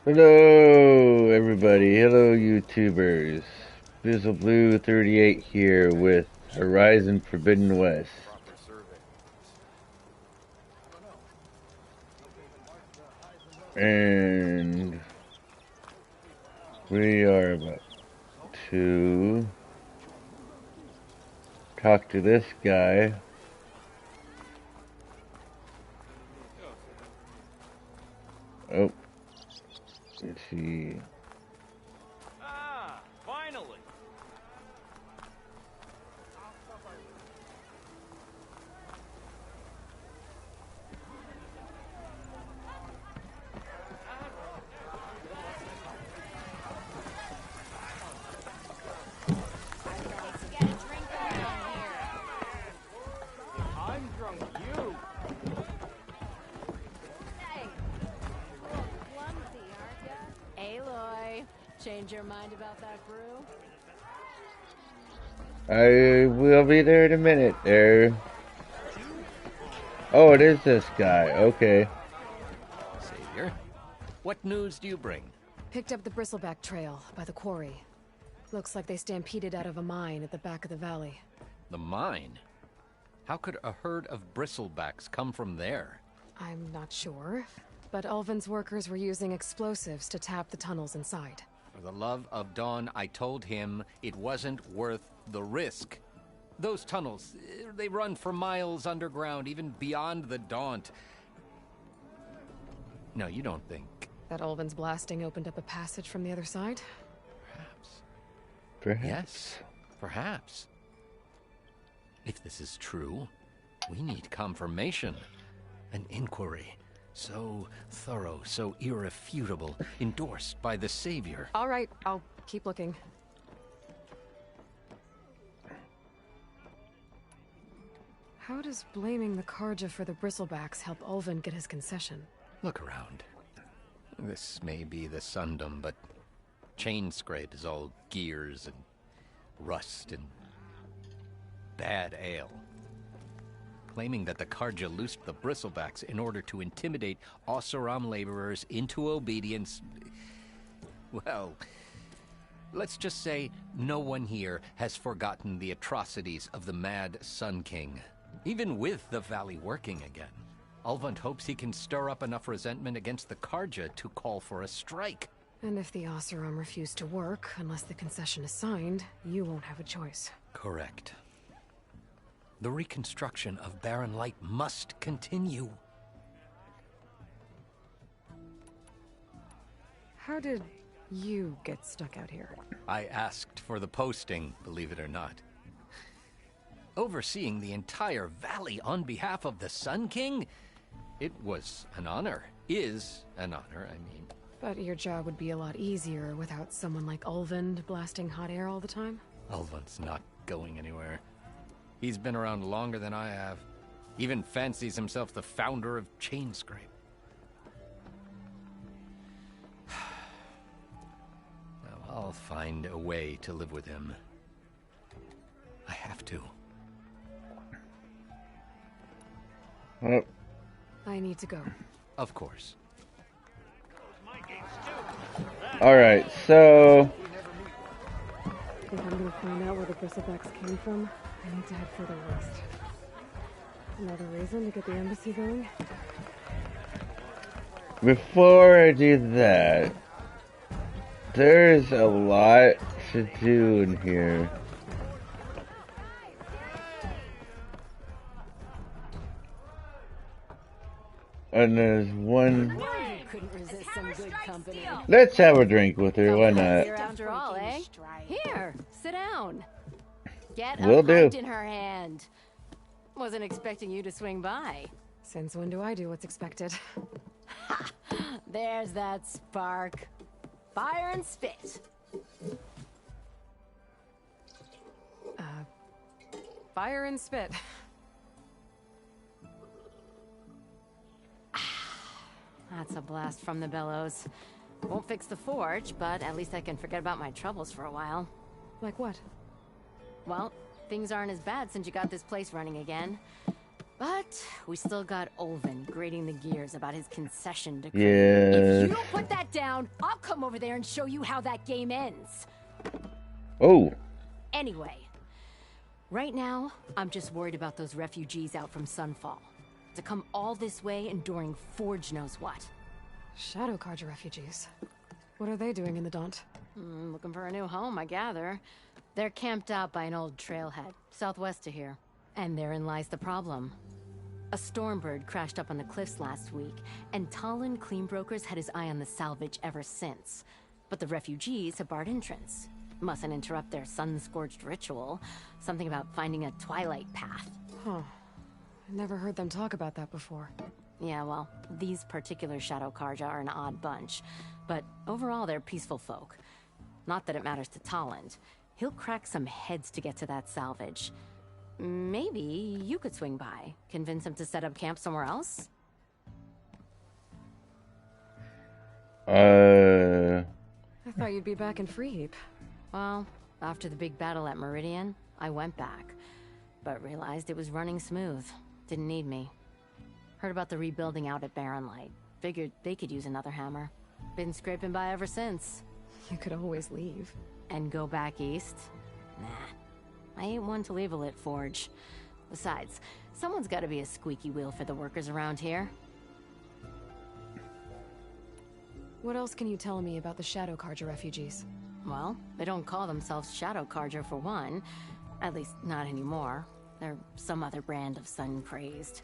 Hello, everybody. Hello, YouTubers. BizzleBlue38 here with Horizon Forbidden West. And we are about to talk to this guy. Oh, let's see. Ah, finally. I'm drunk, you. Aloy, change your mind about that brew? I will be there in a minute there. Oh, it is this guy. Okay. Savior, what news do you bring? Picked up the bristleback trail by the quarry. Looks like they stampeded out of a mine at the back of the valley. The mine? How could a herd of bristlebacks come from there? I'm not sure, but Ulvin's workers were using explosives to tap the tunnels inside. For the love of Dawn, I told him it wasn't worth the risk. Those tunnels, they run for miles underground, even beyond the Daunt. No, you don't think... That Ulvin's blasting opened up a passage from the other side? Perhaps. Yes, perhaps. If this is true, we need confirmation. An inquiry. So thorough, so irrefutable, endorsed by the Savior. All right, I'll keep looking. How does blaming the Karja for the bristlebacks help Ulvin get his concession? Look around. This may be the Sundom, but Chainscrape is all gears and rust and bad ale. Claiming that the Karja loosed the bristlebacks in order to intimidate Oseram laborers into obedience. Well, let's just say no one here has forgotten the atrocities of the Mad Sun King. Even with the valley working again, Ulvund hopes he can stir up enough resentment against the Karja to call for a strike. And if the Oseram refuse to work, unless the concession is signed, you won't have a choice. Correct. The reconstruction of Barren Light must continue. How did you get stuck out here? I asked for the posting, believe it or not. Overseeing the entire valley on behalf of the Sun King? It was an honor. Is an honor, I mean. But your job would be a lot easier without someone like Ulvund blasting hot air all the time? Ulvund's not going anywhere. He's been around longer than I have. Even fancies himself the founder of Chainscrape. Now, I'll find a way to live with him. I have to. Oh. I need to go. Of course. Alright, so... If I'm gonna find out where the bristlebacks came from, I need to head further west. Another reason to get the embassy going? Before I do that, there's a lot to do in here. And there's one... Couldn't resist some good company. Let's have a drink with her, why not? After all, eh? Here, sit down. Get a Will do. pint in her hand. Wasn't expecting you to swing by. Since when do I do what's expected? Ha! There's that spark. Fire and spit. Fire and spit. That's a blast from the bellows. Won't fix the forge, but at least I can forget about my troubles for a while. Like what? Well, things aren't as bad since you got this place running again. But we still got Olvin grating the gears about his concession decree. Yeah. If you don't put that down, I'll come over there and show you how that game ends. Oh. Anyway, right now, I'm just worried about those refugees out from Sunfall. To come all this way enduring Forge knows what. Shadow Carja refugees. What are they doing in the Daunt? Looking for a new home, I gather. They're camped out by an old trailhead, southwest of here. And therein lies the problem. A Stormbird crashed up on the cliffs last week, and Talon Cleanbrokers had his eye on the salvage ever since. But the refugees have barred entrance. Mustn't interrupt their sun-scorched ritual. Something about finding a twilight path. Huh. I never heard them talk about that before. Yeah, well, these particular Shadow Carja are an odd bunch. But overall, they're peaceful folk. Not that it matters to Talon. He'll crack some heads to get to that salvage. Maybe you could swing by. Convince him to set up camp somewhere else? I thought you'd be back in Freeheap. Well, after the big battle at Meridian, I went back. But realized it was running smooth. Didn't need me. Heard about the rebuilding out at Barren Light. Figured they could use another hammer. Been scraping by ever since. You could always leave. And go back east? Nah. I ain't one to leave a lit forge. Besides, someone's gotta be a squeaky wheel for the workers around here. What else can you tell me about the Shadow Carja refugees? Well, they don't call themselves Shadow Carja for one. At least, not anymore. They're some other brand of sun-crazed.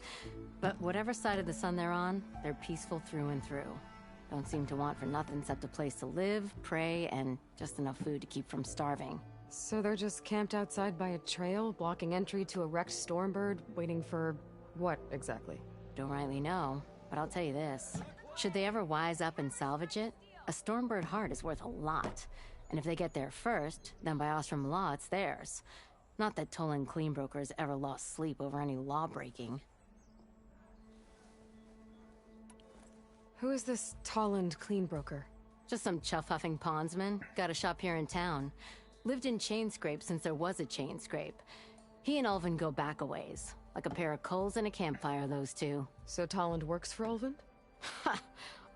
But whatever side of the sun they're on, they're peaceful through and through. Don't seem to want for nothing except a place to live, pray, and just enough food to keep from starving. So they're just camped outside by a trail, blocking entry to a wrecked Stormbird, waiting for... what, exactly? Don't rightly know, but I'll tell you this. Should they ever wise up and salvage it, a Stormbird heart is worth a lot. And if they get there first, then by Ostrom law, it's theirs. Not that Tolan Cleanbrokers ever lost sleep over any law-breaking. Who is this Tolland Cleanbroker? Just some chuff-huffing pondsman. Got a shop here in town. Lived in Chainscrape since there was a Chainscrape. He and Ulvin go back a ways. Like a pair of coals and a campfire, those two. So Tolland works for Ulvin? Ha!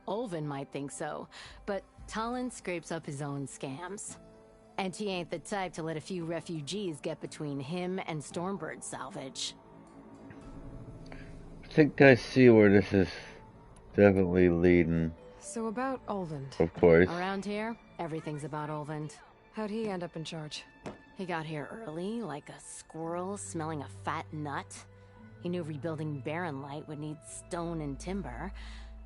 Ulvin might think so, but Talon scrapes up his own scams. And he ain't the type to let a few refugees get between him and Stormbird salvage. I think I see where this is definitely leading. So about Ulvin. Of course. Around here, everything's about Ulvin. How'd he end up in charge? He got here early, like a squirrel smelling a fat nut. He knew rebuilding Barren Light would need stone and timber.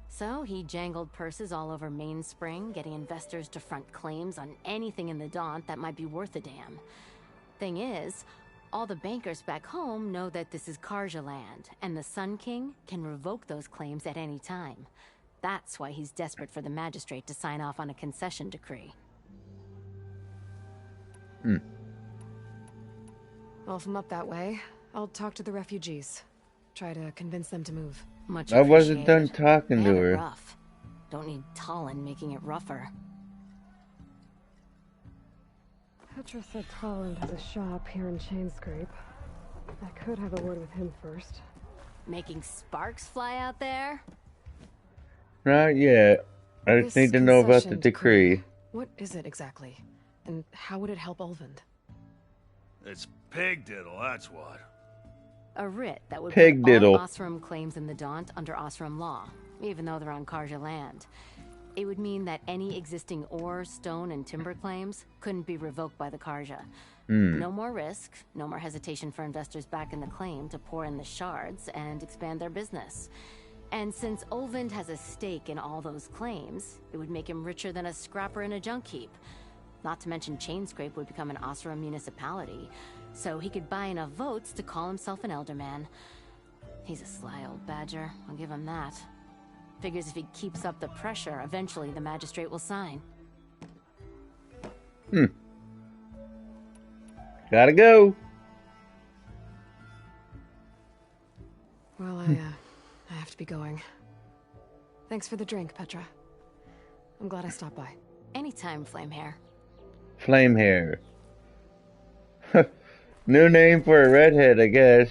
So he jangled purses all over Mainspring, getting investors to front claims on anything in the Daunt that might be worth a damn. Thing is, all the bankers back home know that this is Carja land, and the Sun King can revoke those claims at any time. That's why he's desperate for the magistrate to sign off on a concession decree. Well, if I'm up that way, I'll talk to the refugees. Try to convince them to move. Much I wasn't done appreciated. talking to Man, her. rough. Don't need Talon making it rougher. Petra said Tolland has a shop here in Chainscrape. I could have a word with him first. Making sparks fly out there? Not yet. I just This need to know about the concession decree. What is it exactly? And how would it help Ulvund? It's pig diddle, that's what. A writ that would Pig put diddle. all Osram claims in the Daunt under Osram law, even though they're on Carja land. It would mean that any existing ore, stone, and timber claims couldn't be revoked by the Carja. No more risk, no more hesitation for investors back in the claim to pour in the shards and expand their business. And since Ulvund has a stake in all those claims, it would make him richer than a scrapper in a junk heap. Not to mention Chainscrape would become an Osram municipality, so he could buy enough votes to call himself an elderman. He's a sly old badger, I'll give him that. Figures if he keeps up the pressure, eventually the magistrate will sign. Gotta go. Well, I have to be going. Thanks for the drink, Petra. I'm glad I stopped by. Anytime, Flamehair. Flame hair. New name for a redhead, I guess.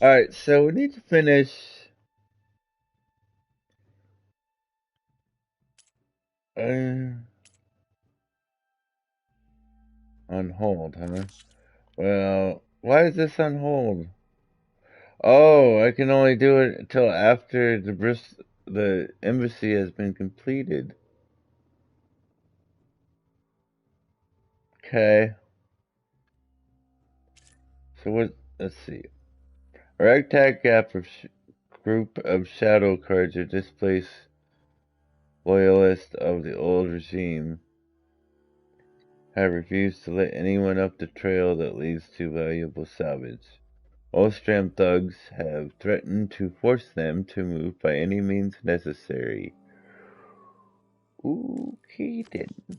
Alright, so we need to finish on hold, huh? Well, why is this on hold? Oh, I can only do it until after the embassy has been completed. Okay. So what? Let's see. A ragtag group of shadow cards are displaced loyalists of the old regime have refused to let anyone up the trail that leads to valuable salvage. Ostram thugs have threatened to force them to move by any means necessary. Okay then.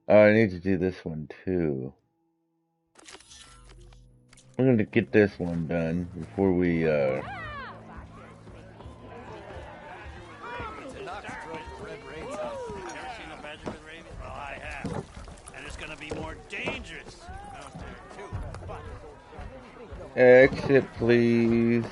Oh, I need to do this one too. I'm gonna get this one done before we exit, please.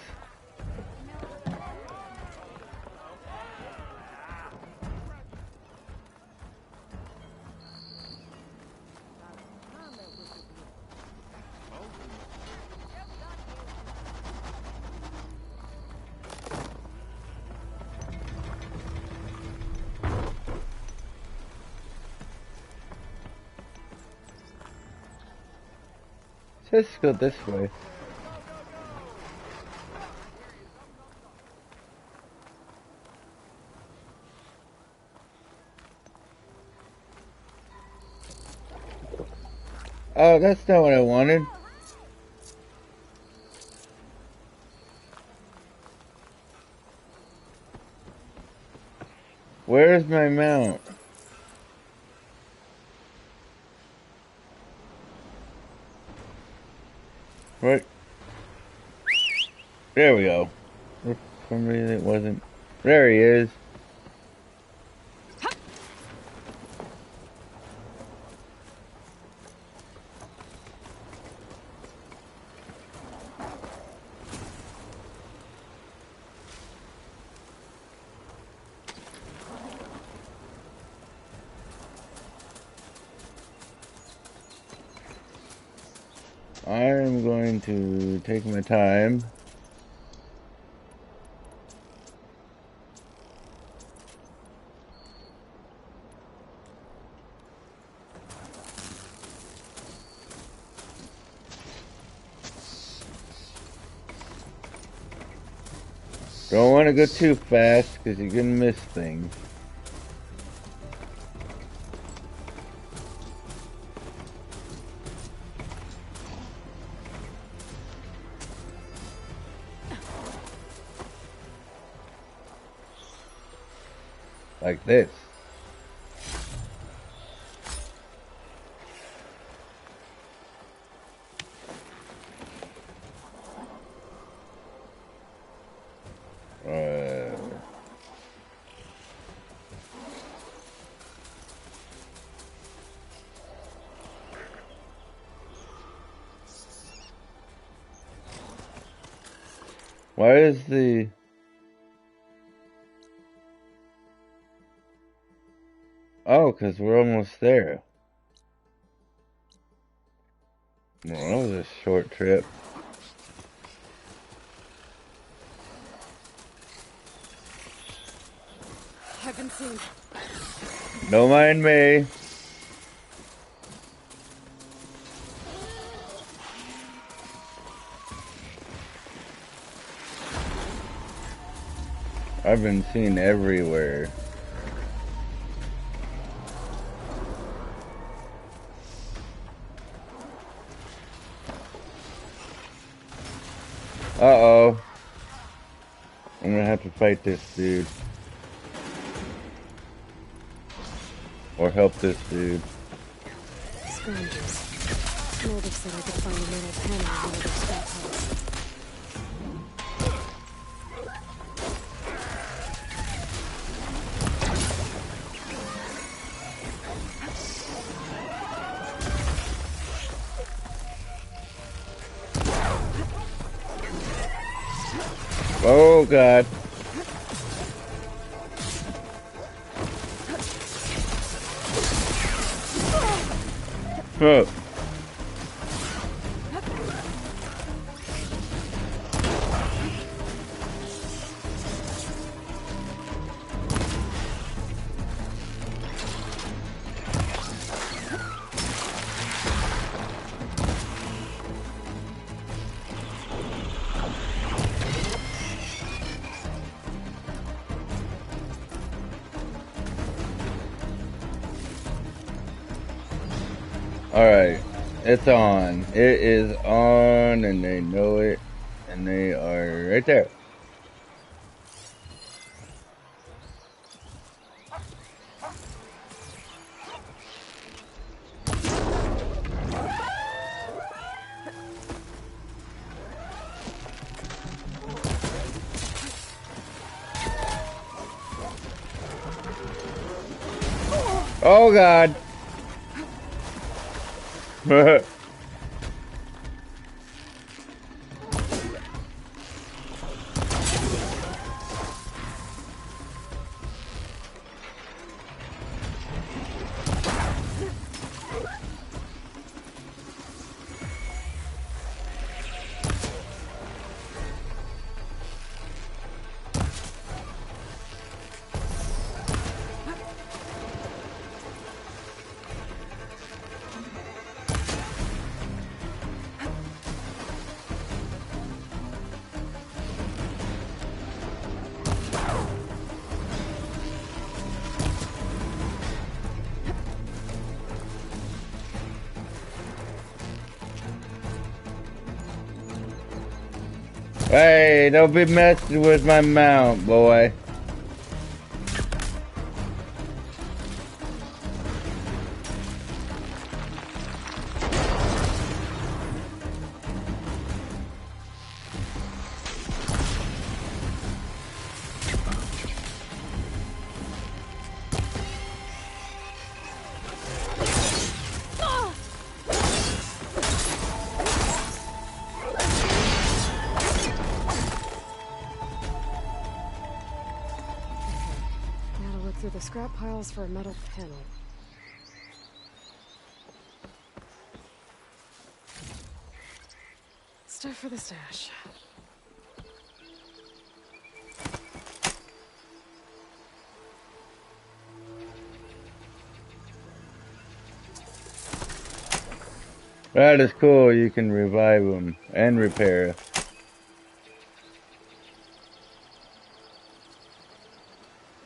Let's go this way. Oh, that's not what I wanted. Where's my mount? Right. There we go. For some reason it wasn't. There he is. I'm going to take my time. Don't want to go too fast because you're going to miss things. Like this. Why is the... Oh, because we're almost there. Well, that was a short trip. I've been seen. Don't mind me. I've been seen everywhere. Uh-oh. I'm gonna have to fight this dude. Or help this dude. Scroungers. Mulder said I could find a metal panel in one of their stockpiles. Oh god. Huh. Alright, it's on. It is on, and they know it, and they are right there. Oh god! Hey, don't be messing with my mount, boy. Now to look through the scrap piles for a metal panel. Stuff for the stash. That is cool, you can revive them and repair.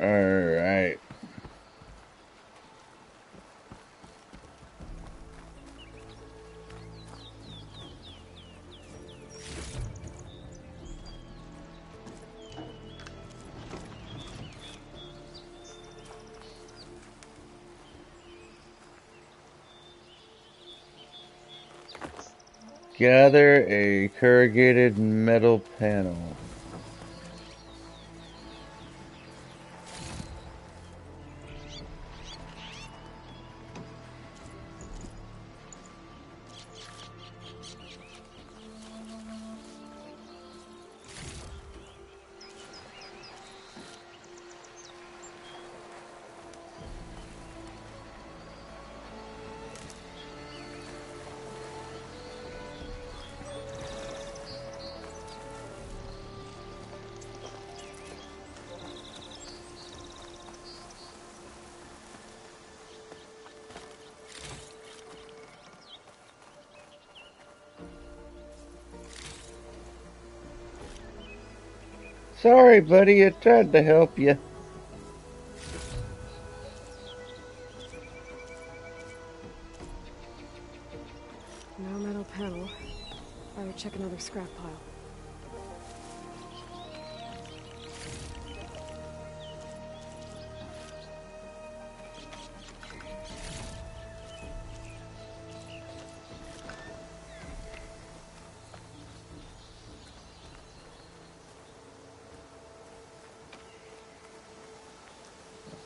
Alright. Gather a corrugated metal panel. Sorry, buddy, I tried to help you. No metal panel. I would check another scrap pile.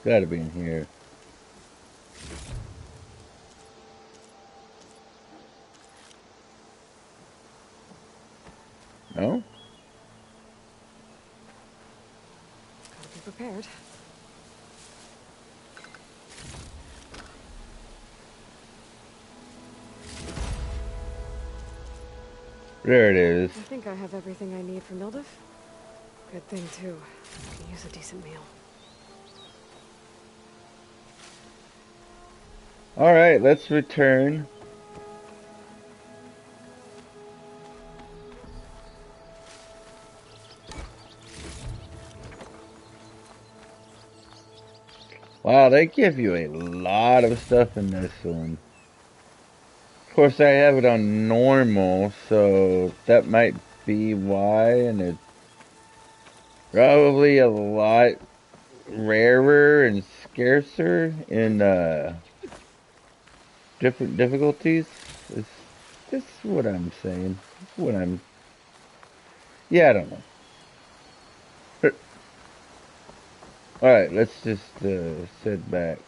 Gotta be in here. No? prepared. There it is. I think I have everything I need for Mildiv. Good thing, too. I can use a decent meal. Alright, let's return. Wow, they give you a lot of stuff in this one. Of course, I have it on normal, so that might be why, and it's probably a lot rarer and scarcer in different difficulties. Is this what I'm saying? What I'm... Yeah, I don't know. Alright, let's just sit back.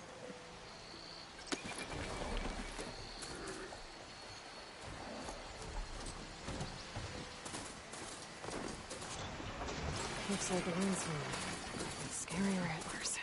Looks like a ransom. Scary rattlers.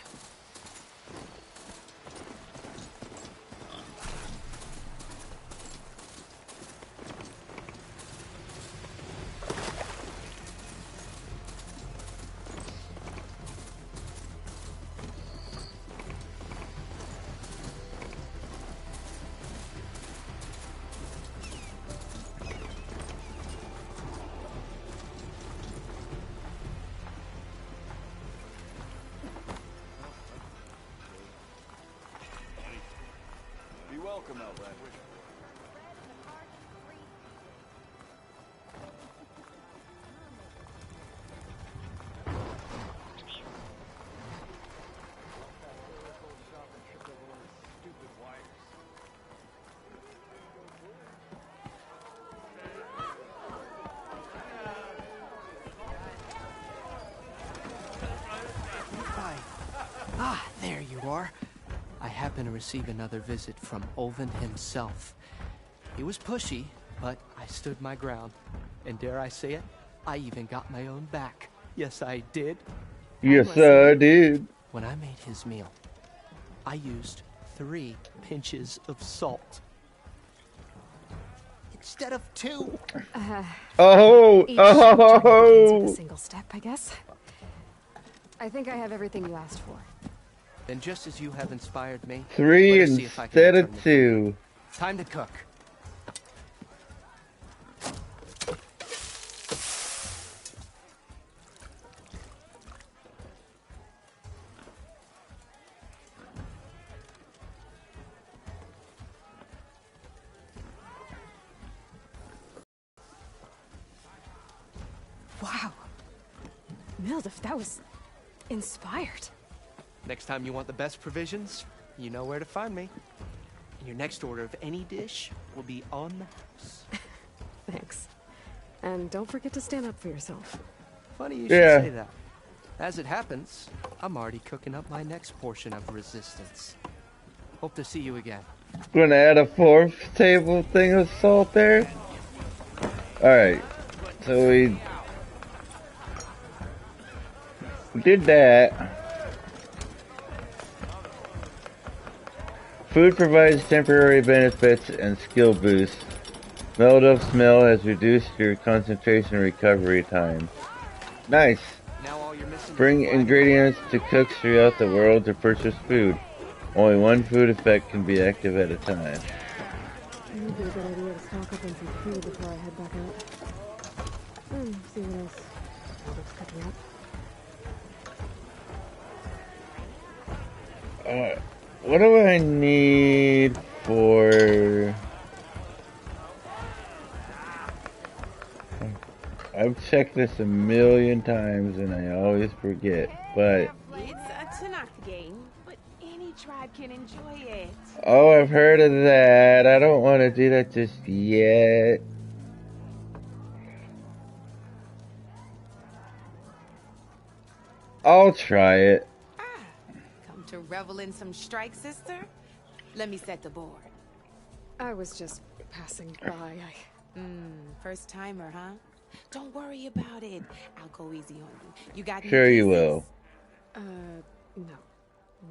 Welcome, Outlander. Ah, there you are. I happen to receive another visit from Olvin himself. He was pushy, but I stood my ground. And dare I say it, I even got my own back. Yes, I did. Yes, I did. When I made his meal, I used 3 pinches of salt. Instead of 2. Each with a single step, I guess. I think I have everything you asked for. Then just as you have inspired me, 3 instead of 2. Time to cook. Wow. Mildiv, that was inspired. Next time you want the best provisions, you know where to find me. And your next order of any dish will be on the house. Thanks. And don't forget to stand up for yourself. Funny you should say that. As it happens, I'm already cooking up my next portion of resistance. Hope to see you again. Gonna add a 4th table thing of salt there. Alright, so we did that. Food provides temporary benefits and skill boosts. Mildiv smell has reduced your concentration and recovery time. Nice. Bring ingredients to cooks throughout the world to purchase food. Only one food effect can be active at a time. It would be a good idea to stock up on some food before I head back out. And see what else Mildiv's cooking up. What do I need for... I've checked this a million times and I always forget, but... It's a Tanakh game, but any tribe can enjoy it. Oh, I've heard of that. I don't want to do that just yet. I'll try it. Come to revel in some strike, sister? Let me set the board. I was just passing by. First timer, huh? Don't worry about it. I'll go easy on you. You got Sure you will. No.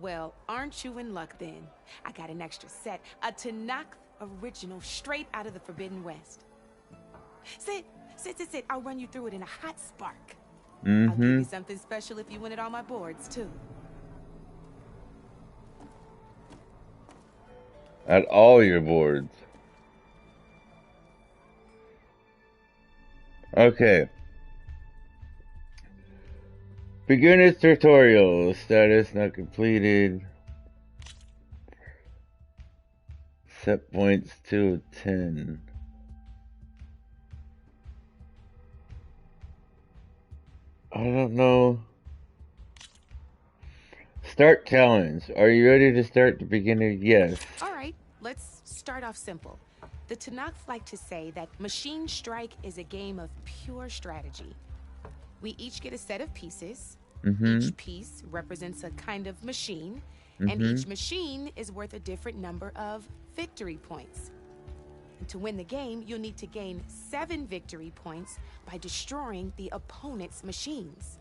Well, aren't you in luck then? I got an extra set, a Tanakh original straight out of the Forbidden West. Sit. I'll run you through it in a hot spark. I'll give you something special if you win it on my boards, too. At all your boards. Okay. Beginner's tutorial. Status not completed. Set points 2 of 10. I don't know. Start challenge. Are you ready to start the beginner? Yes. All right, let's start off simple. The Tanakhs like to say that Machine Strike is a game of pure strategy. We each get a set of pieces. Each piece represents a kind of machine, and each machine is worth a different number of victory points. And to win the game, you'll need to gain 7 victory points by destroying the opponent's machines.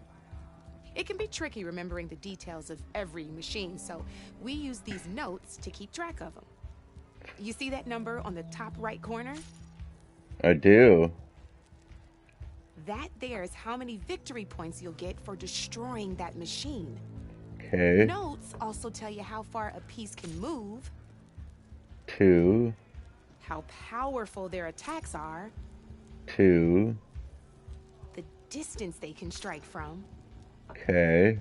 It can be tricky remembering the details of every machine, so we use these notes to keep track of them. You see that number on the top right corner? I do. That there is how many victory points you'll get for destroying that machine. Okay. Notes also tell you how far a piece can move, 2, how powerful their attacks are, 2. the distance they can strike from, Okay.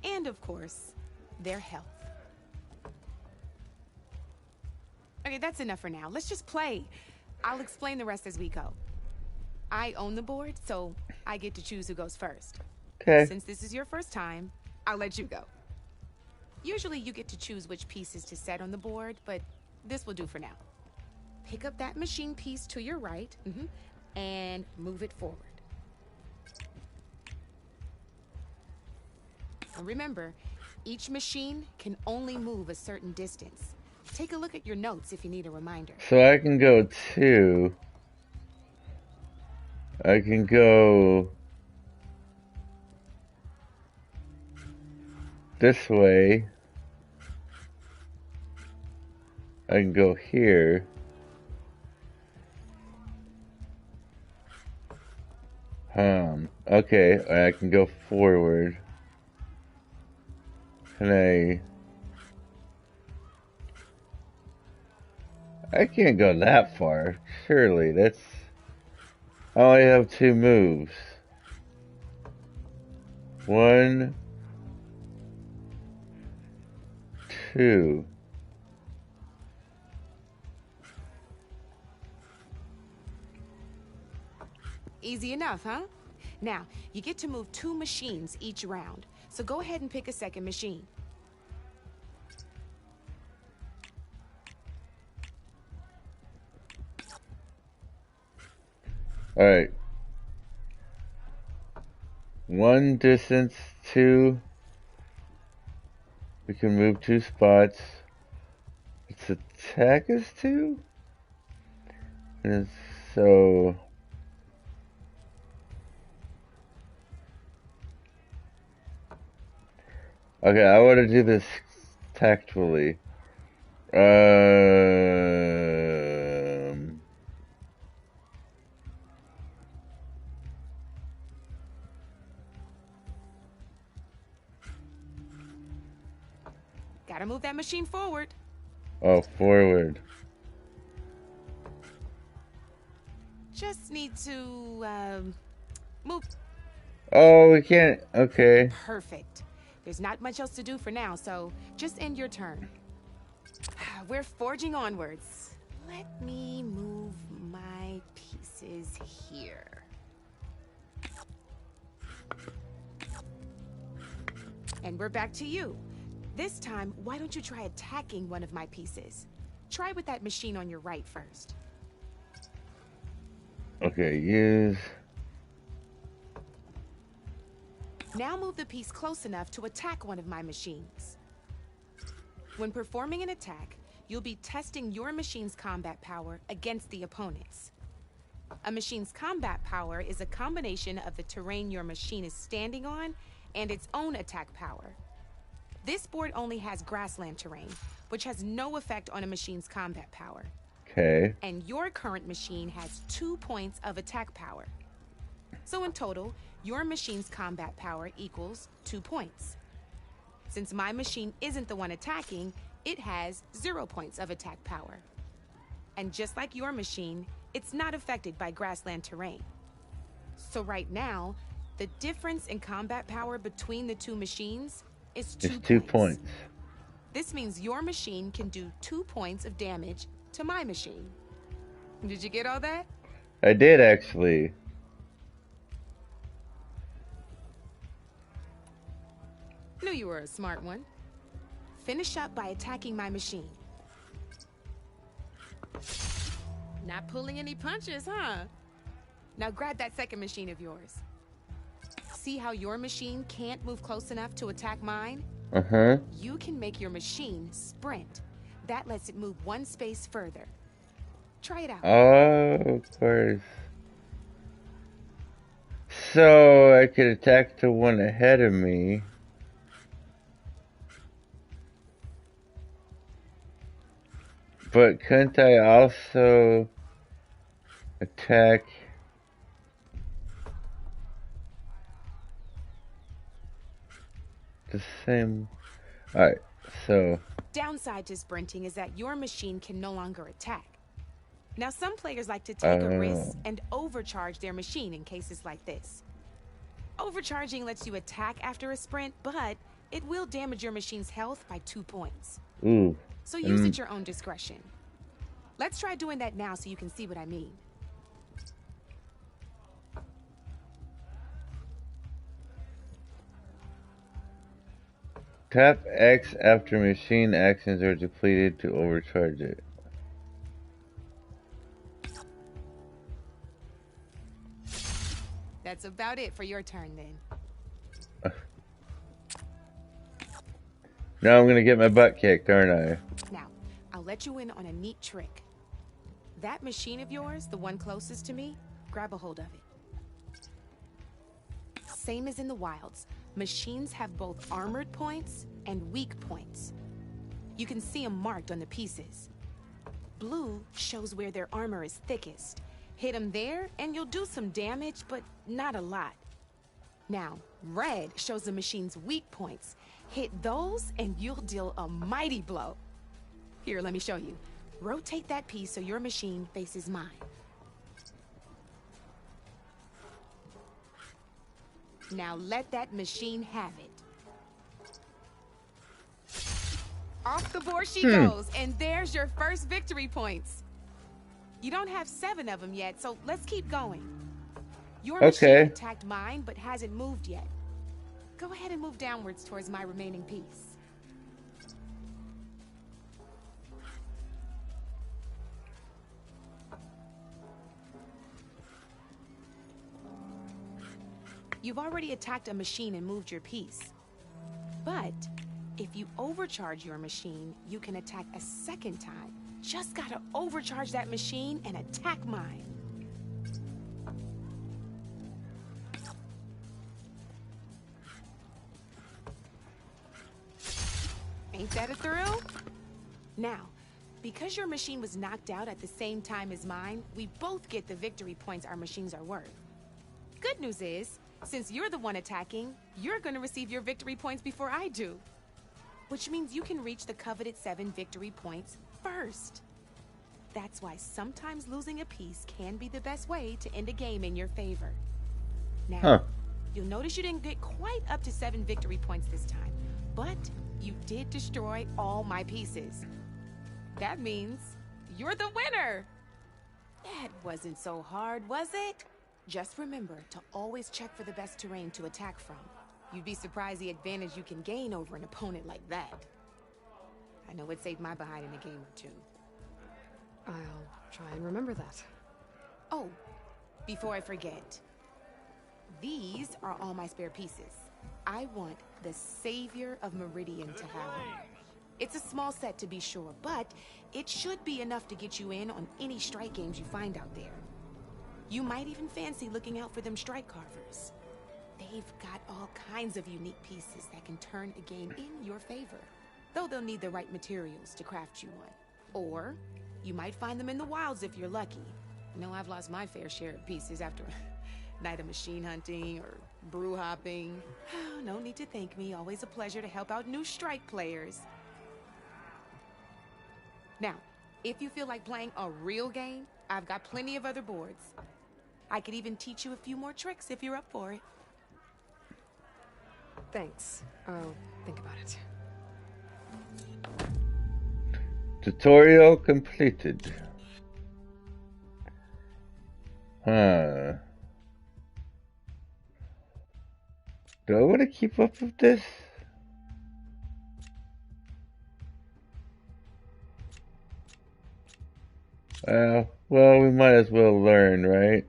and of course, their health. Okay, that's enough for now. Let's just play. I'll explain the rest as we go. I own the board, so I get to choose who goes first. Okay. Since this is your first time, I'll let you go. Usually you get to choose which pieces to set on the board, but this will do for now. Pick up that machine piece to your right, and move it forward. And remember, each machine can only move a certain distance. Take a look at your notes if you need a reminder. So I can go 2. I can go this way. I can go here. Okay, I can go forward. Can I can't go that far. Surely, that's... I only have 2 moves. 1, 2. Easy enough, huh? Now, you get to move 2 machines each round, so go ahead and pick a second machine. Alright. 1 distance, 2. We can move 2 spots. Its attack is 2? And so... Okay, I want to do this tactfully. Gotta move that machine forward. Oh, forward. Just need to, move. Oh, we can't. Okay. Perfect. There's not much else to do for now, so just end your turn. We're forging onwards. Let me move my pieces here. And we're back to you. This time, why don't you try attacking one of my pieces? Try with that machine on your right first. Okay, use. Now move the piece close enough to attack one of my machines. When performing an attack, you'll be testing your machine's combat power against the opponent's. A machine's combat power is a combination of the terrain your machine is standing on and its own attack power. This board only has grassland terrain, which has no effect on a machine's combat power. Okay. And your current machine has 2 points of attack power. So in total, your machine's combat power equals 2 points. Since my machine isn't the one attacking, it has 0 points of attack power. And just like your machine, it's not affected by grassland terrain. So right now, the difference in combat power between the two machines is 2 points. This means your machine can do 2 points of damage to my machine. Did you get all that? I did, actually. Knew you were a smart one. Finish up by attacking my machine. Not pulling any punches, huh? Now grab that second machine of yours. See how your machine can't move close enough to attack mine? Uh-huh. You can make your machine sprint. That lets it move 1 space further. Try it out. Oh, of course. So I could attack the one ahead of me. But couldn't I also attack the same? Alright, so Downside to sprinting is that your machine can no longer attack. Now, some players like to take a risk and overcharge their machine in cases like this. Overcharging lets you attack after a sprint, but it will damage your machine's health by 2 points. ooh. So use at your own discretion. Let's try doing that now so you can see what I mean. Tap X after machine actions are depleted to overcharge it. That's about it for your turn then. Now I'm gonna get my butt kicked, aren't I? Now, I'll let you in on a neat trick. That machine of yours, the one closest to me, grab a hold of it. Same as in the wilds, machines have both armored points and weak points. You can see them marked on the pieces. Blue shows where their armor is thickest. Hit them there and you'll do some damage, but not a lot. Now, red shows the machine's weak points. Hit those and you'll deal a mighty blow. Here, let me show you. Rotate that piece so your machine faces mine. Now let that machine have it. Off the board she goes, and there's your first victory points. You don't have 7 of them yet, so let's keep going. Your machine attacked mine, but hasn't moved yet. Go ahead and move downwards towards my remaining piece. You've already attacked a machine and moved your piece. But if you overcharge your machine, you can attack a second time. Just gotta overcharge that machine and attack mine. Ain't that a thrill? Now, because your machine was knocked out at the same time as mine, we both get the victory points our machines are worth. Good news is, since you're the one attacking, you're gonna receive your victory points before I do. Which means you can reach the coveted 7 victory points first. That's why sometimes losing a piece can be the best way to end a game in your favor. Now, you'll notice you didn't get quite up to 7 victory points this time, but you did destroy all my pieces. That means you're the winner! That wasn't so hard, was it? Just remember to always check for the best terrain to attack from. You'd be surprised the advantage you can gain over an opponent like that. I know it saved my behind in a game or two. I'll try and remember that. Oh, before I forget. These are all my spare pieces. I want the Savior of Meridian to have them. It's a small set to be sure, but it should be enough to get you in on any strike games you find out there. You might even fancy looking out for them strike carvers. They've got all kinds of unique pieces that can turn a game in your favor. Though they'll need the right materials to craft you one. Or you might find them in the wilds if you're lucky. I know I've lost my fair share of pieces after a night of machine hunting or brew hopping. No need to thank me. Always a pleasure to help out new strike players. Now, if you feel like playing a real game, I've got plenty of other boards. I could even teach you a few more tricks if you're up for it. Thanks. I'll think about it. Tutorial completed. Huh. Do I want to keep up with this? Well, we might as well learn, right?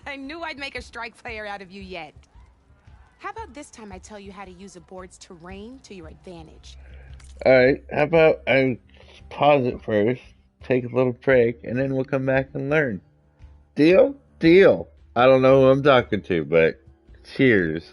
I knew I'd make a strike player out of you yet. How about this time I tell you how to use a board's terrain to your advantage? Alright, how about I pause it first, take a little break, and then we'll come back and learn. Deal? Deal. I don't know who I'm talking to, but cheers.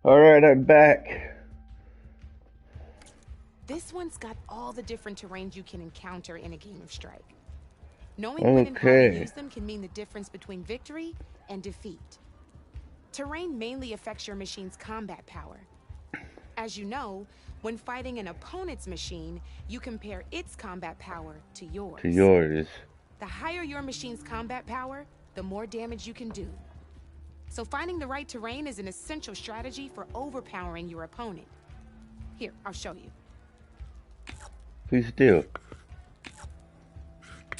Alright, I'm back. This one's got all the different terrains you can encounter in a game of Strike. Knowing when and how to use them can mean the difference between victory and defeat. Terrain mainly affects your machine's combat power. As you know, when fighting an opponent's machine, you compare its combat power to yours. The higher your machine's combat power, the more damage you can do. So finding the right terrain is an essential strategy for overpowering your opponent. Here, I'll show you. Please do.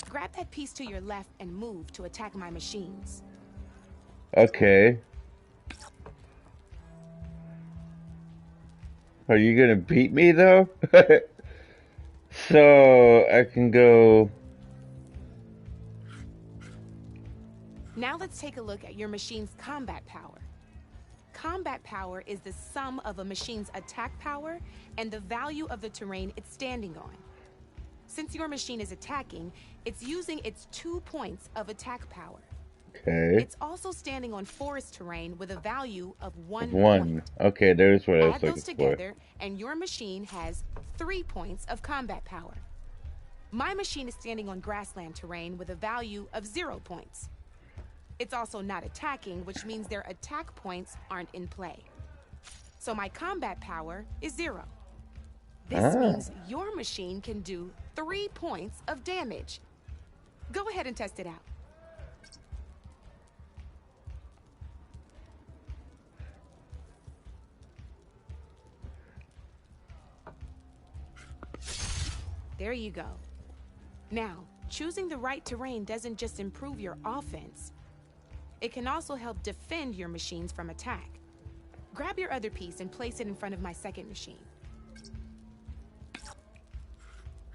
Grab that piece to your left and move to attack my machines. Okay. Are you gonna beat me though? So I can go. Now let's take a look at your machine's combat power. Combat power is the sum of a machine's attack power and the value of the terrain it's standing on. Since your machine is attacking, it's using its 2 points of attack power. Okay. It's also standing on forest terrain with a value of 1 One. point. Okay, there's what I was Add looking those for. together, and your machine has 3 points of combat power. My machine is standing on grassland terrain with a value of 0 points. It's also not attacking, which means their attack points aren't in play. So my combat power is 0. This means your machine can do 3 points of damage. Go ahead and test it out. There you go. Now, choosing the right terrain doesn't just improve your offense. It can also help defend your machines from attack. Grab your other piece and place it in front of my second machine.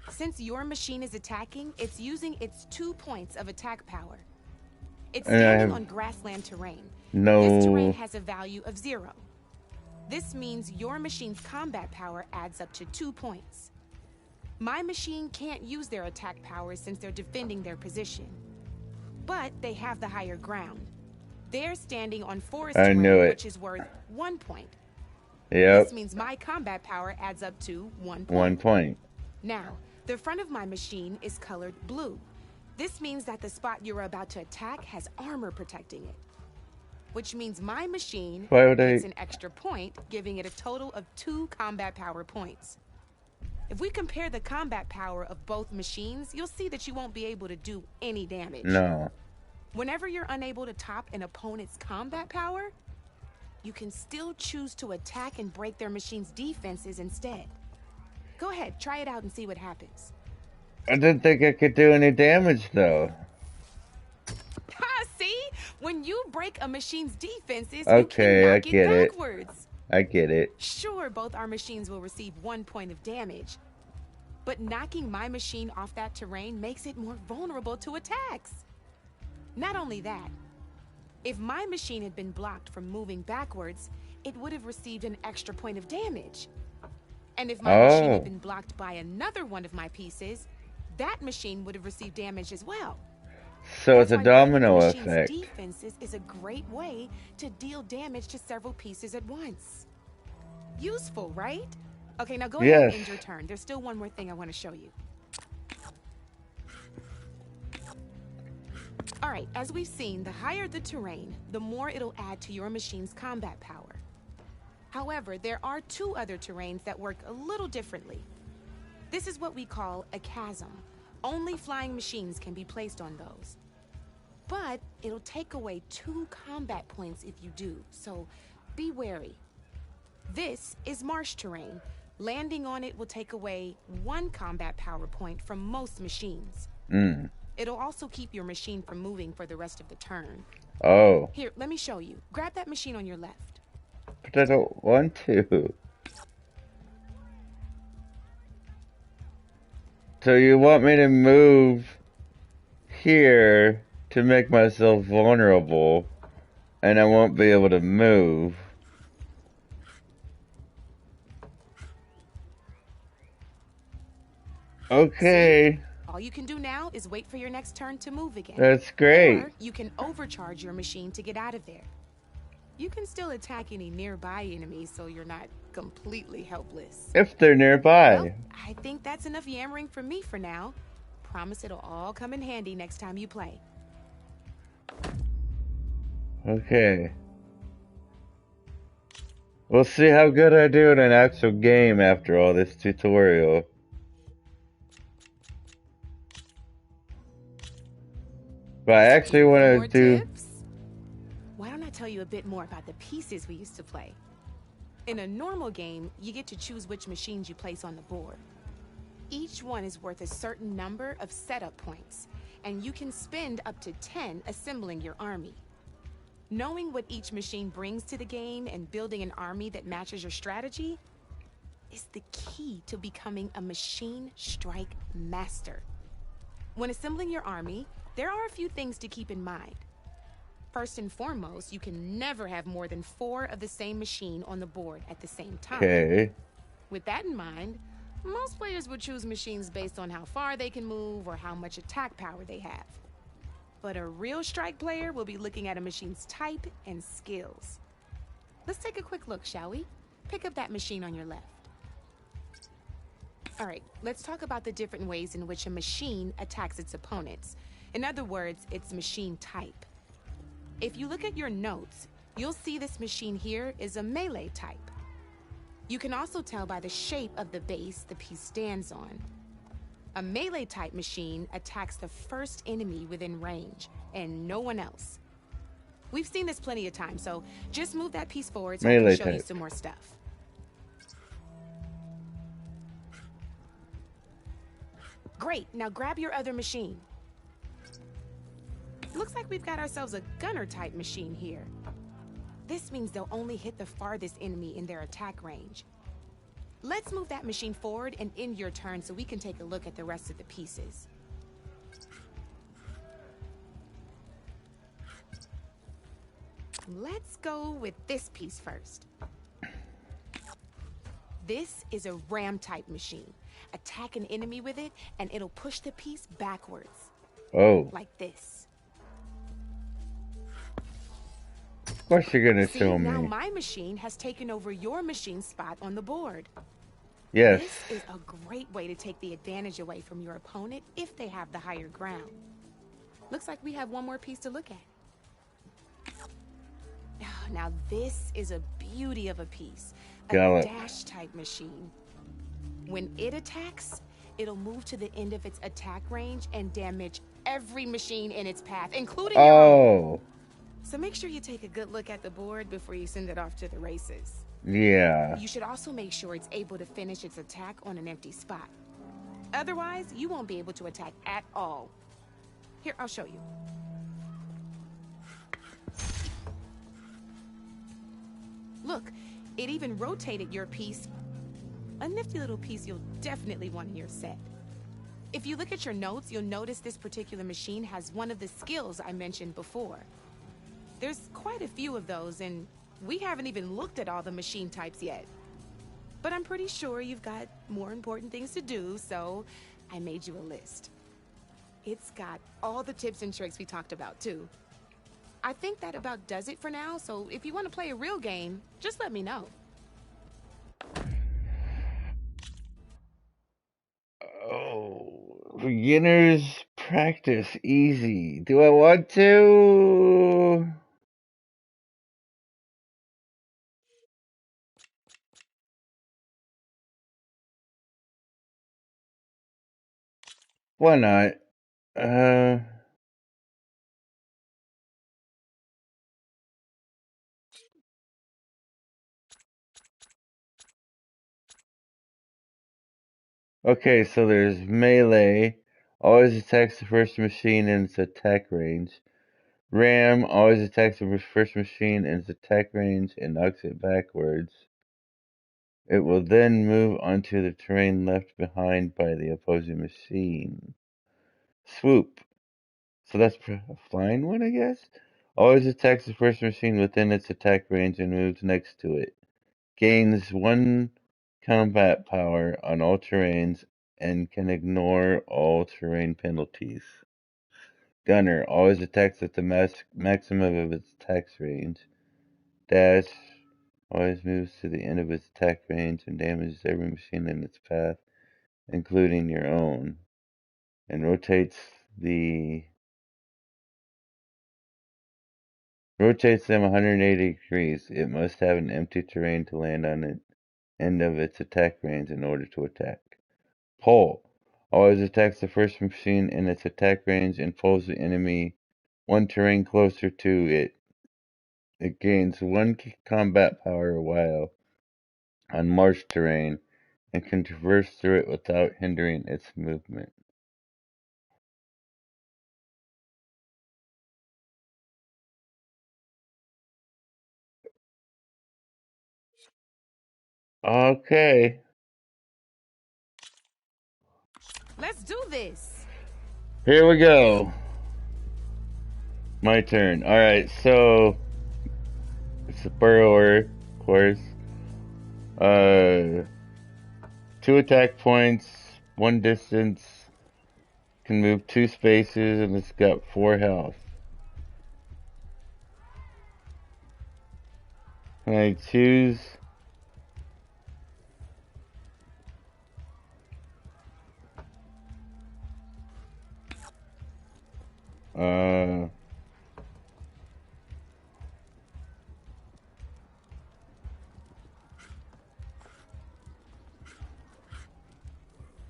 Since your machine is attacking, it's using its 2 points of attack power. It's standing on grassland terrain. This terrain has a value of 0. This means your machine's combat power adds up to 2 points. My machine can't use their attack powers since they're defending their position. But they have the higher ground. They're standing on forest terrain, which is worth 1 point. Yep. This means my combat power adds up to 1 point. 1 point. Now, the front of my machine is colored blue. This means that the spot you're about to attack has armor protecting it. Which means my machine gets an extra point, giving it a total of 2 combat power points. If we compare the combat power of both machines, you'll see that you won't be able to do any damage. No. Whenever you're unable to top an opponent's combat power, you can still choose to attack and break their machine's defenses instead. Go ahead, try it out and see what happens. I didn't think I could do any damage though. Ha! See? When you break a machine's defenses, Okay, you can knock I get it backwards. I get it. Sure, both our machines will receive 1 point of damage. But knocking my machine off that terrain makes it more vulnerable to attacks. Not only that, if my machine had been blocked from moving backwards, it would have received an extra point of damage. And if my machine had been blocked by another one of my pieces, that machine would have received damage as well. So it's a domino effect. Defenses is a great way to deal damage to several pieces at once. Useful, right? Okay, now go ahead and end your turn. There's still one more thing I want to show you. All right, as we've seen, the higher the terrain, the more it'll add to your machine's combat power. However, there are 2 other terrains that work a little differently. This is what we call a chasm. Only flying machines can be placed on those. But it'll take away 2 combat points if you do, so be wary. This is marsh terrain. Landing on it will take away 1 combat power point from most machines. It'll also keep your machine from moving for the rest of the turn. Oh. Here, let me show you. Grab that machine on your left. But I don't want to. So you want me to move here to make myself vulnerable, and I won't be able to move. Okay. All you can do now is wait for your next turn to move again. That's great. Or you can overcharge your machine to get out of there. you can still attack any nearby enemies so you're not completely helpless. If they're nearby. Well, I think that's enough yammering from me for now. Promise it'll all come in handy next time you play. Okay. We'll see how good I do in an actual game after all this tutorial. But I actually want to do... Tips? Why don't I tell you a bit more about the pieces we used to play? In a normal game, you get to choose which machines you place on the board. Each one is worth a certain number of setup points, and you can spend up to 10 assembling your army. Knowing what each machine brings to the game and building an army that matches your strategy is the key to becoming a machine strike master. When assembling your army, there are a few things to keep in mind. First and foremost, you can never have more than 4 of the same machine on the board at the same time. Okay. With that in mind, most players would choose machines based on how far they can move or how much attack power they have. But a real strike player will be looking at a machine's type and skills. Let's take a quick look, shall we? Pick up that machine on your left. All right, let's talk about the different ways in which a machine attacks its opponents. In other words, its machine type. If you look at your notes, you'll see this machine here is a melee type. You can also tell by the shape of the base the piece stands on. A melee type machine attacks the first enemy within range, and no one else. We've seen this plenty of times, so just move that piece forward so I can show you some more stuff. Great, now grab your other machine. Looks like we've got ourselves a gunner type machine here. This means they'll only hit the farthest enemy in their attack range. Let's move that machine forward and end your turn so we can take a look at the rest of the pieces. Let's go with this piece first. This is a ram type machine. Attack an enemy with it and it'll push the piece backwards. Oh. Like this. Of course you're gonna show me. Now my machine has taken over your machine's spot on the board. Yes. This is a great way to take the advantage away from your opponent if they have the higher ground. Looks like we have one more piece to look at. Now this is a beauty of a piece. A dash type machine. When it attacks, it'll move to the end of its attack range and damage every machine in its path, including your own. So make sure you take a good look at the board before you send it off to the races. Yeah. You should also make sure it's able to finish its attack on an empty spot. Otherwise, you won't be able to attack at all. Here, I'll show you. Look, it even rotated your piece. A nifty little piece you'll definitely want in your set. If you look at your notes, you'll notice this particular machine has one of the skills I mentioned before. There's quite a few of those, and we haven't even looked at all the machine types yet. But I'm pretty sure you've got more important things to do, so I made you a list. It's got all the tips and tricks we talked about, too. I think that about does it for now, so if you want to play a real game, just let me know. Oh, beginners practice easy. Do I want to? Why not? Okay, so there's melee. Always attacks the first machine in its attack range. Ram always attacks the first machine in its attack range and knocks it backwards. It will then move onto the terrain left behind by the opposing machine. Swoop. So that's a flying one, I guess? Always attacks the first machine within its attack range and moves next to it. Gains 1 combat power on all terrains and can ignore all terrain penalties. Gunner always attacks at the maximum of its attack range. dash always moves to the end of its attack range and damages every machine in its path, including your own, and rotates them 180 degrees. It must have an empty terrain to land on the end of its attack range in order to attack. Pull always attacks the first machine in its attack range and pulls the enemy one terrain closer to it. It gains 1 combat power while on marsh terrain and can traverse through it without hindering its movement. Okay. Let's do this. Here we go. My turn. Alright, so it's a burrower, of course. 2 attack points, 1 distance, can move 2 spaces, and it's got 4 health. Can I choose?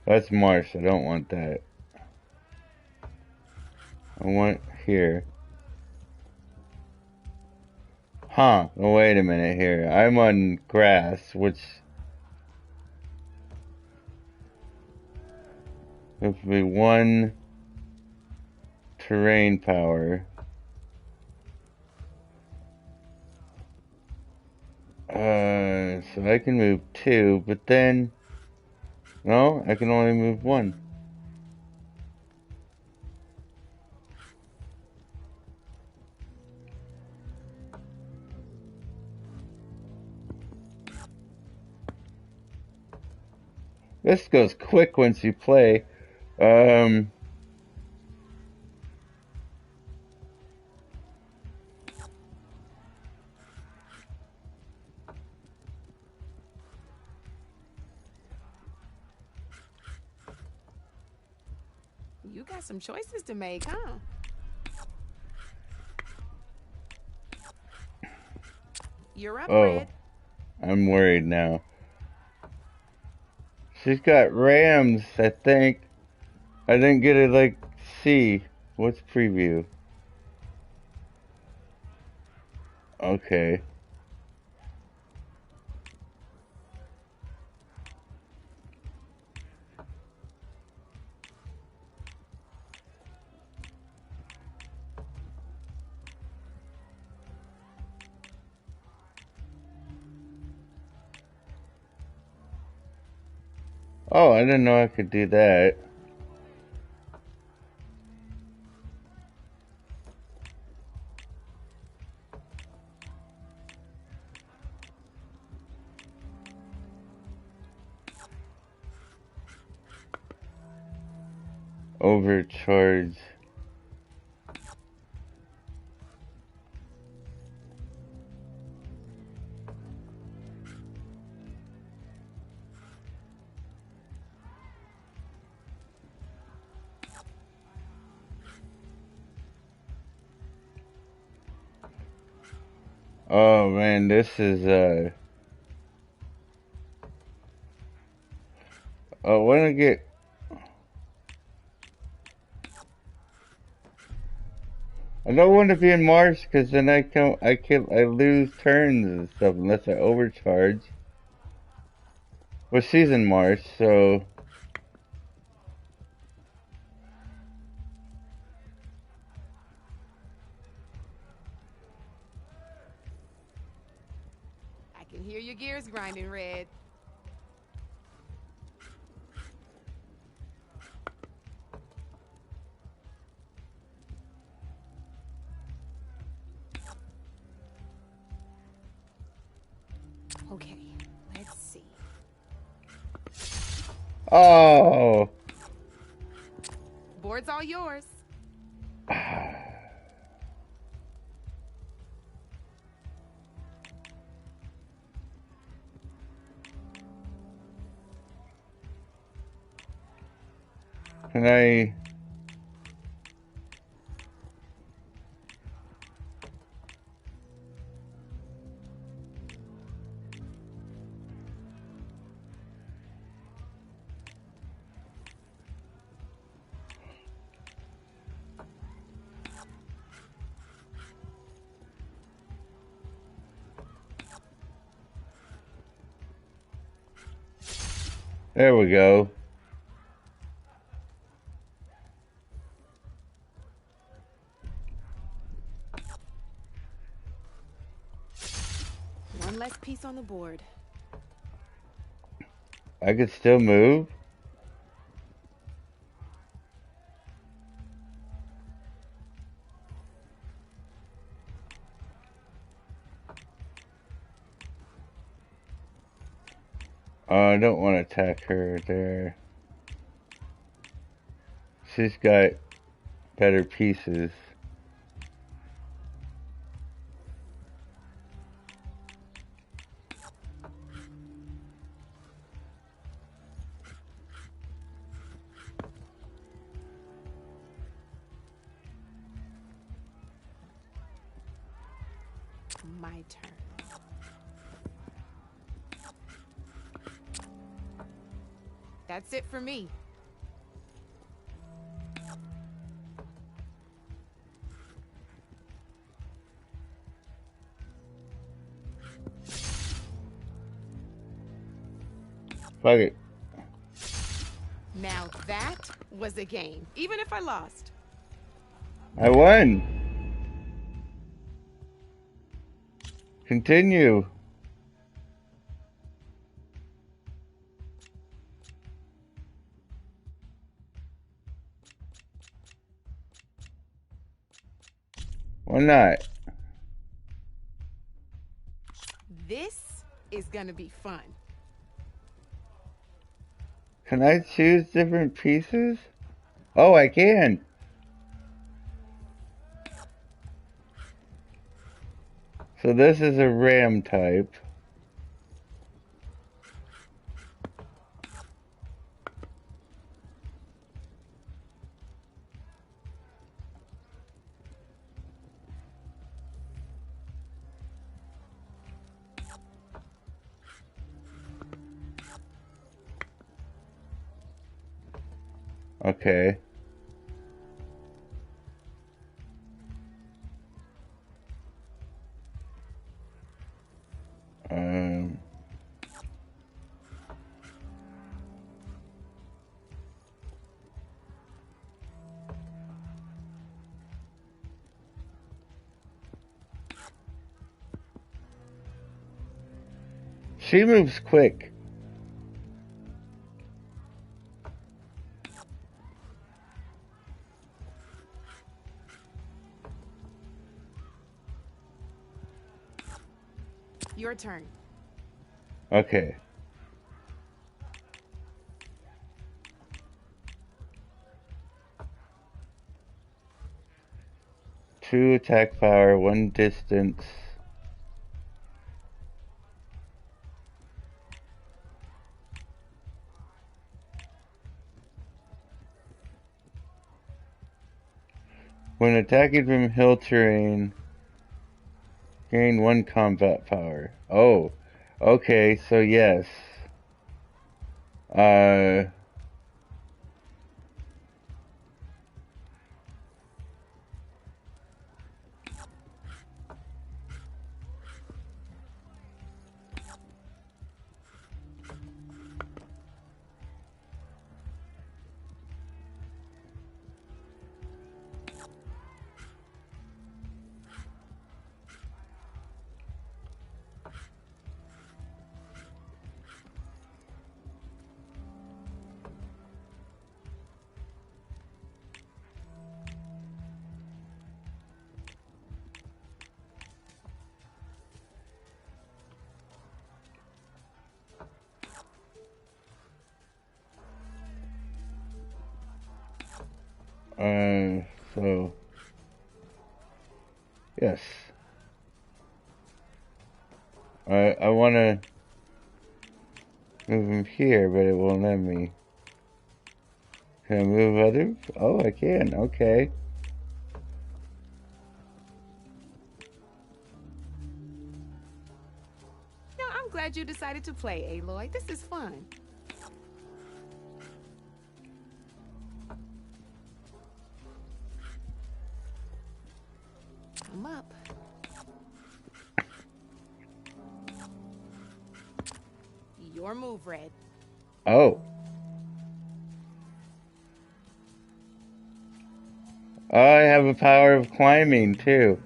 That's marsh. I don't want that. I want here. Huh. Oh, wait a minute here. I'm on grass, which gives me 1 terrain power. So I can move 2, but then... No, I can only move 1. This goes quick once you play. You got some choices to make, huh? You're up, Oh, Red. I'm worried now. She's got rams, I think. I didn't get to, like, see. What's preview? Okay. Oh, I didn't know I could do that. Overcharge. Oh man, this is I wanna get I don't want to be in March because then I lose turns and stuff unless I overcharge. Well, she's in March, so I can hear your gears grinding, Red. Okay, let's see. oh. Board's all yours. Can I... There we go. One less piece on the board. I could still move? I don't want to attack her there. She's got better pieces. My turn. That's it for me. Fuck it. Now that was a game, even if I lost. I won. Continue. Why not? This is gonna be fun. Can I choose different pieces? Oh, I can. So this is a ram type. Okay. Um. She moves quick. Your turn. Okay. Two attack power, one distance. When attacking from hill terrain, gain one combat power. Oh, okay, so yes. Uh, so, yes. I want to move him here, but it won't let me. Can I move other? Oh, I can. Okay. No, I'm glad you decided to play, Aloy. This is fun. I'm up. Your move, Red. Oh. Oh, I have a power of climbing too.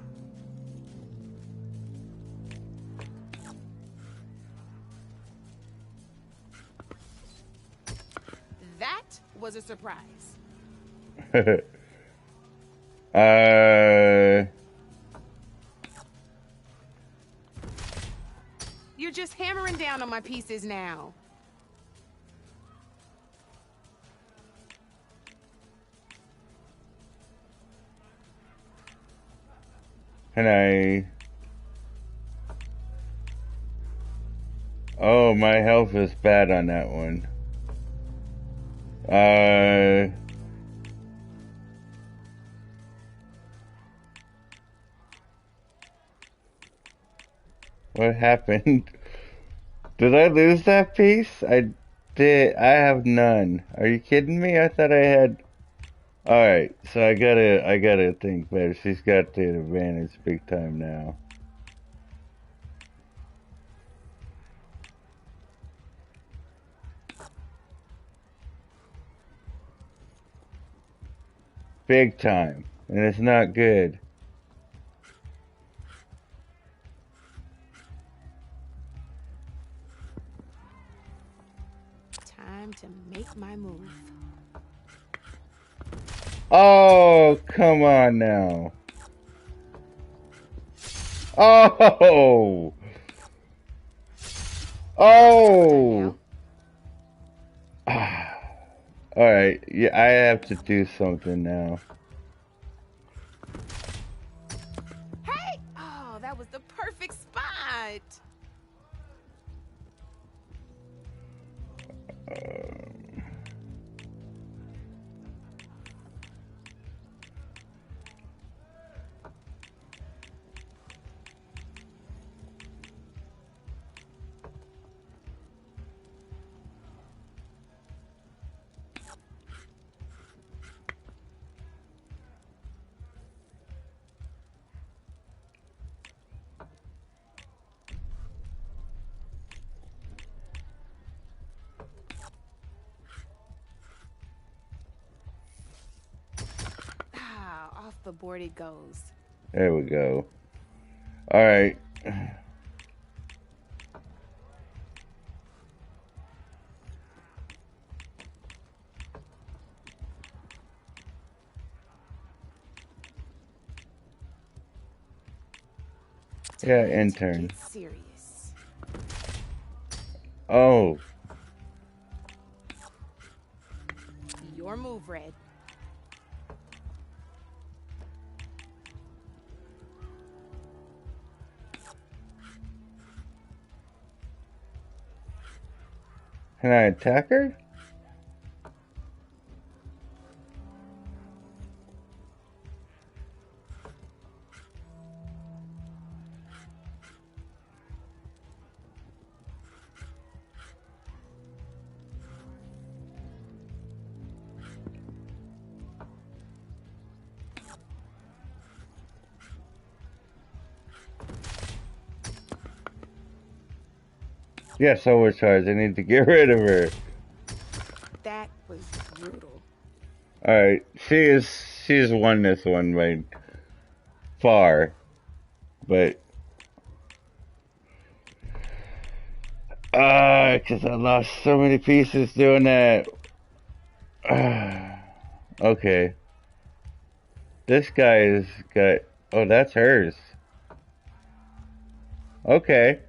That was a surprise. You're just hammering down on my pieces now. Can I? Oh, my health is bad on that one. What happened? Did I lose that piece? I did. I have none. Are you kidding me? I thought I had. Alright, so I gotta think better. She's got the advantage big time now. Big time. And it's not good. Time to make my move. Oh, come on now. Oh! Oh! Alright, yeah, I have to do something now. Hey! Oh, that was the perfect spot. Off the board it goes. There we go. Alright. Yeah, intern. Get serious. Oh. Your move, Red. Can I attack her? Yes, overcharge. I need to get rid of her. That was brutal. Alright, she's won this one by far. But cause I lost so many pieces doing that. Okay. This guy's got oh, that's hers. Okay.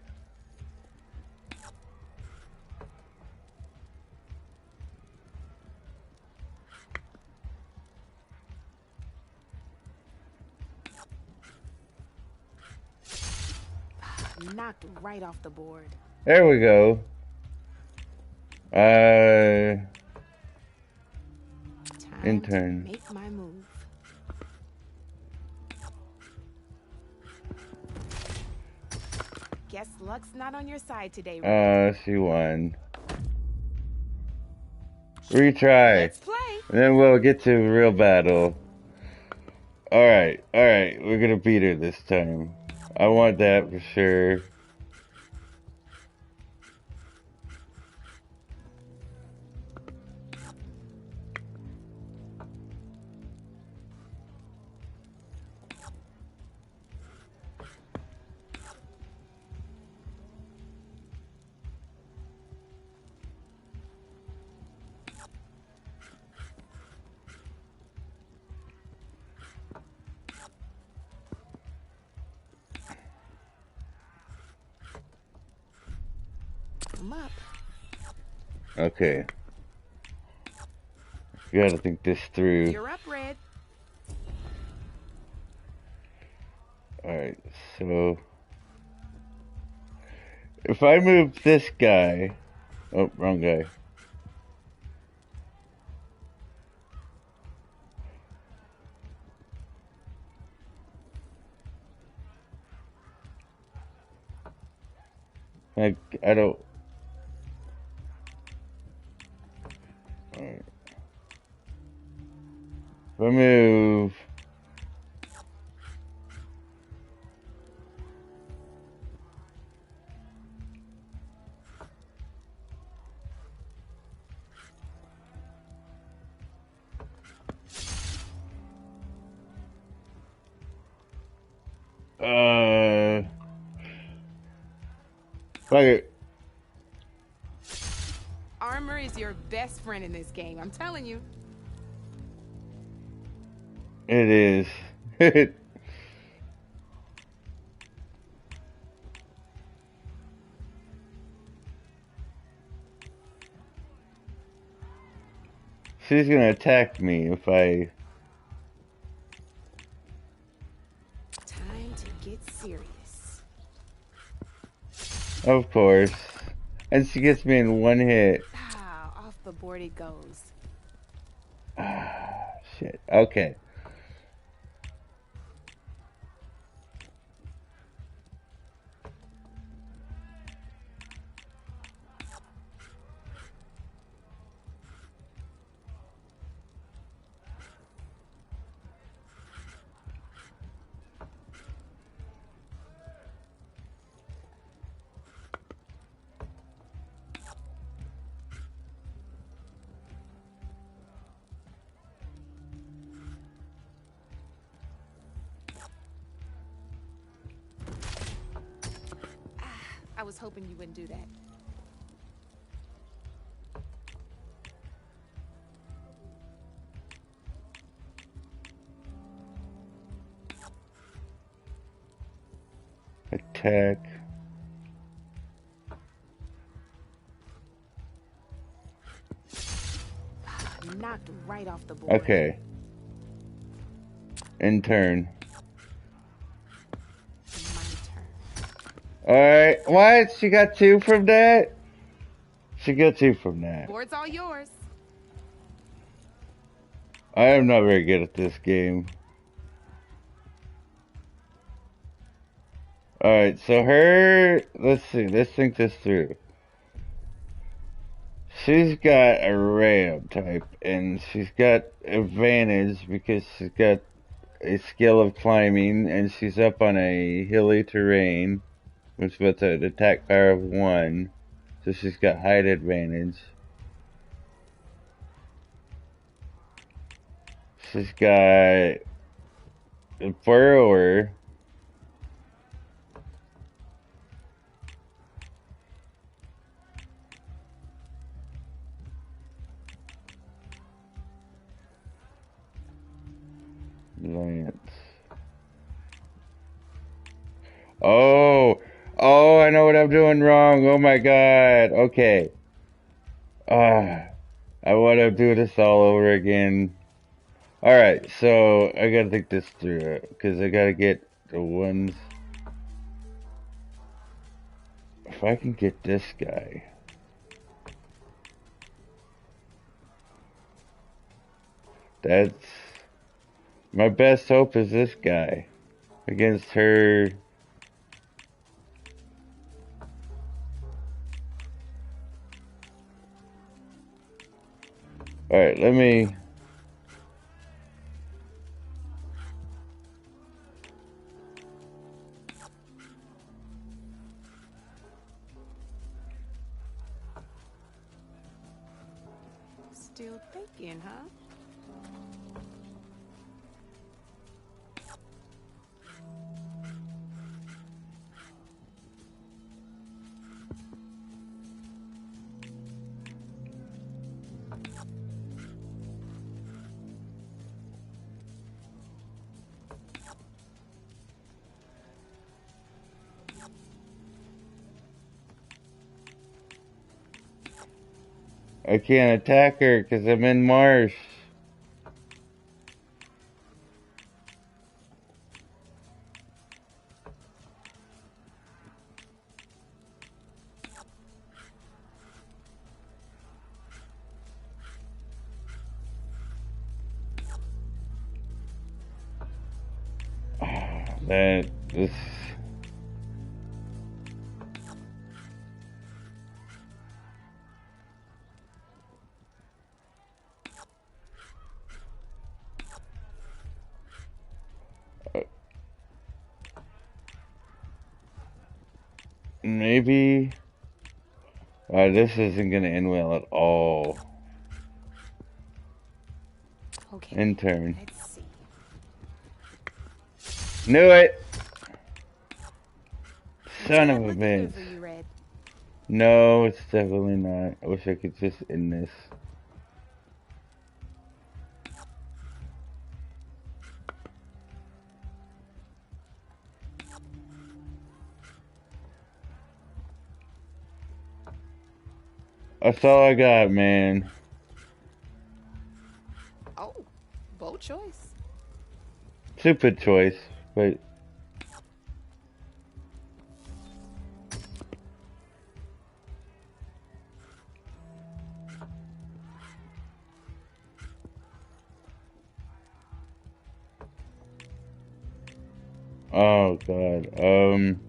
Knocked right off the board. There we go. Intern. Make my move. Guess luck's not on your side today, Red. She won. Retry. Let's play. And then we'll get to a real battle. Alright, we're gonna beat her this time. I want that for sure. I'm up. Okay. You gotta think this through. You're up, Red. Alright, so if I move this guy, oh, wrong guy. I don't. Alright. If I move. Fuck it. Armor is your best friend in this game. I'm telling you. It is. She's gonna attack me if I. Time to get serious. Of course. And she gets me in one hit. Ah, off the board it goes. Ah, shit. Okay. I was hoping you wouldn't do that. Attack. Knocked right off the board. Okay. In turn. My turn. Alright. What? She got 2 from that? She got 2 from that. Board's all yours. I am not very good at this game. Alright, so let's see, let's think this through. She's got a ram type, and she's got advantage because she's got a skill of climbing, and she's up on a hilly terrain, which with an attack power of 1, so she's got height advantage. She's got a burrower. Lance. Oh, I know what I'm doing wrong. Oh my god. Okay. I want to do this all over again. Alright, so I gotta think this through, because I gotta get the ones. If I can get this guy. That's my best hope is this guy against her. Alright, let me. Still thinking, huh? I can't attack her because I'm in marsh. This. Maybe. This isn't gonna end well at all. Okay. In turn. Let's see. Knew it! Son That of a looking bitch. good for you, Red. No, it's definitely not. I wish I could just end this. That's all I got, man. Oh, bold choice. Stupid choice, but oh god. I'm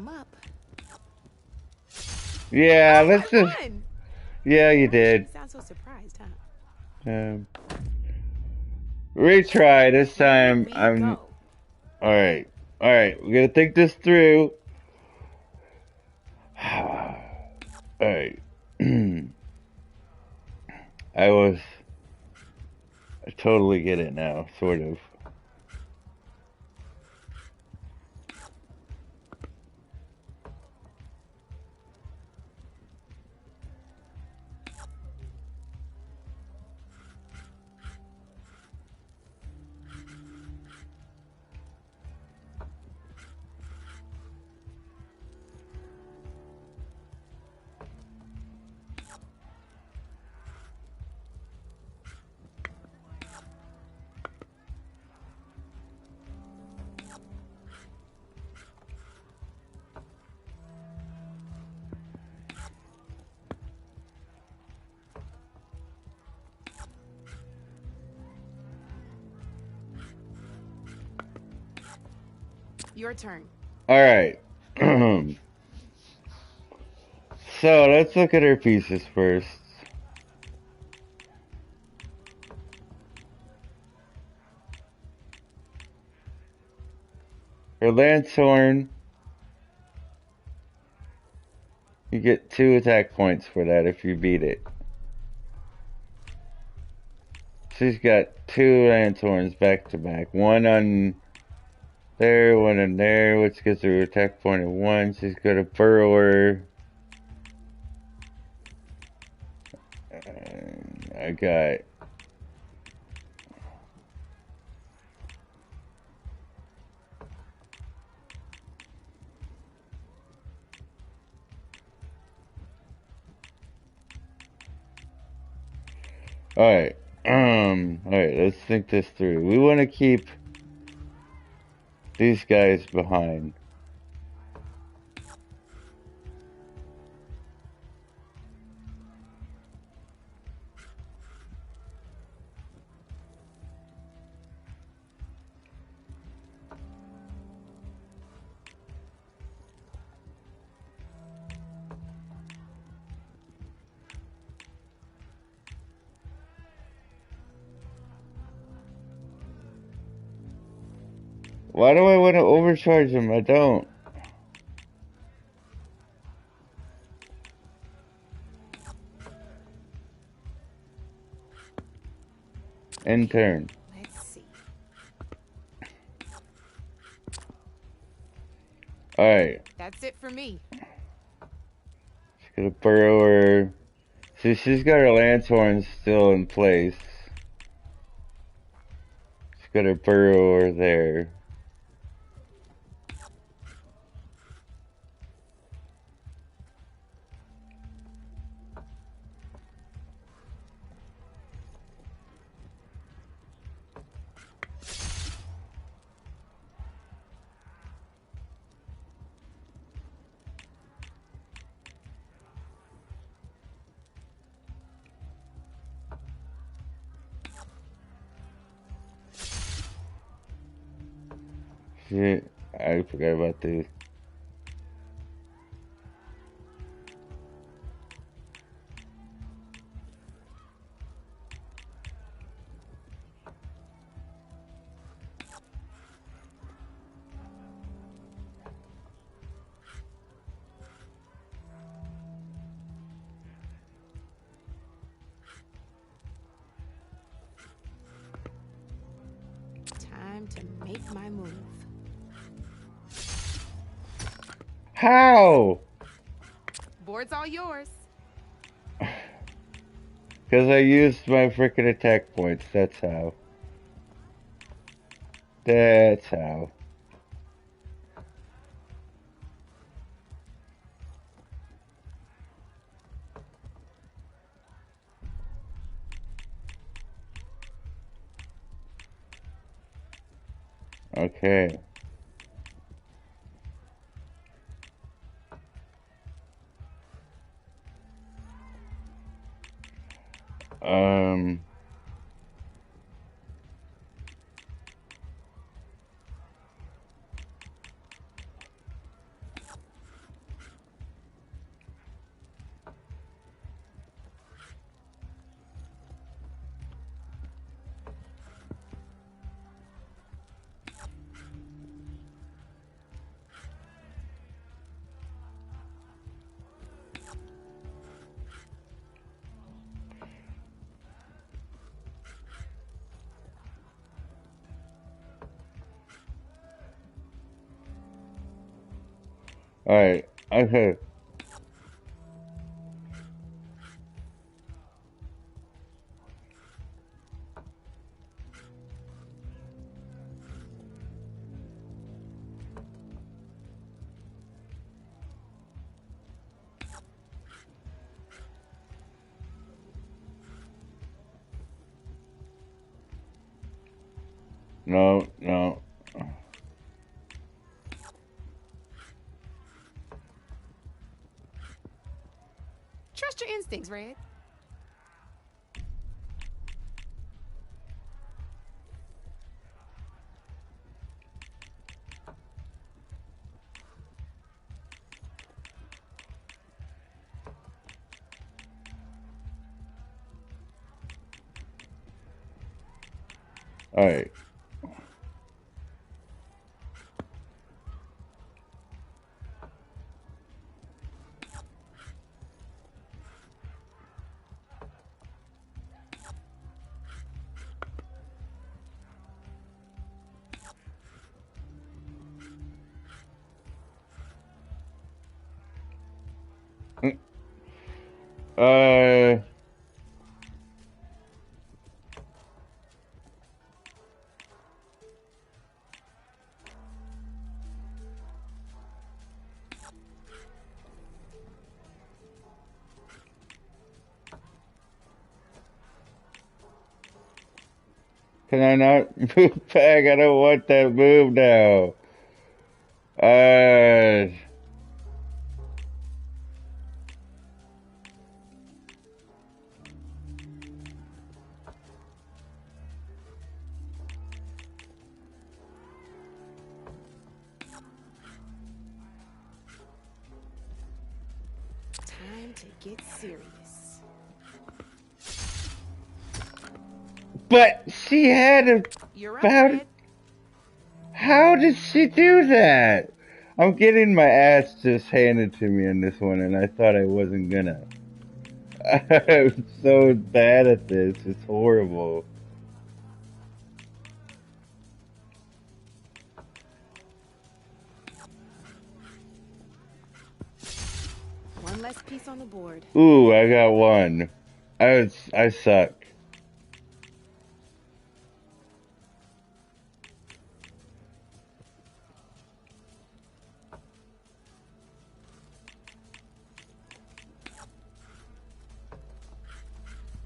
up. Yeah, Oh, let's I just. won. Yeah, you did. You sound so surprised, huh? Retry this Here time. we go. All right. All right. We're gonna think this through. All right. I totally get it now, sort of. Your turn. All right. So let's look at her pieces first. Her Lanthorn. You get 2 attack points for that if you beat it. She's got 2 Lanthorns back to back. One on there, one on there, which gives her attack point of 1. She's got a Burrower. I got. Alright. Alright, let's think this through. We want to keep these guys behind. Why do I want to overcharge them? I don't. In turn. Let's see. Alright. That's it for me. She's gonna burrow her. See, she's got her lance horns still in place. She's got her burrower there. Shit, I forgot about this. Time to make my move. How? Board's all yours. Because I used my freaking attack points, that's how. That's how. Okay. Um... Alright, okay. No, no. Trust your instincts, Red. Alright. Uh... Can I not move back? I don't want that move now. Time to get serious. But she had You're up, about. Red. How did she do that? I'm getting my ass just handed to me on this one, and I thought I wasn't gonna. I'm so bad at this. It's horrible. One less piece on the board. Ooh, I got one. I suck.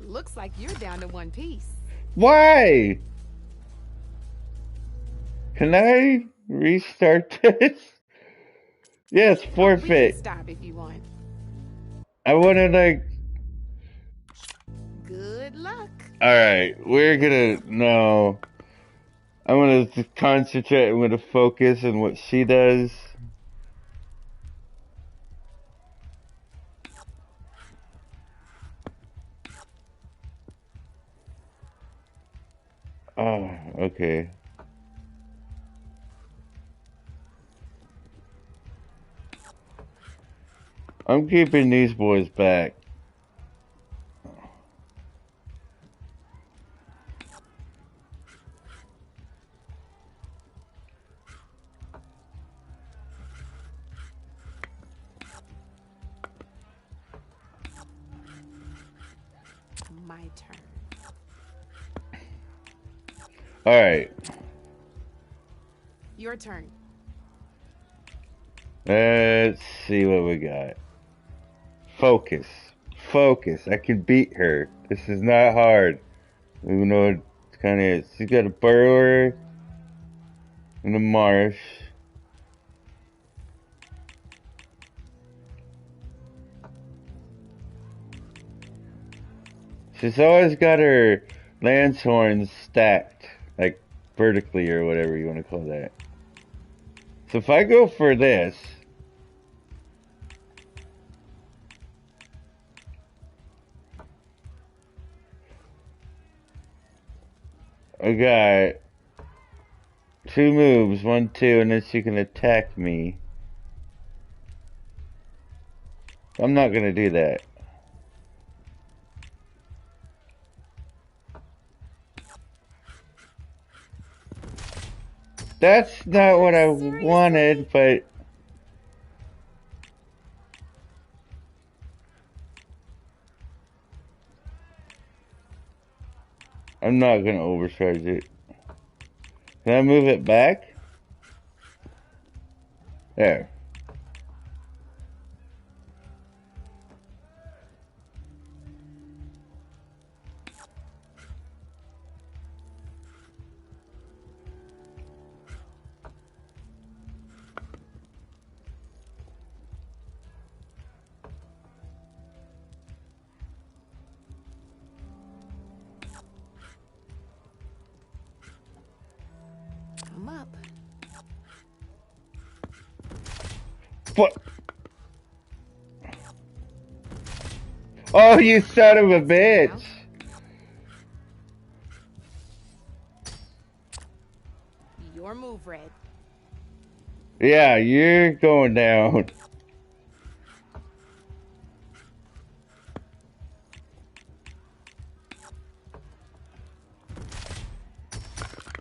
Looks like you're down to one piece. Why? Can I restart this? Yes, We can forfeit. stop if you want. I wanna like. Good luck. Alright, we're gonna. No. I'm gonna concentrate. I'm gonna focus on what she does. Oh, okay. I'm keeping these boys back. My turn. Alright. Your turn. Let's see what we got. Focus. Focus. I can beat her. This is not hard. Even though it's kind of. She's got a burrower in the marsh. She's always got her lance horns stacked, like vertically or whatever you want to call that. So if I go for this, I got 2 moves, 1, 2, and then she can attack me. I'm not gonna do that. That's not what I wanted, but I'm not gonna overcharge it. Can I move it back? There. I'm up. What? Oh, you son of a bitch! Your move, Red. Yeah, you're going down.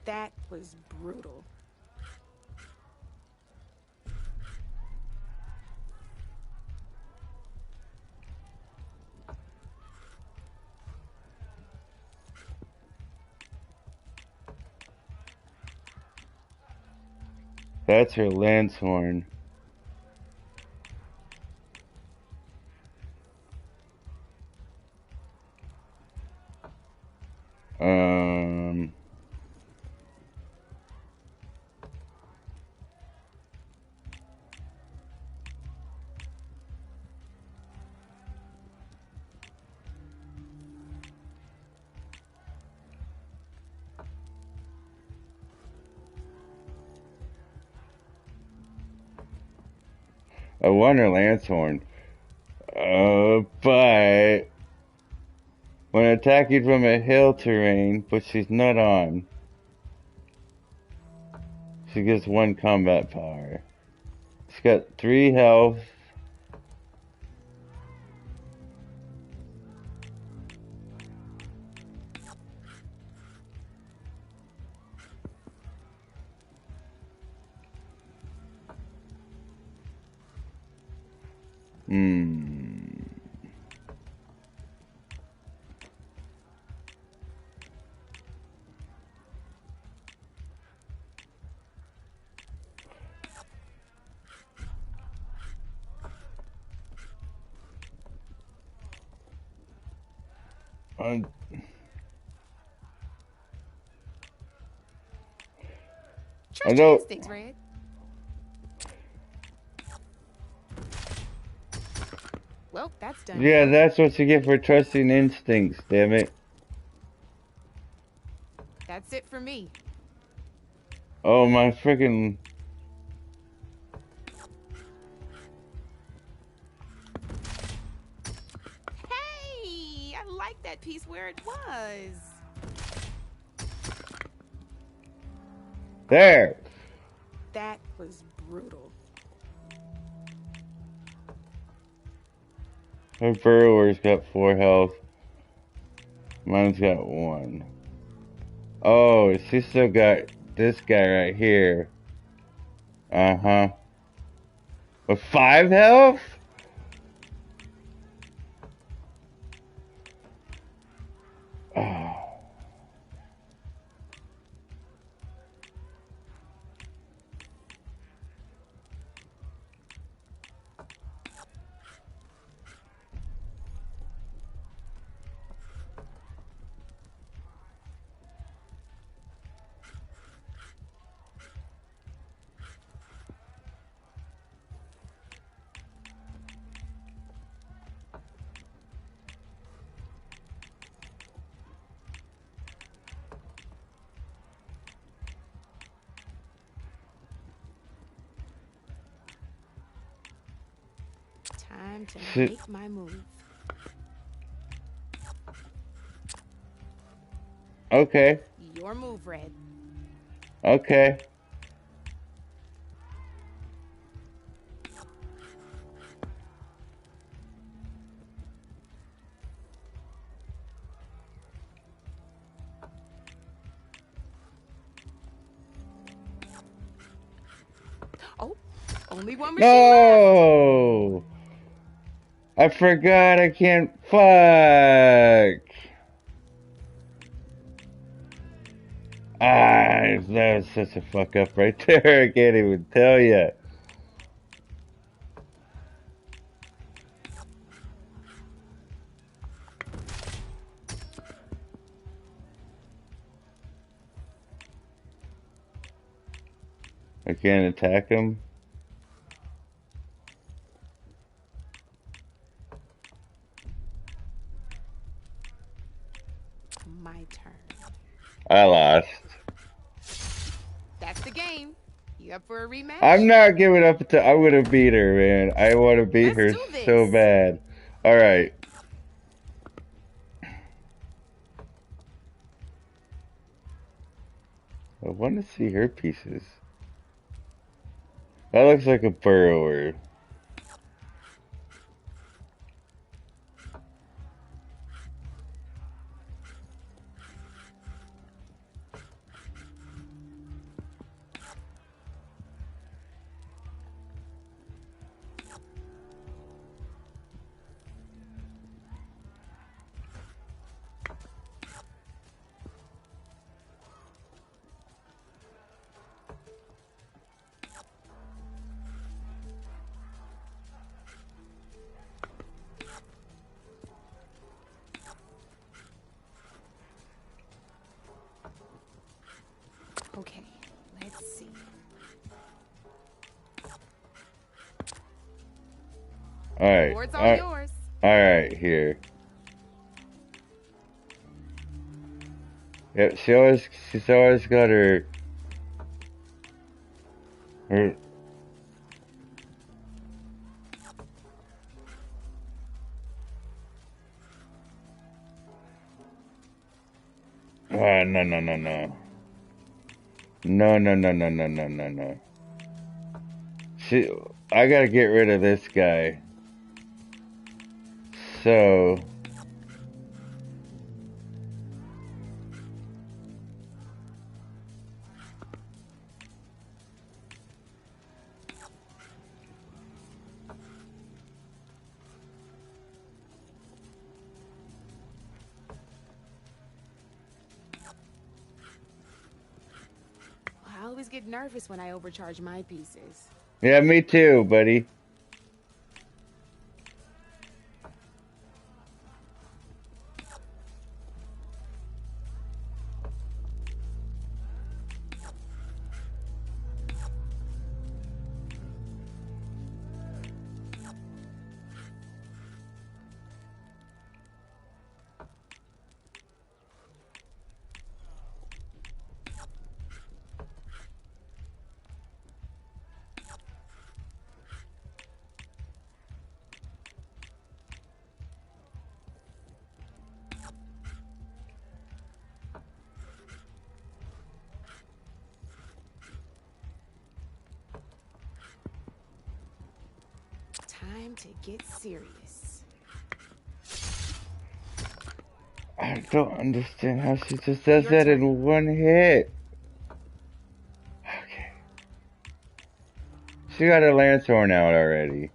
That was brutal. That's her lance horn. Um, A Wonder Lancehorn. But when attacking from a hill terrain, but she's not on, she gets 1 combat power. She's got 3 health. Trust your instincts, Red. Well, that's done. Yeah, that's what you get for trusting instincts, damn it. That's it for me. Oh, my freaking... Hey, I like that piece where it was. There! That was brutal. Her burrower's got 4 health. Mine's got 1. Oh, she still got this guy right here. Uh-huh. With 5 health? Oh. Time to make my move. Okay. Your move, Red. Okay. Oh, only one machine No! I forgot I can't fuck! Ah, that was such a fuck up right there. I can't even tell you. I can't attack him. My turn. I lost. That's the game. You up for a rematch? I'm not giving up until I'm gonna beat her, man. I want to beat her so bad. All right. I want to see her pieces. That looks like a burrower. Okay, let's see. All right. Board's all yours. All right, here. Yep, she's always got her No, no, no, no. No, no, no, no, no, no, no, no. See, I gotta get rid of this guy. So... I always get nervous when I overcharge my pieces. Yeah, me too, buddy. Time to get serious. I don't understand how she just does that in one hit. Okay. She got her lanthorn out already.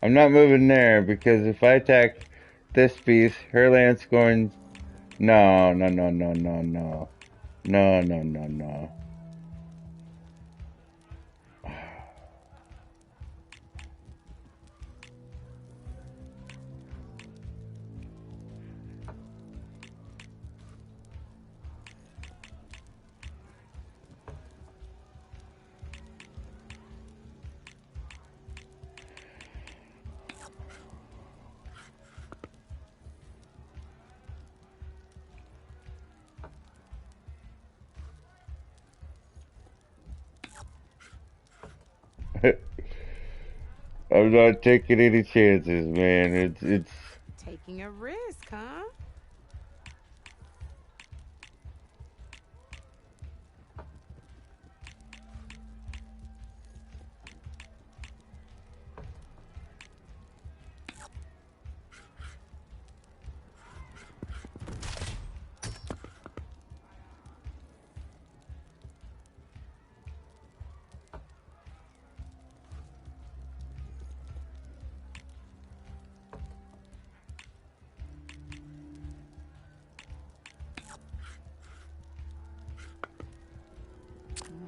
I'm not moving there because if I attack this piece, her lance going... No, no, no, no, no, no. No, no, no, no. I'm not taking any chances, man. It's Taking a risk, huh?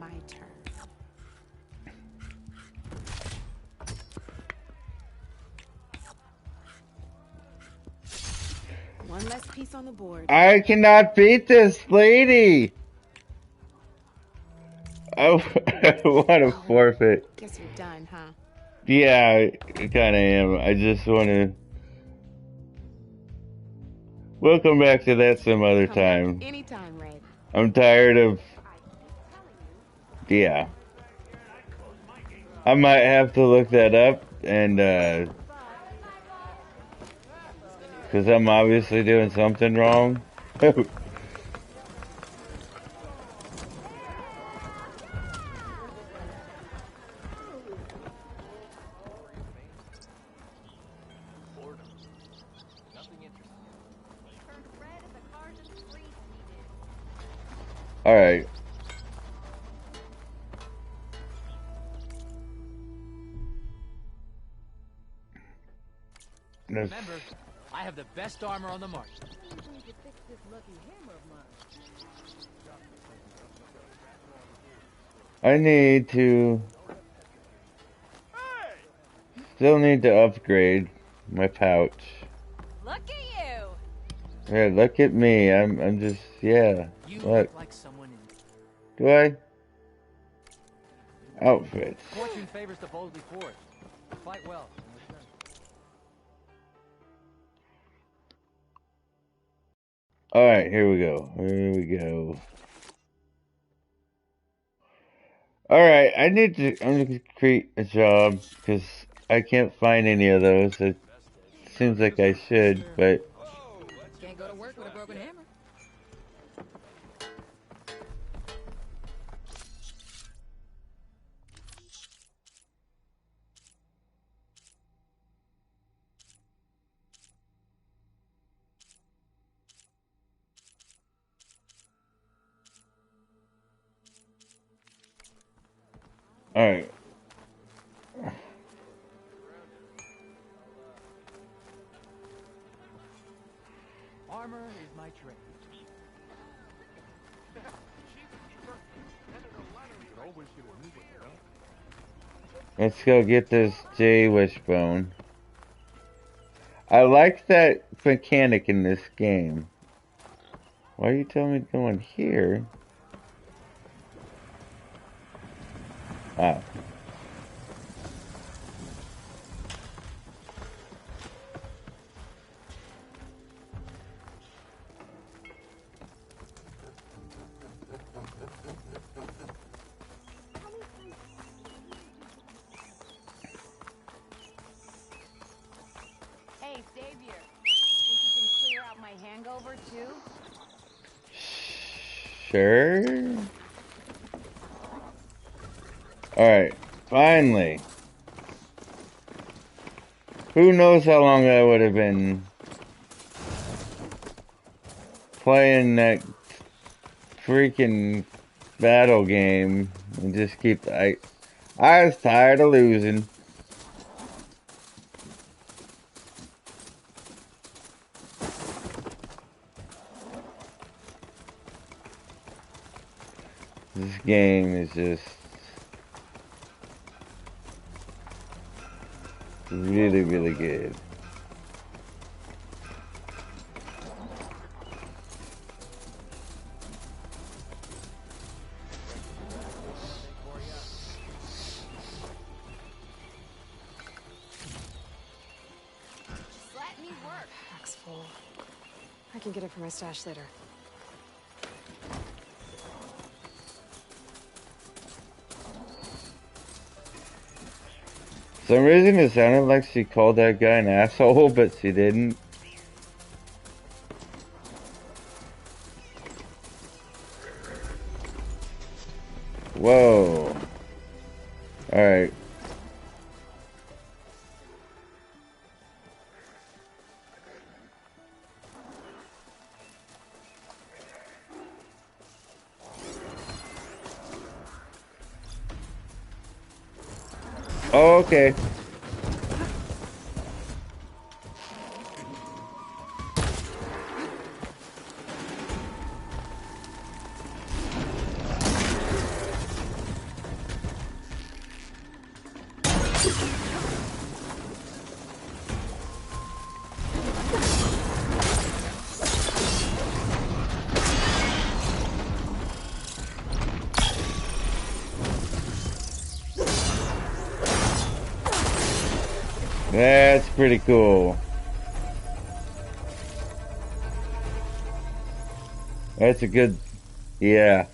My turn. One less piece on the board. I cannot beat this lady. I want to forfeit. Guess you're done, huh? Yeah, I kind of am. I just want to. We'll come back to that some other time. Anytime, Red. I'm tired of. Yeah. I might have to look that up and, because I'm obviously doing something wrong. Alright. Remember, I have the best armor on the market. I need to... Still need to upgrade my pouch. Look at you! Yeah, look at me. I'm just... Yeah. You Look. look like someone in... Do I? Outfits. Fortune favors the boldly forward. Fight well. Alright, here we go. Here we go. Alright, I'm gonna create a job, because I can't find any of those. It seems like I should, but... Can't go to work with a broken hammer. Alright. Armor is my trade. Let's go get this J Wishbone. I like that mechanic in this game. Why are you telling me to go in here? Ah. Hey, Savior. Think you can clear out my hangover, too? Sure. Alright, finally. Who knows how long I would have been playing that freaking battle game and just keep... I was tired of losing. This game is just really, really good. Let me work. Pack's full. I can get it from my stash later. For some reason it sounded like she called that guy an asshole, but she didn't. Whoa. Alright. Oh, okay. That's pretty cool. That's a good... Yeah.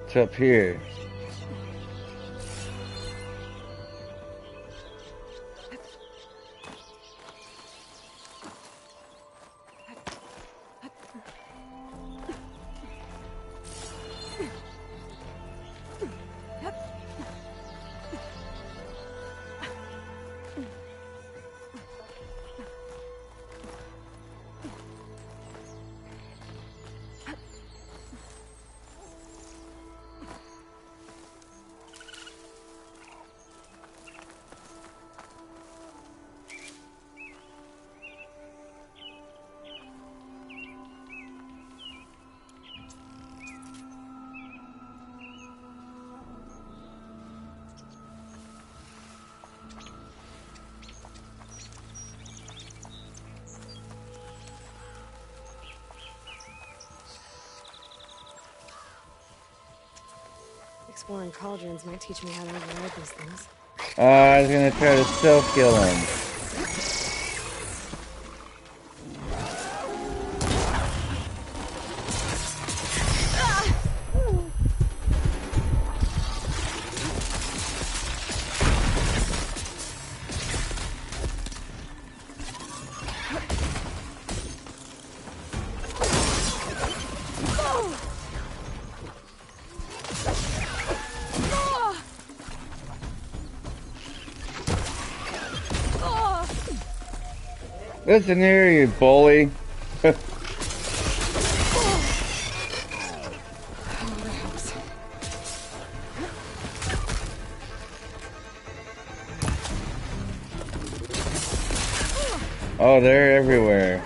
It's up here. Exploring cauldrons might teach me how to override these things. I was gonna try to stealth kill him. Listen here, you bully. Oh, they're everywhere.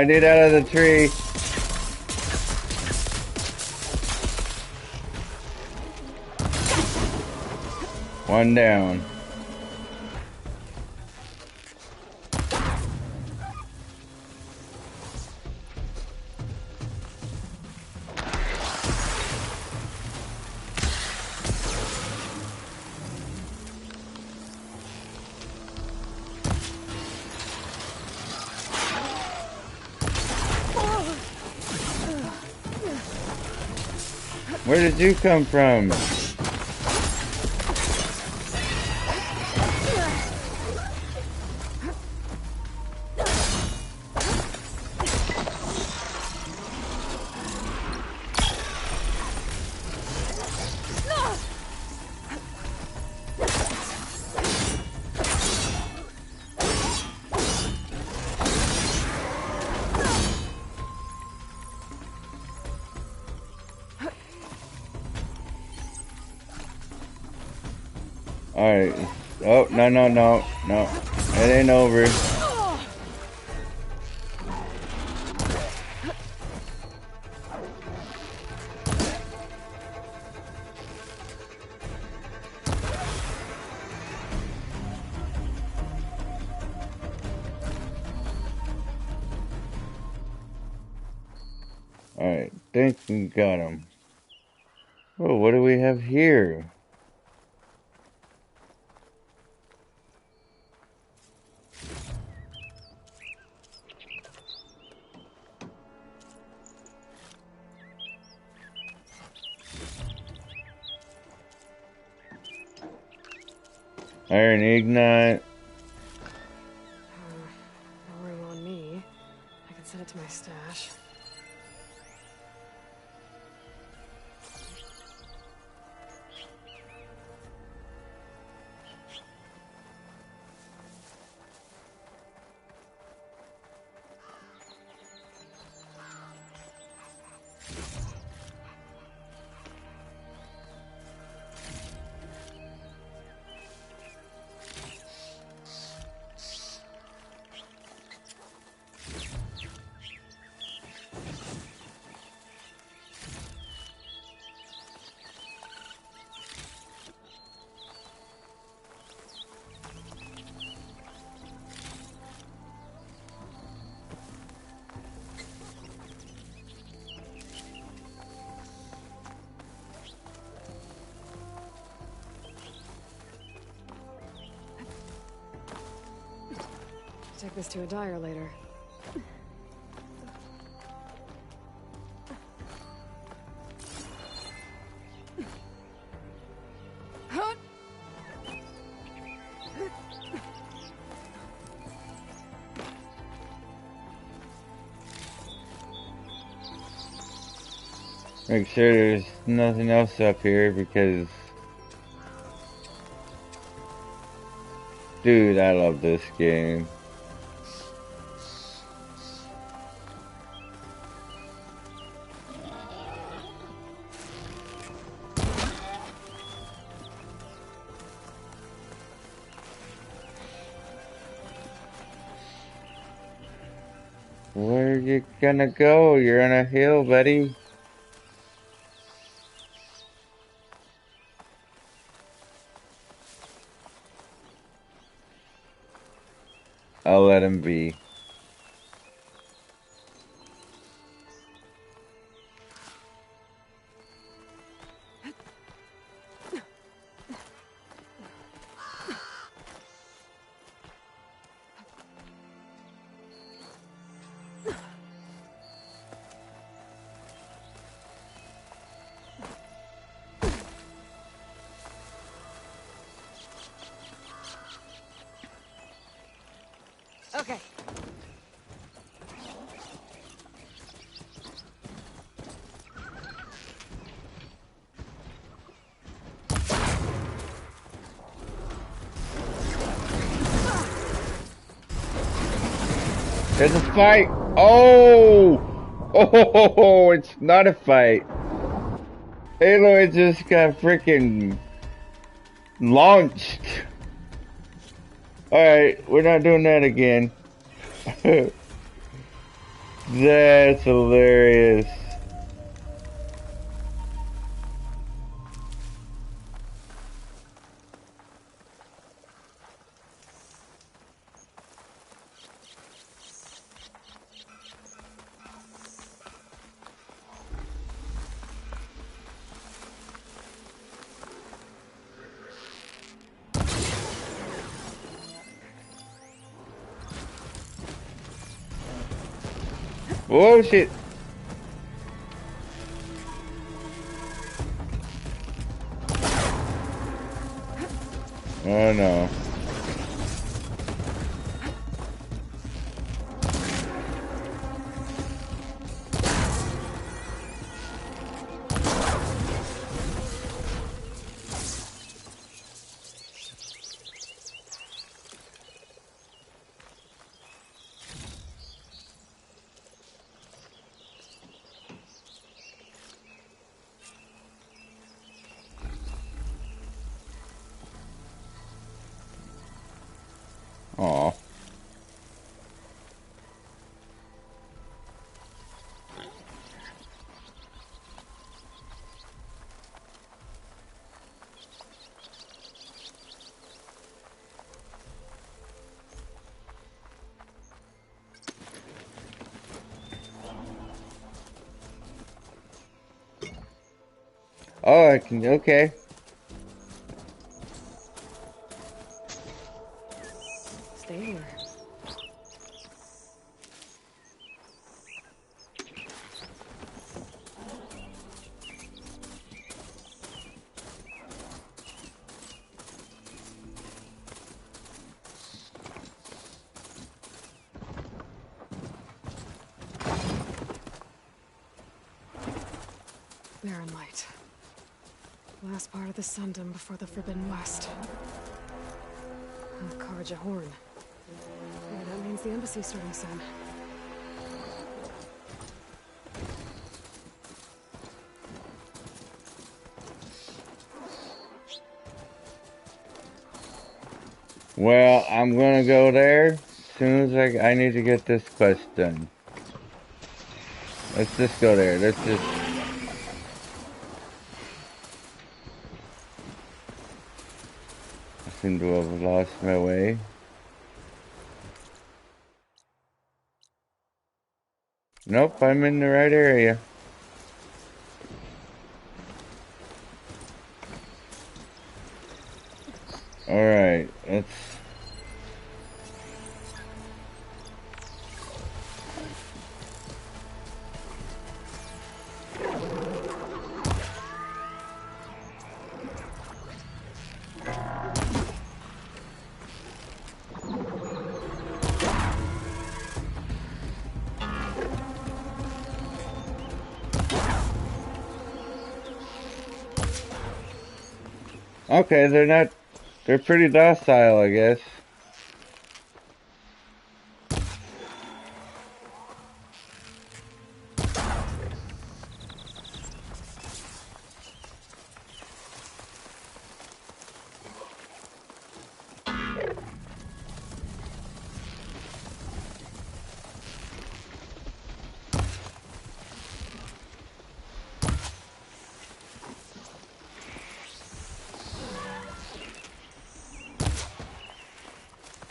Get out of the tree. One down. Where did you come from? Alright. Oh, no. It ain't over. Alright, think we got him. Oh, what do we have here? Iron Ignite. No room on me. I can send it to my stash. Take this to a dyer later. Make sure there's nothing else up here because... Dude, I love this game. Where are you gonna go? You're on a hill, buddy. I'll let him be. Okay. There's a fight! Oh! Oh, it's not a fight. Aloy just got freaking launched. Alright, we're not doing that again. That's hilarious. Oh shit. Oh no. Aw. Oh, I can, okay. Stay here. Barren Light. Last part of the Sundom before the Forbidden West. And Karja Horn. Yeah, that means the embassy's starting soon. Well, I'm gonna go there as soon as I need to get this quest done. Let's just go there. Let's just... I seem to have lost my way. Nope, I'm in the right area. Alright, let's... Okay, they're pretty docile, I guess.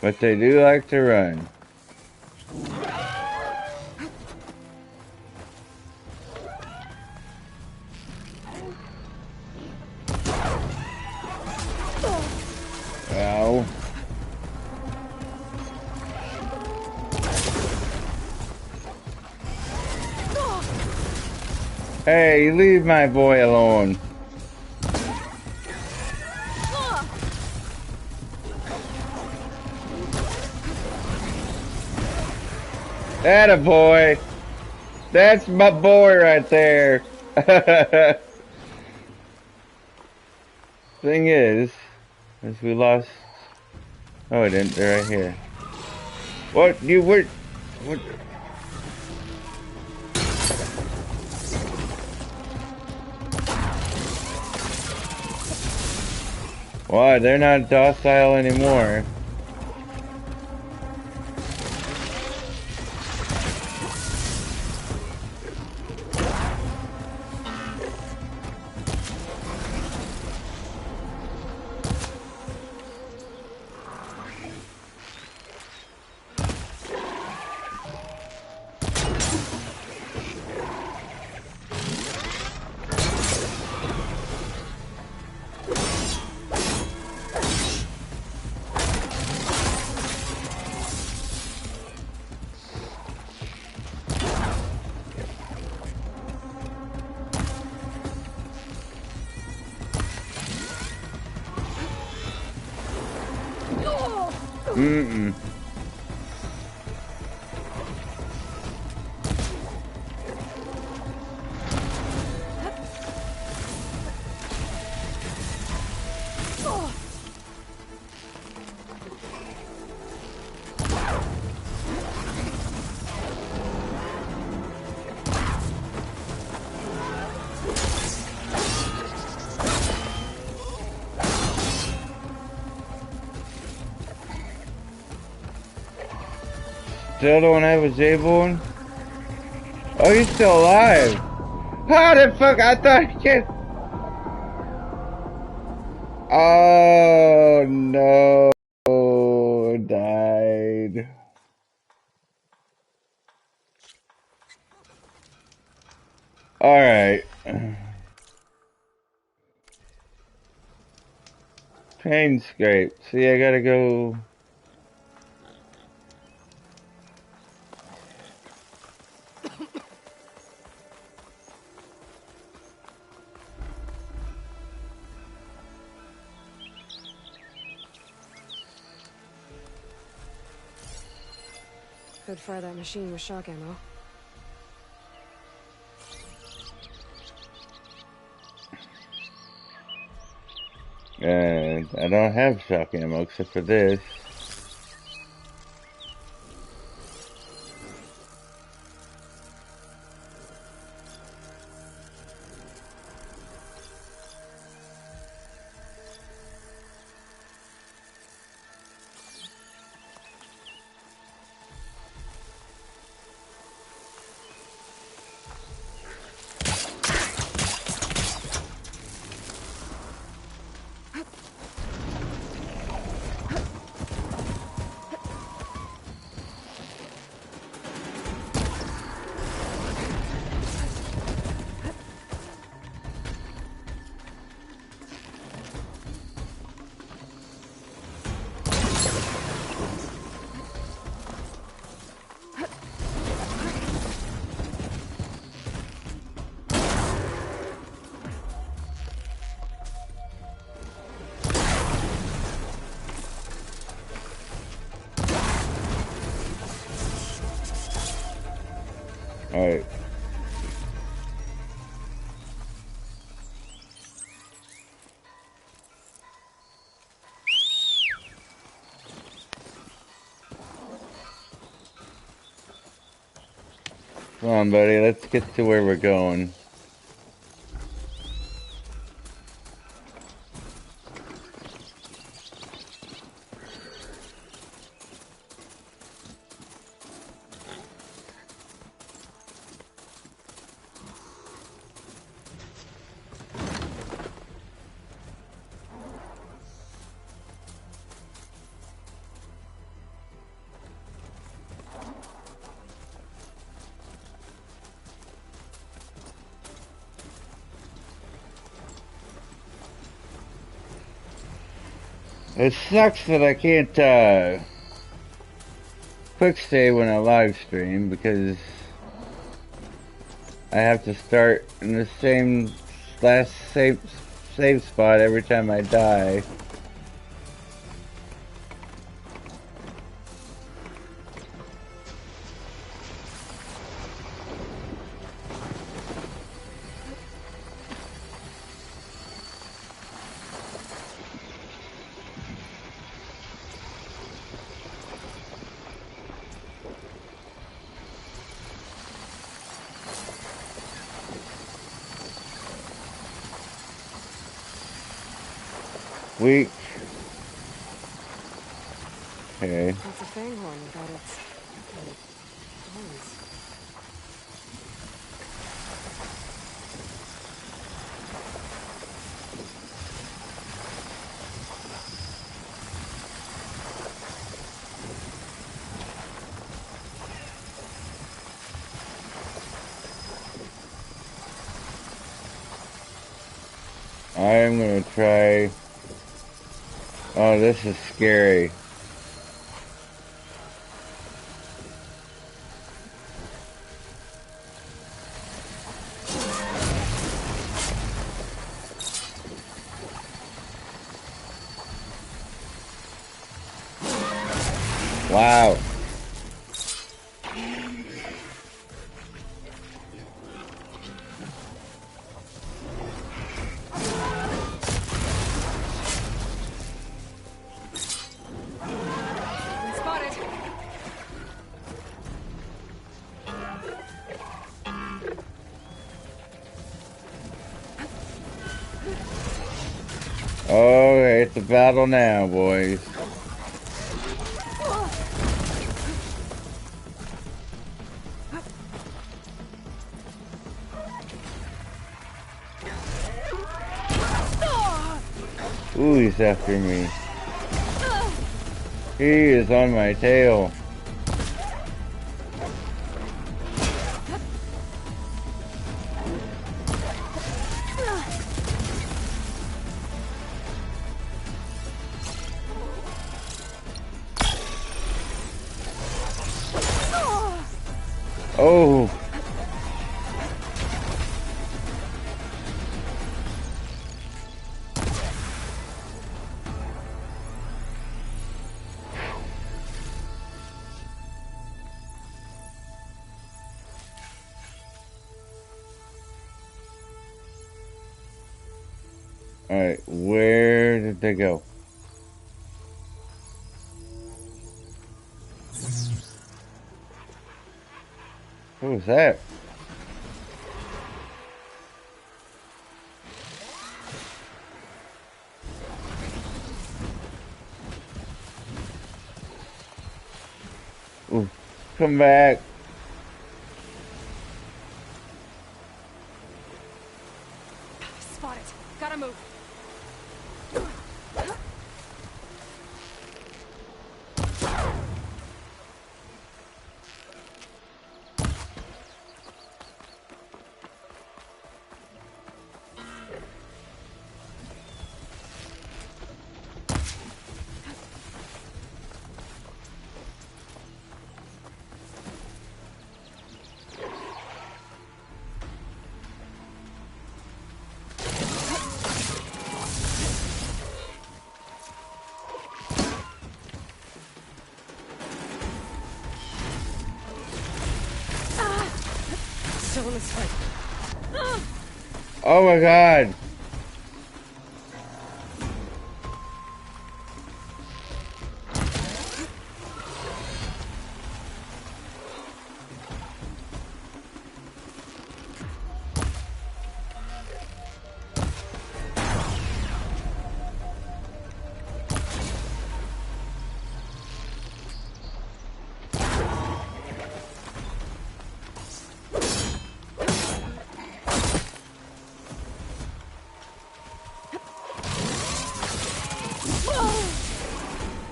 But they do like to run. Ow. Hey, leave my boy alone. Atta boy. That's my boy right there. Thing is we lost. Oh, I didn't. They're right here. What? You were. What? Why? They're not docile anymore. Mm-mm. Still don't have a J-Bone? Oh, he's still alive. How the fuck? I thought he can't. Oh no, died. Alright. Pain scrape. See, I gotta go. Could fry that machine with shock ammo. I don't have shock ammo except for this. Alright. Come on, buddy. Let's get to where we're going. It sucks that I can't quick save when I live stream because I have to start in the same save spot every time I die. Weak. Okay. That's a fanghorn without its horns. I'm gonna try. Oh, this is scary. Wow. Okay, it's a battle now, boys. Ooh, he's after me. He is on my tail. Oh. Alright, where did they go? What was that? Ooh, come back. Spot it. Gotta move. Still in this fight. Oh my god.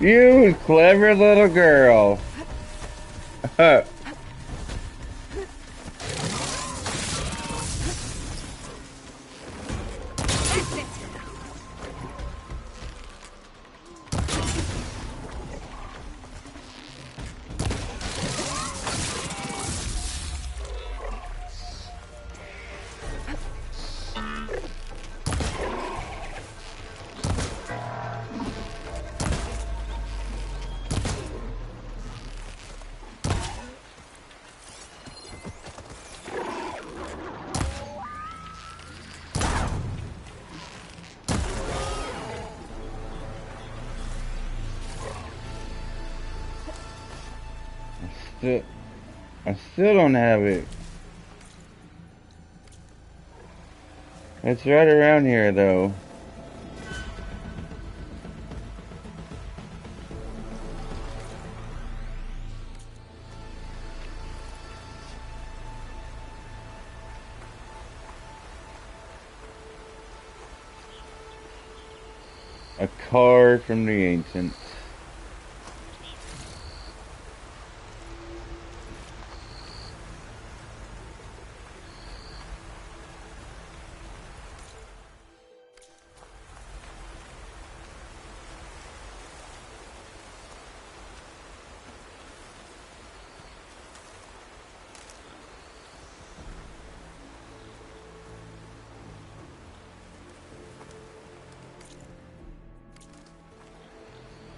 You clever little girl. I still don't have it. It's right around here, though. A card from the ancients.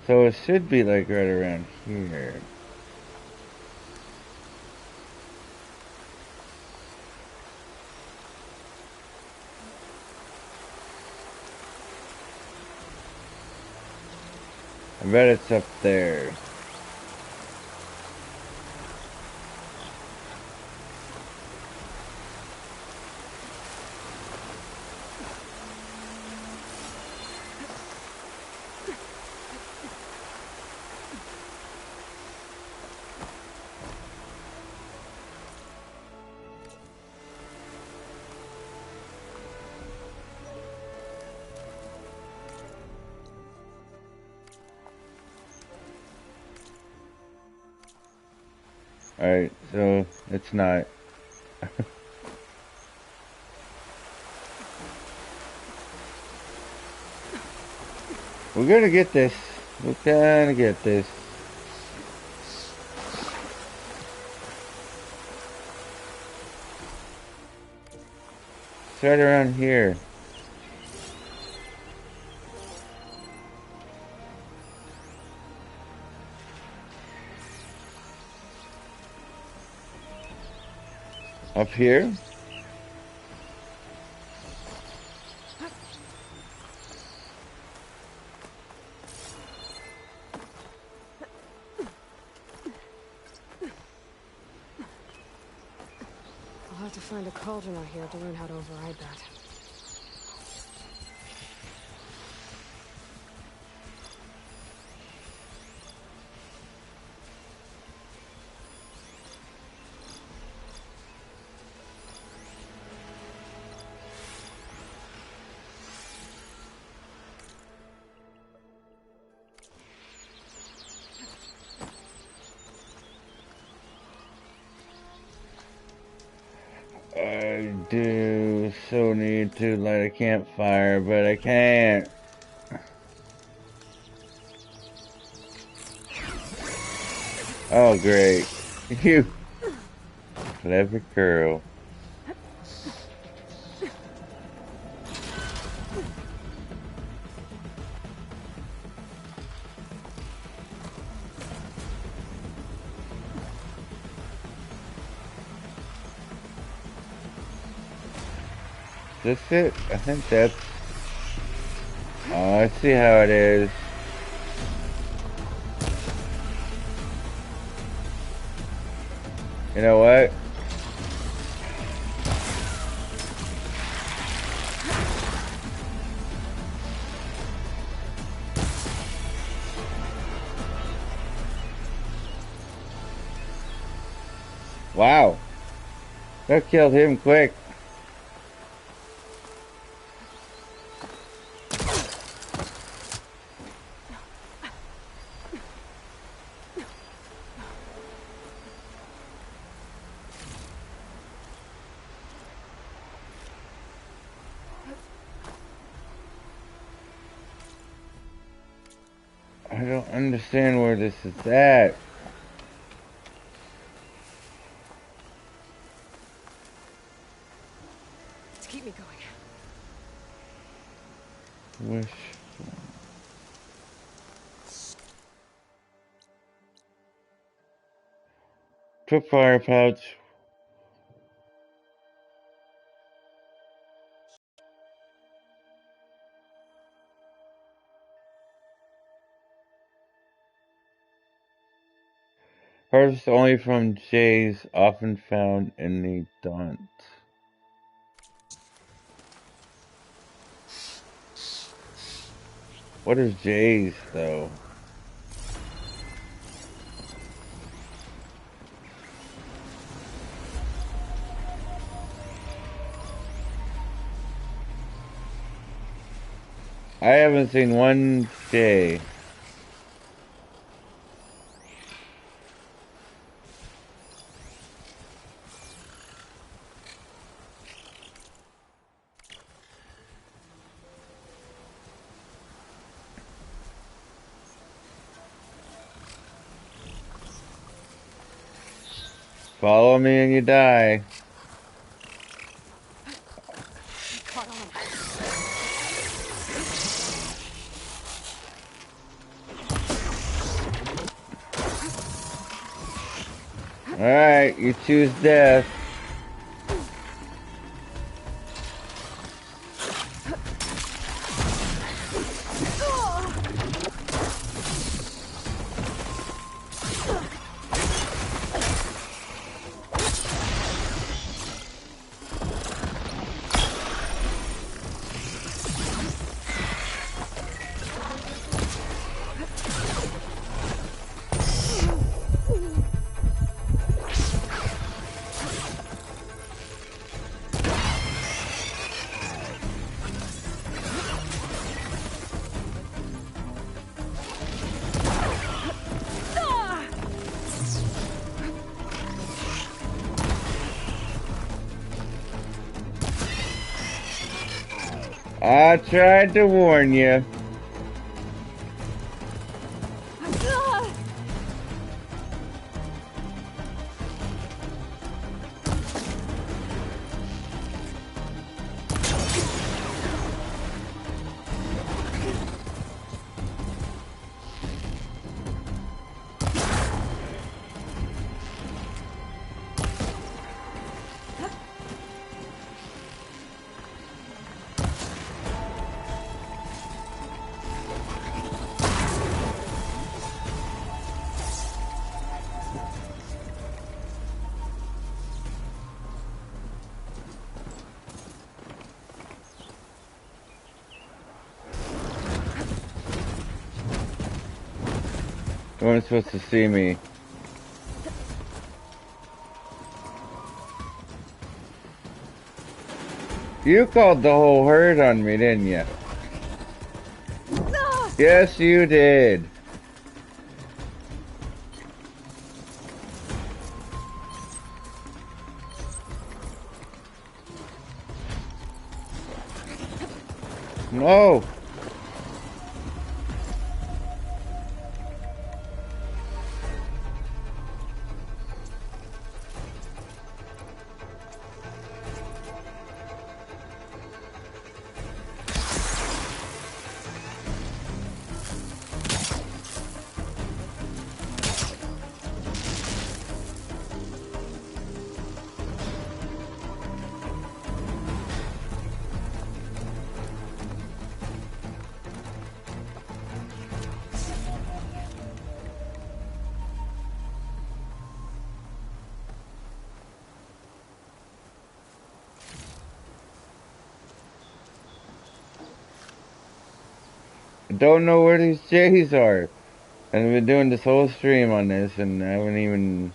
So it should be like right around here. I bet it's up there. Alright, so it's not. We're gonna get this. We're gonna get this. It's right around here. Up here? I'll have to find a cauldron out here to learn how to override that. I do so need to light a campfire, but I can't. Oh, great. You clever girl. Is this it? I think that's... Oh, I see how it is. You know what? Wow. That killed him quick. don't understand where this is at. To keep me going. Wish. Tripwire pouch. Harvest only from jays, often found in the Daunt. What is jays, though? I haven't seen one jay. Follow me and you die. Caught on. Alright, you choose death. I tried to warn you. You weren't supposed to see me. You called the whole herd on me, didn't you? Yes, you did. No. I don't know where these J's are. And I've been doing this whole stream on this and I haven't even...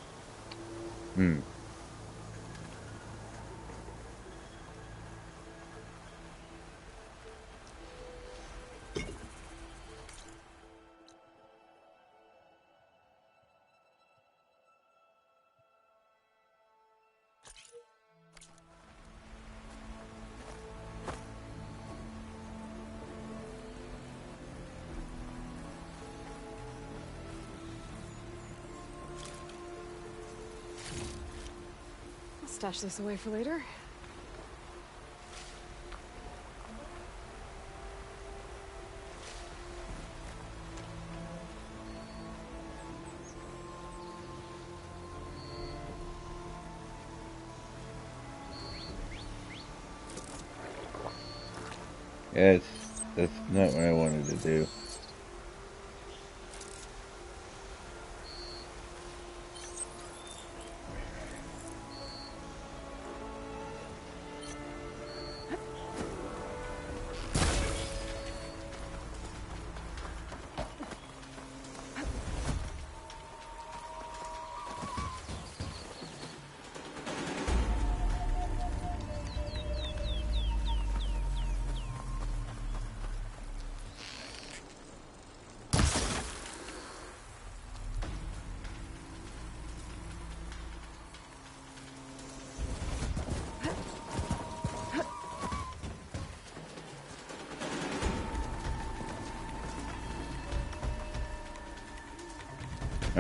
stash this away for later. Yeah, that's not what I wanted to do.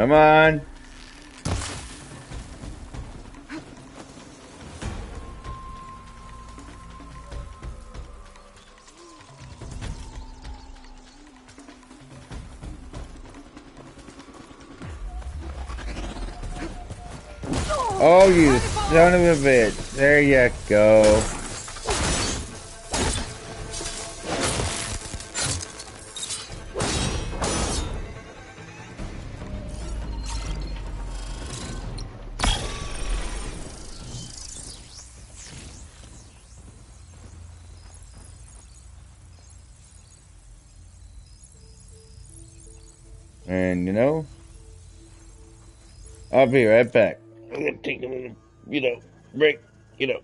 Come on. Oh, you son of a bitch. There you go. And, you know, I'll be right back. I'm gonna take a little, break, yeah.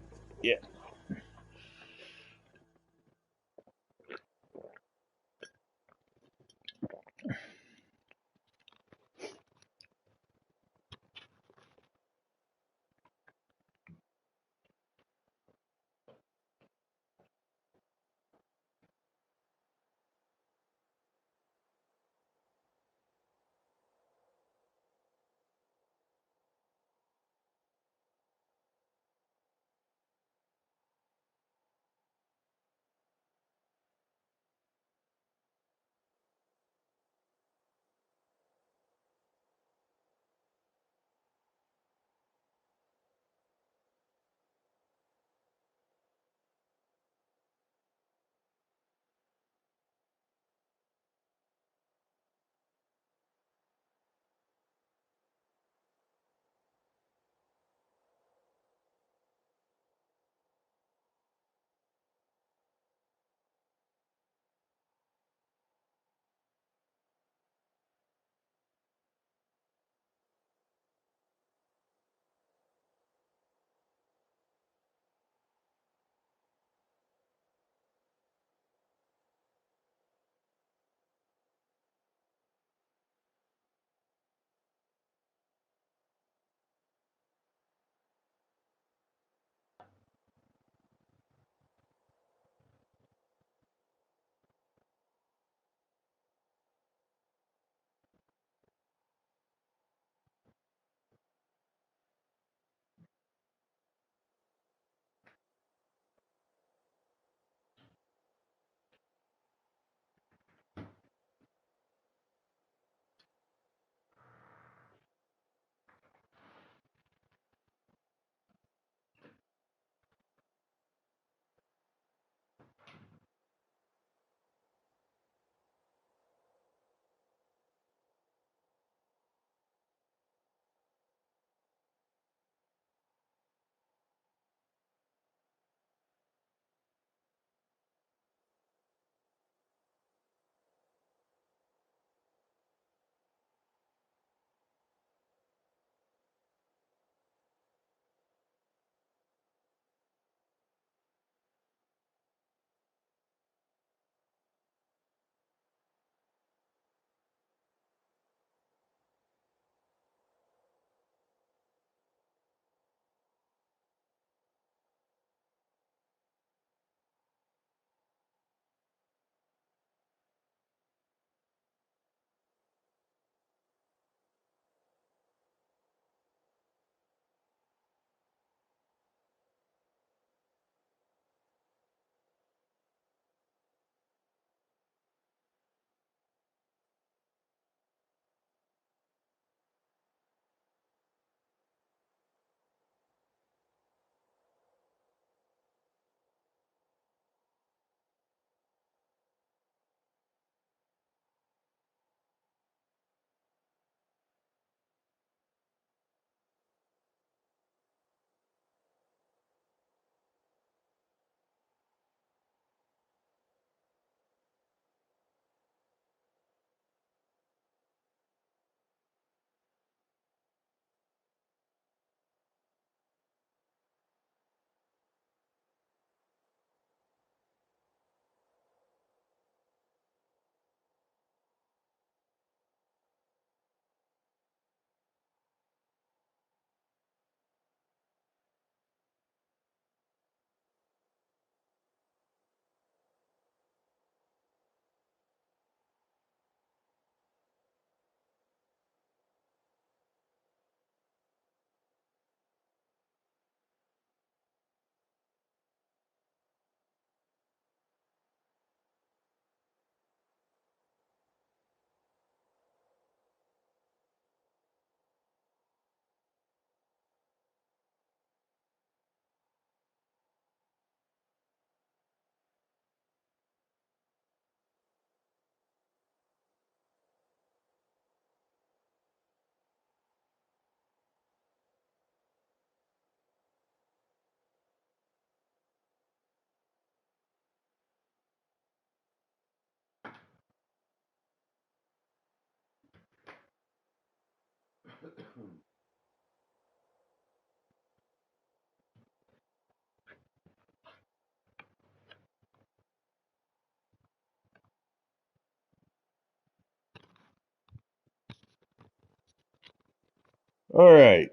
Alright,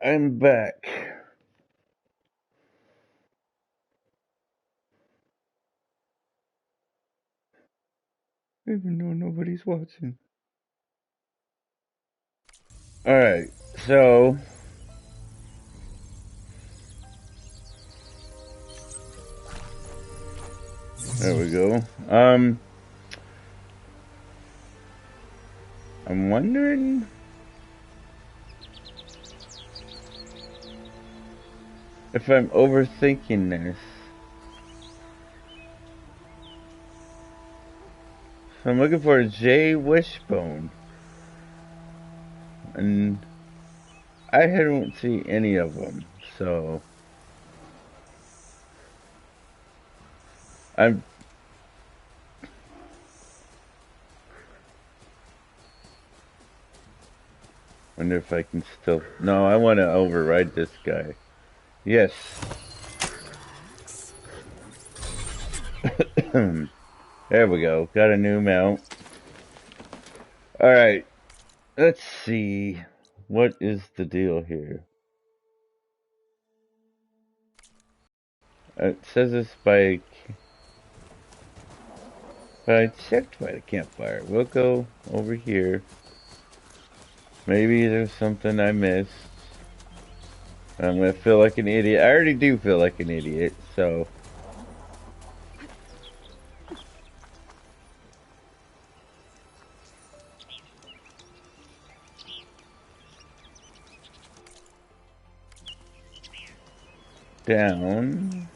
I'm back. Even though nobody's watching. Alright, so there we go. I'm wondering if I'm overthinking this. So I'm looking for a J Wishbone. And I don't see any of them, so I'm wonder if I can still. No, I want to override this guy. Yes. There we go. Got a new mount. Alright. Let's see. What is the deal here? It says it's by. But I checked by the campfire. We'll go over here. Maybe there's something I missed. I'm gonna feel like an idiot. I already do feel like an idiot, so. Down.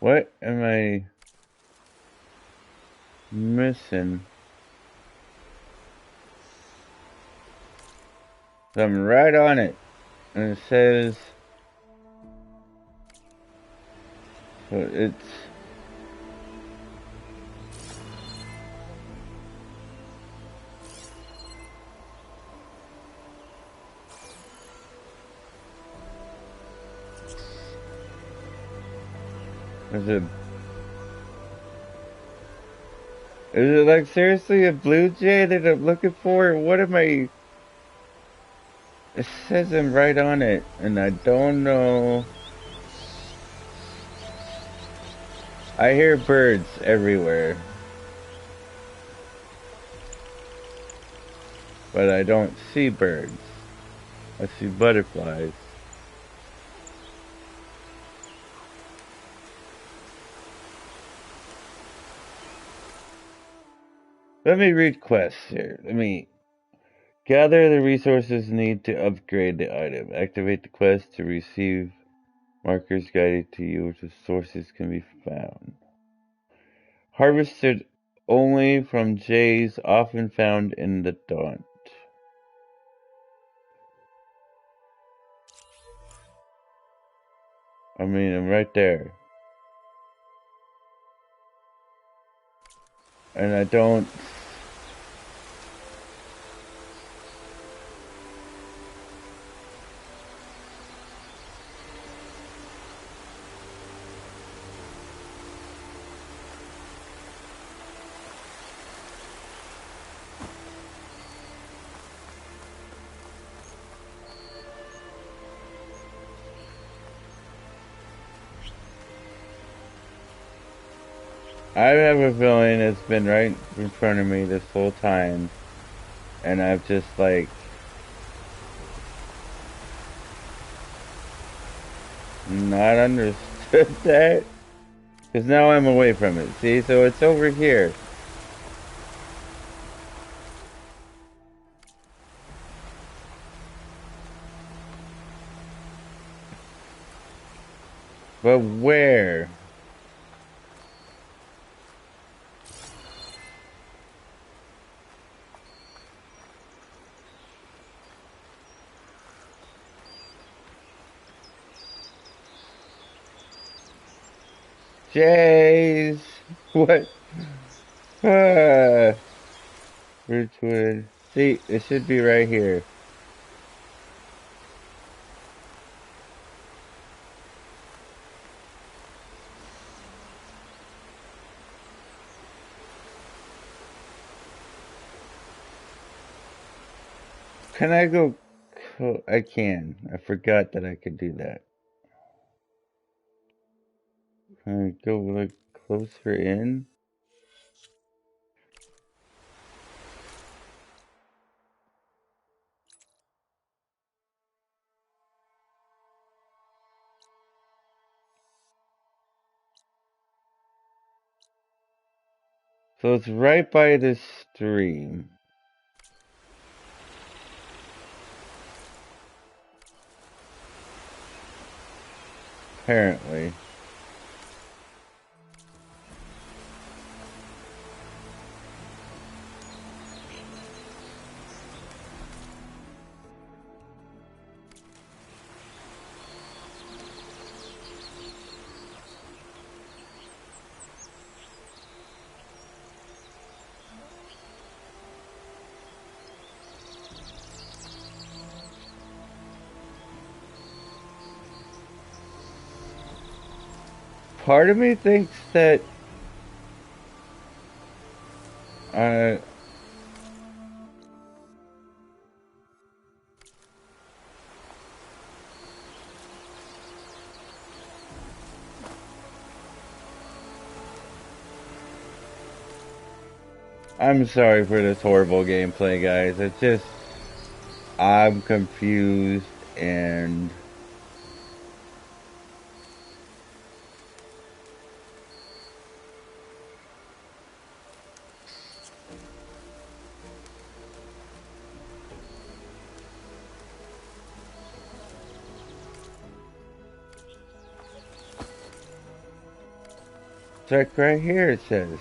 What am I missing? I'm right on it. And it says so it's is it like seriously a blue jay that I'm looking for? What am I? It says I'm right on it, and I don't know. I hear birds everywhere, but I don't see birds. I see butterflies. Let me read quests here. Let me gather the resources needed to upgrade the item. Activate the quest to receive markers guided to you, which the sources can be found. Harvested only from jays often found in the daunt. I mean, I'm right there. And I don't. I have a feeling it's been right in front of me this whole time. And I've just, like, not understood that. Because now I'm away from it. See, so it's over here. But where? Jays! What? Ah, Ridgewood. See, it should be right here. Can I go? I can. I forgot that I could do that. Can I go like closer in? So it's right by the stream. Apparently. Part of me thinks that I'm sorry for this horrible gameplay, guys. It's just I'm confused and check right here, it says.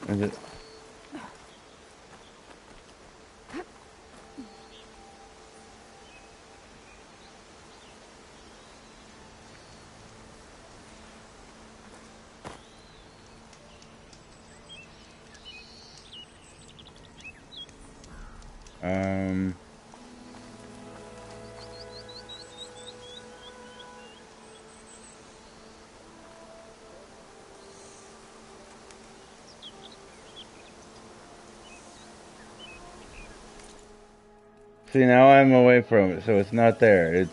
Is it? See, now I'm away from it, so it's not there. It's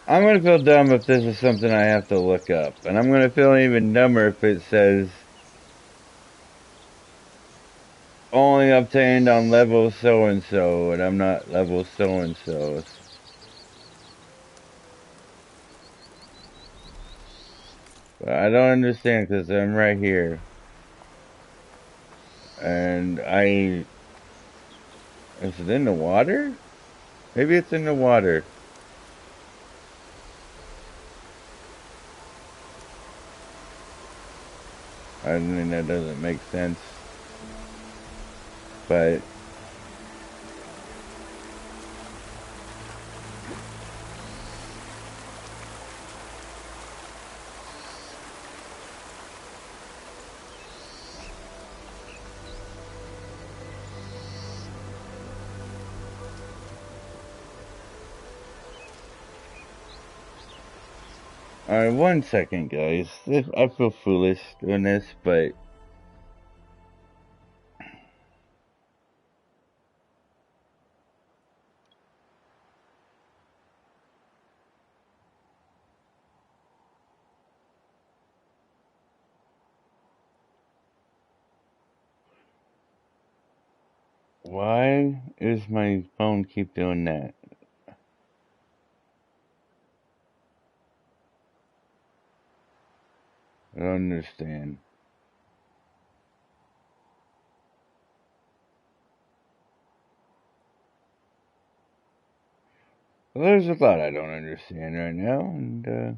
I'm gonna feel dumb if this is something I have to look up. And I'm gonna feel even dumber if it says only obtained on level so and so, and I'm not level so and so. But I don't understand because I'm right here. And is it in the water? Maybe it's in the water. I mean, that doesn't make sense. But alright, 1 second, guys. I feel foolish doing this, but Why is my phone keep doing that? I don't understand. Well, there's a lot I don't understand right now, and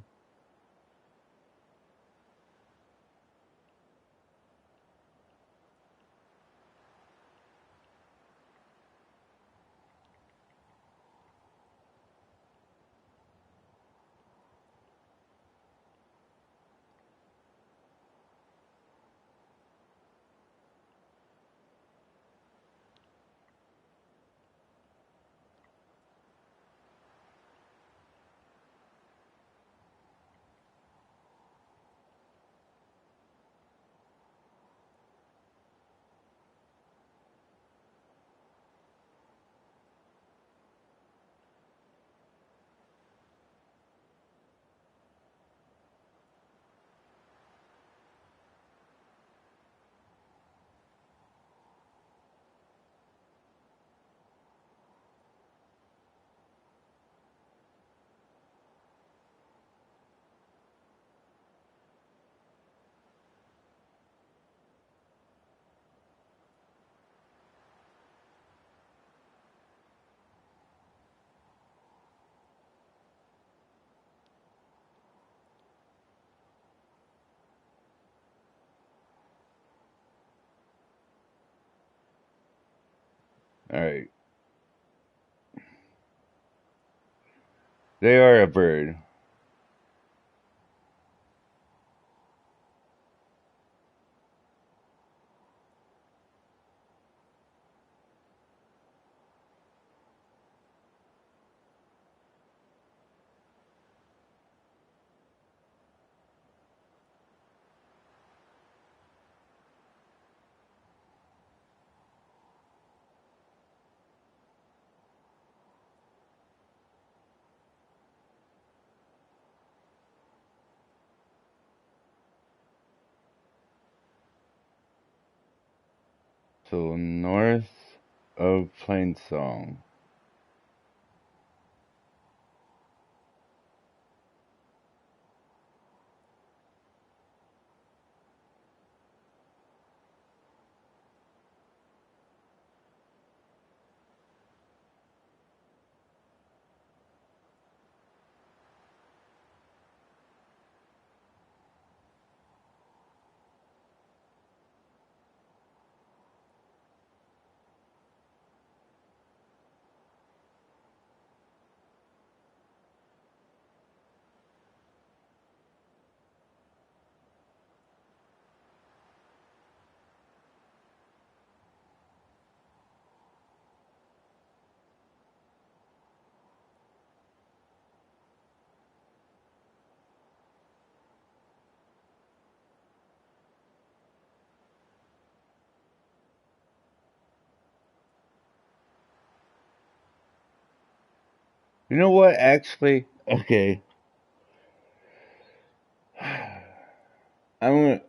alright. They are a bird. So north of Plainsong. You know what, actually? Okay. I'm gonna...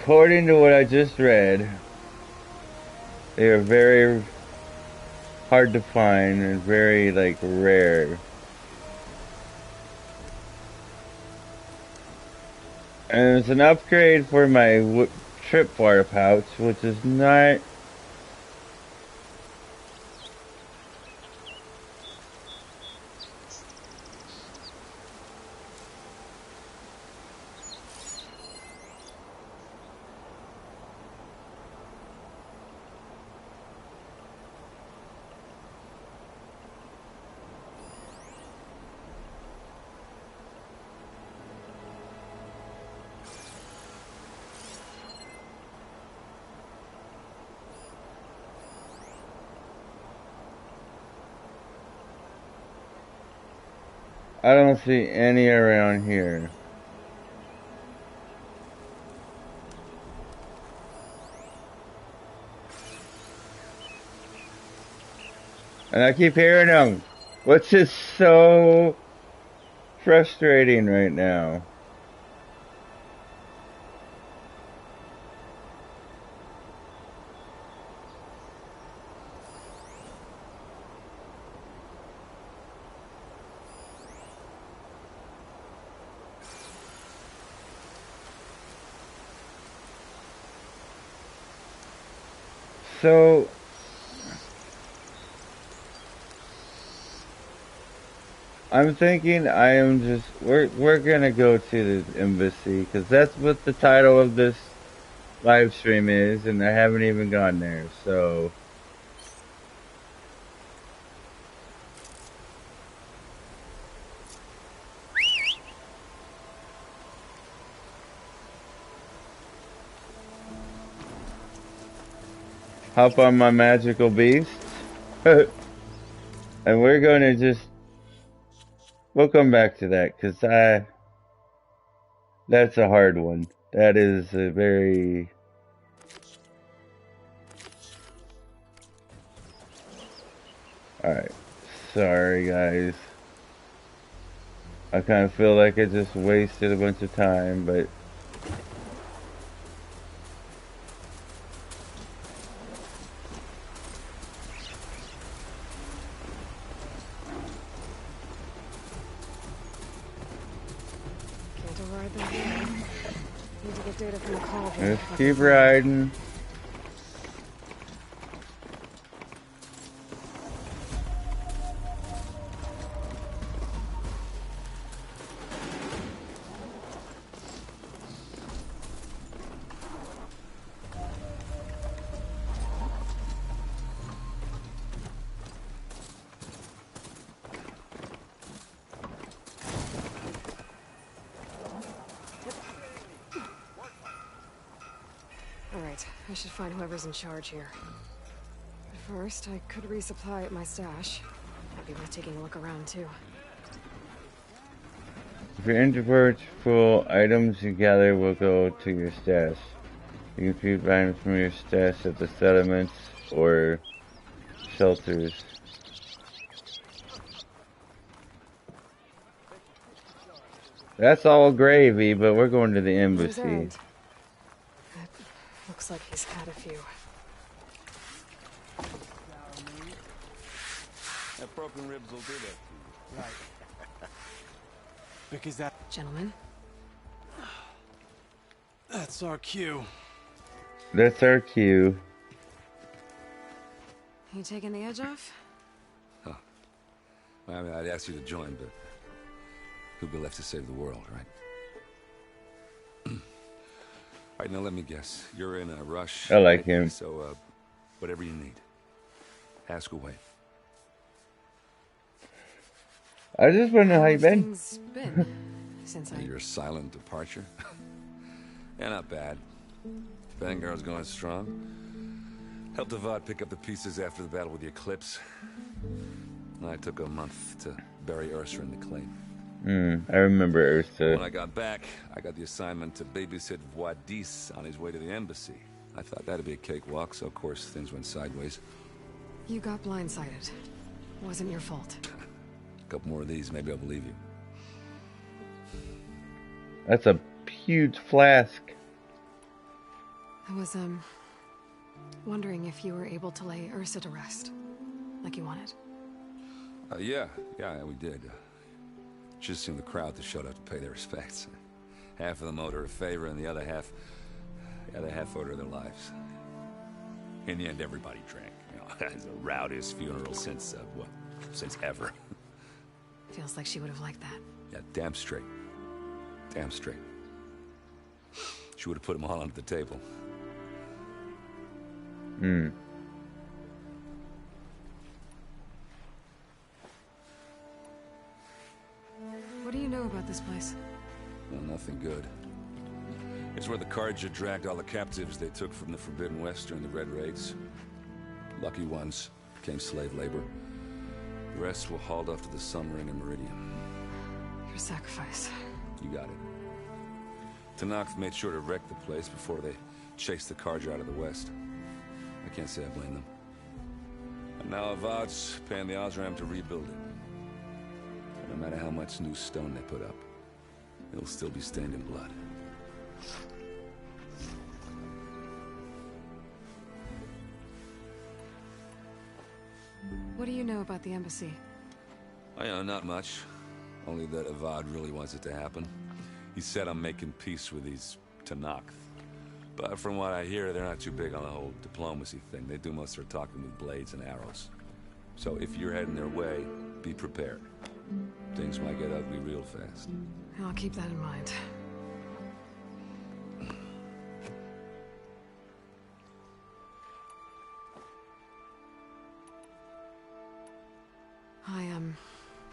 According to what I just read, they are very hard to find and very, like, rare. And it's an upgrade for my tripwire pouch, which is not... I don't see any around here. And I keep hearing them, which is so frustrating right now. So I'm thinking we're gonna go to the embassy because that's what the title of this live stream is, and I haven't even gone there. So hop on my magical beast, and we're gonna we'll come back to that because that's a hard one. That is a very alright. Sorry guys. I kind of feel like I just wasted a bunch of time, but Can't override them here. Need to get data from the cauldron. let's keep riding. Alright, I should find whoever's in charge here. But first, I could resupply at my stash. Might be worth taking a look around, too. If your inventory's full, items you gather will go to your stash. You can keep items from your stash at the settlements or shelters. That's all gravy, but we're going to the embassy. Looks like he's had a few. That broken ribs will do that. Right. Because that... Gentlemen? That's our cue. That's our cue. You taking the edge off? Huh. I mean, I'd ask you to join, but who'd be left to save the world, right? All right, now let me guess. You're in a rush. I like him. So, whatever you need, ask away. I just want to know how you been. Things been since Your silent departure? Yeah, not bad. Vanguard's going strong. Helped Avad pick up the pieces after the battle with the Eclipse. I took a month to bury Ursa in the claim. I remember Ursa. When I got back, I got the assignment to babysit Voidis on his way to the embassy. I thought that'd be a cakewalk, so of course things went sideways. You got blindsided. Wasn't your fault. A couple more of these, maybe I'll believe you. That's a huge flask. I was, wondering if you were able to lay Ursa to rest, like you wanted. Yeah, we did. Just seemed the crowd that showed up to pay their respects. Half of them owed her a favor, and the other half owed her their lives. In the end, everybody drank. You know, it's the rowdiest funeral since ever. Feels like she would have liked that. Yeah, damn straight. Damn straight. She would have put them all under the table. What do you know about this place? Well, nothing good. It's where the Carja dragged all the captives they took from the Forbidden West during the Red Raids. Lucky ones became slave labor. The rest were hauled off to the Sun Ring and Meridian. Your sacrifice. You got it. Tanakh made sure to wreck the place before they chased the Carja out of the West. I can't say I blame them. And now Avad's paying the Osram to rebuild it. No matter how much new stone they put up, it'll still be stained in blood. What do you know about the embassy? I know not much. Only that Avad really wants it to happen. He said I'm making peace with these Tanakh. But from what I hear, they're not too big on the whole diplomacy thing. They do most of their talking with blades and arrows. So if you're heading their way, be prepared. Things might get ugly real fast. I'll keep that in mind.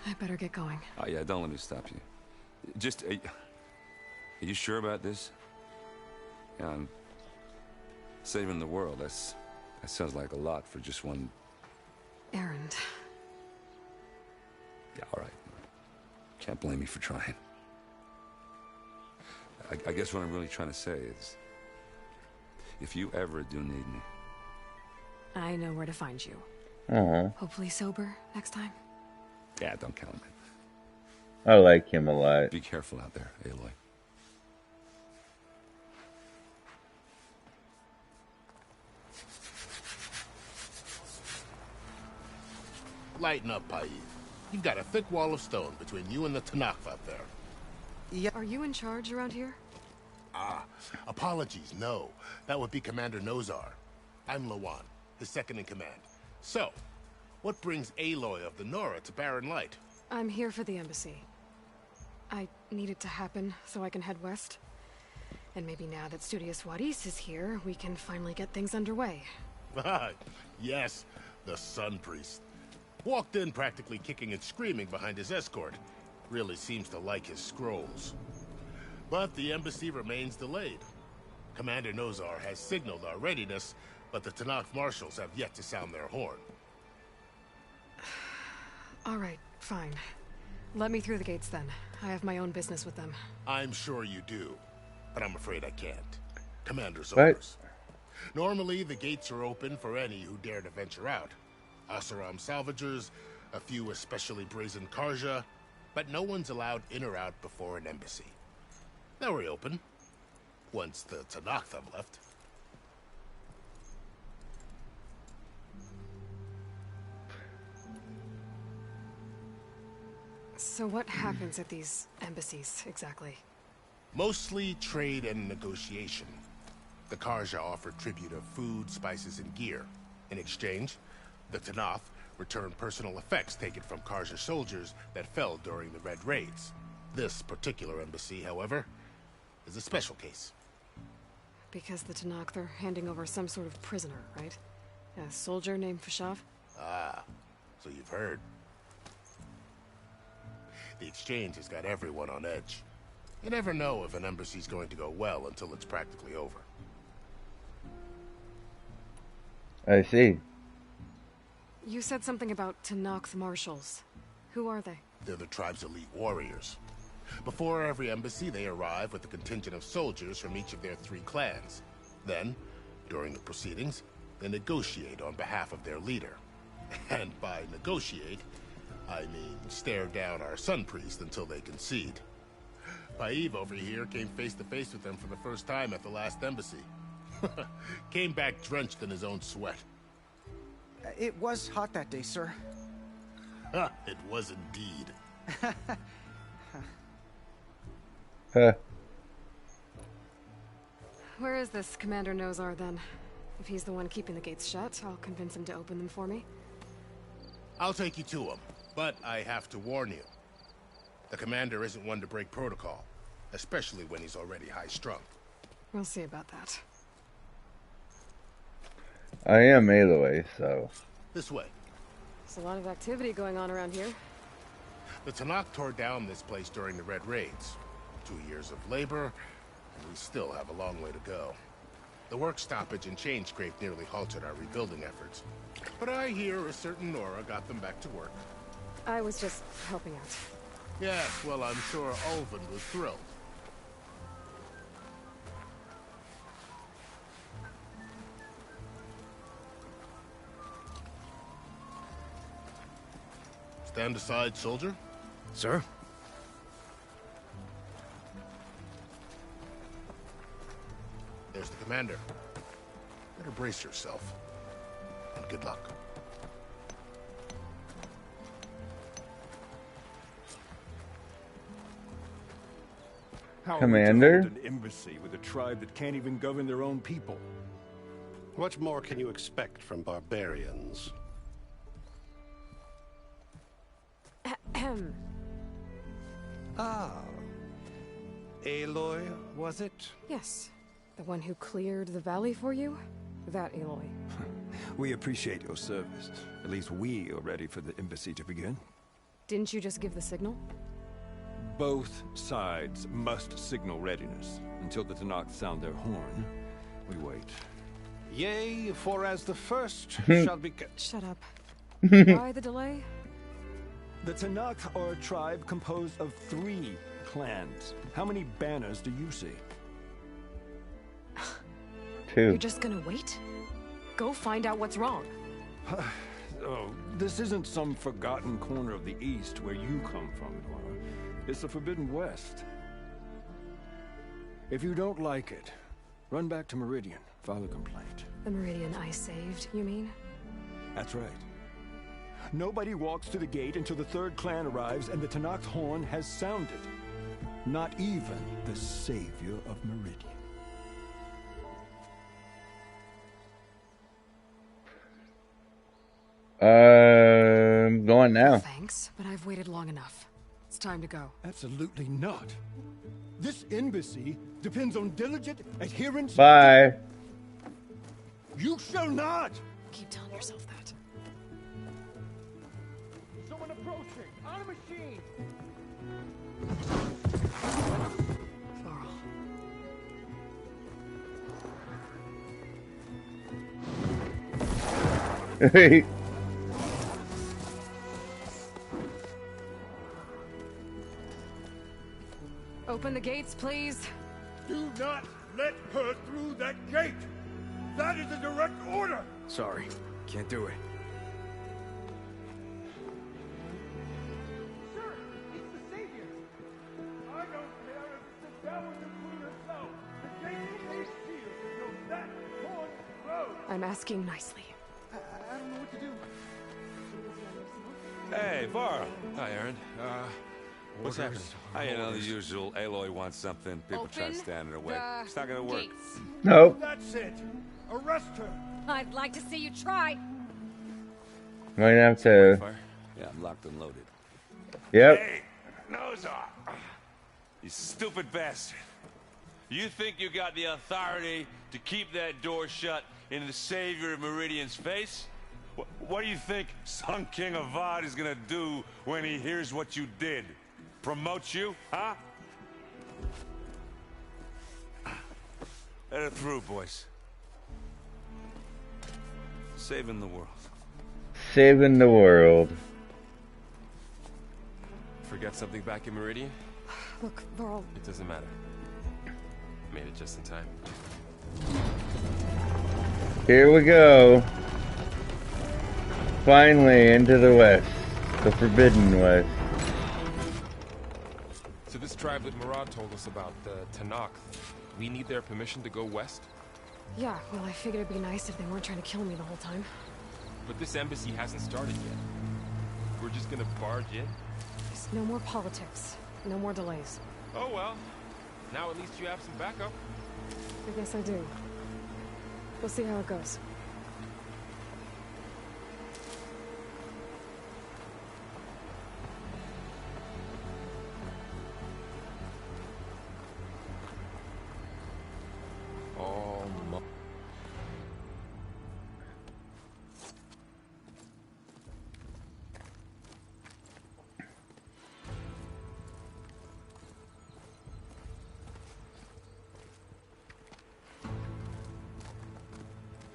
I better get going. Oh yeah, don't let me stop you. Just, are you sure about this? Yeah, I'm saving the world. That sounds like a lot for just one errand. Yeah, all right. Can't blame me for trying. I guess what I'm really trying to say is, if you ever do need me, I know where to find you. Hopefully sober next time. Yeah, don't count me. I like him a lot. Be careful out there, Aloy. Lighten up, Paid. You've got a thick wall of stone between you and the Tanakh up there. Yeah. Are you in charge around here? Apologies, no. That would be Commander Nozar. I'm Lawan, his second in command. So, what brings Aloy of the Nora to Barren Light? I'm here for the embassy. I need it to happen so I can head west. And maybe now that Studious Wadis is here, we can finally get things underway. Yes, the Sun Priest. Walked in practically kicking and screaming behind his escort. Really seems to like his scrolls. But the embassy remains delayed. Commander Nozar has signaled our readiness, but the Tanakh marshals have yet to sound their horn. All right, fine. Let me through the gates then. I have my own business with them. I'm sure you do, but I'm afraid I can't. Commander's orders. Normally, the gates are open for any who dare to venture out. Asaram salvagers, a few especially brazen Karja, but no one's allowed in or out before an embassy. They'll reopen, once the Tanakh have left. So what happens at these embassies, exactly? Mostly trade and negotiation. The Karja offer tribute of food, spices, and gear. In exchange, the Tanakh return personal effects taken from Karja soldiers that fell during the Red Raids. This particular embassy, however, is a special case. Because the Tanakh are handing over some sort of prisoner, right? A soldier named Fashav? Ah, so you've heard. The exchange has got everyone on edge. You never know if an embassy's going to go well until it's practically over. I see. You said something about Tanakh's marshals. Who are they? They're the tribe's elite warriors. Before every embassy, they arrive with a contingent of soldiers from each of their 3 clans. Then, during the proceedings, they negotiate on behalf of their leader. And by negotiate, I mean stare down our Sun Priest until they concede. Paiv over here came face to face with them for the first time at the last embassy. Came back drenched in his own sweat. It was hot that day, sir. It was indeed. Where is this Commander Nozar, then? If he's the one keeping the gates shut, I'll convince him to open them for me. I'll take you to him, but I have to warn you. The commander isn't one to break protocol, especially when he's already high-strung. We'll see about that. I am Aloy, so... This way. There's a lot of activity going on around here. The Tanakh tore down this place during the Red Raids. 2 years of labor, and we still have a long way to go. The work stoppage and chain scrape nearly halted our rebuilding efforts. But I hear a certain Nora got them back to work. I was just helping out. Yes, well, I'm sure Ulvin was thrilled. Stand aside, soldier. Sir? There's the commander. Better brace yourself. And good luck. How Commander? are we to hold an embassy with a tribe that can't even govern their own people? What more can you expect from barbarians? Ah. Aloy, was it? Yes. The one who cleared the valley for you? That Aloy. We appreciate your service. At least we are ready for the embassy to begin. Didn't you just give the signal? Both sides must signal readiness. Until the Tanakh sound their horn, we wait. Yea, for as the first shall be... Shut up. Why the delay? The Tanakh are a tribe composed of 3 clans. How many banners do you see? 2. You're just gonna wait? Go find out what's wrong. Oh, this isn't some forgotten corner of the East where you come from, Nora. It's the Forbidden West. If you don't like it, run back to Meridian, file a complaint. The Meridian I saved, you mean? That's right. Nobody walks to the gate until the 3rd clan arrives and the Tanakh's horn has sounded. Not even the savior of Meridian. I'm going now. Thanks, but I've waited long enough. It's time to go. Absolutely not. This embassy depends on diligent adherence. Bye. You shall not! Keep telling yourself that. Someone approaching! On a machine! Hey. Open the gates, please. Do not let her through that gate! That is a direct order! Sorry, can't do it. Sir, it's the savior! I don't care if it's the devil the queen herself! The gate is sealed until that horn blows! I'm asking nicely. I don't know what to do. Hey, Varl. Hi, Aaron. What's happening? You know, the usual. Aloy wants something. People try to stand in her way. It's not gonna work. Gates. Nope. That's it! Arrest her! I'd like to see you try. Might have to. Yeah, I'm locked and loaded. Yep. Hey, nose off. You stupid bastard. You think you got the authority to keep that door shut in the savior of Meridian's face? What do you think Sun King Avad is gonna do when he hears what you did? Promote you, huh? Let her through, boys. Saving the world. Saving the world. Forget something back in Meridian? Look, Varl. It doesn't matter. Made it just in time. Here we go. Finally into the West. The Forbidden West. So this tribe that Murad told us about, the Tanakh, we need their permission to go west? Yeah, well, I figured it'd be nice if they weren't trying to kill me the whole time. But this embassy hasn't started yet. We're just gonna barge in? Just no more politics. No more delays. Oh well. Now at least you have some backup. I guess I do. We'll see how it goes.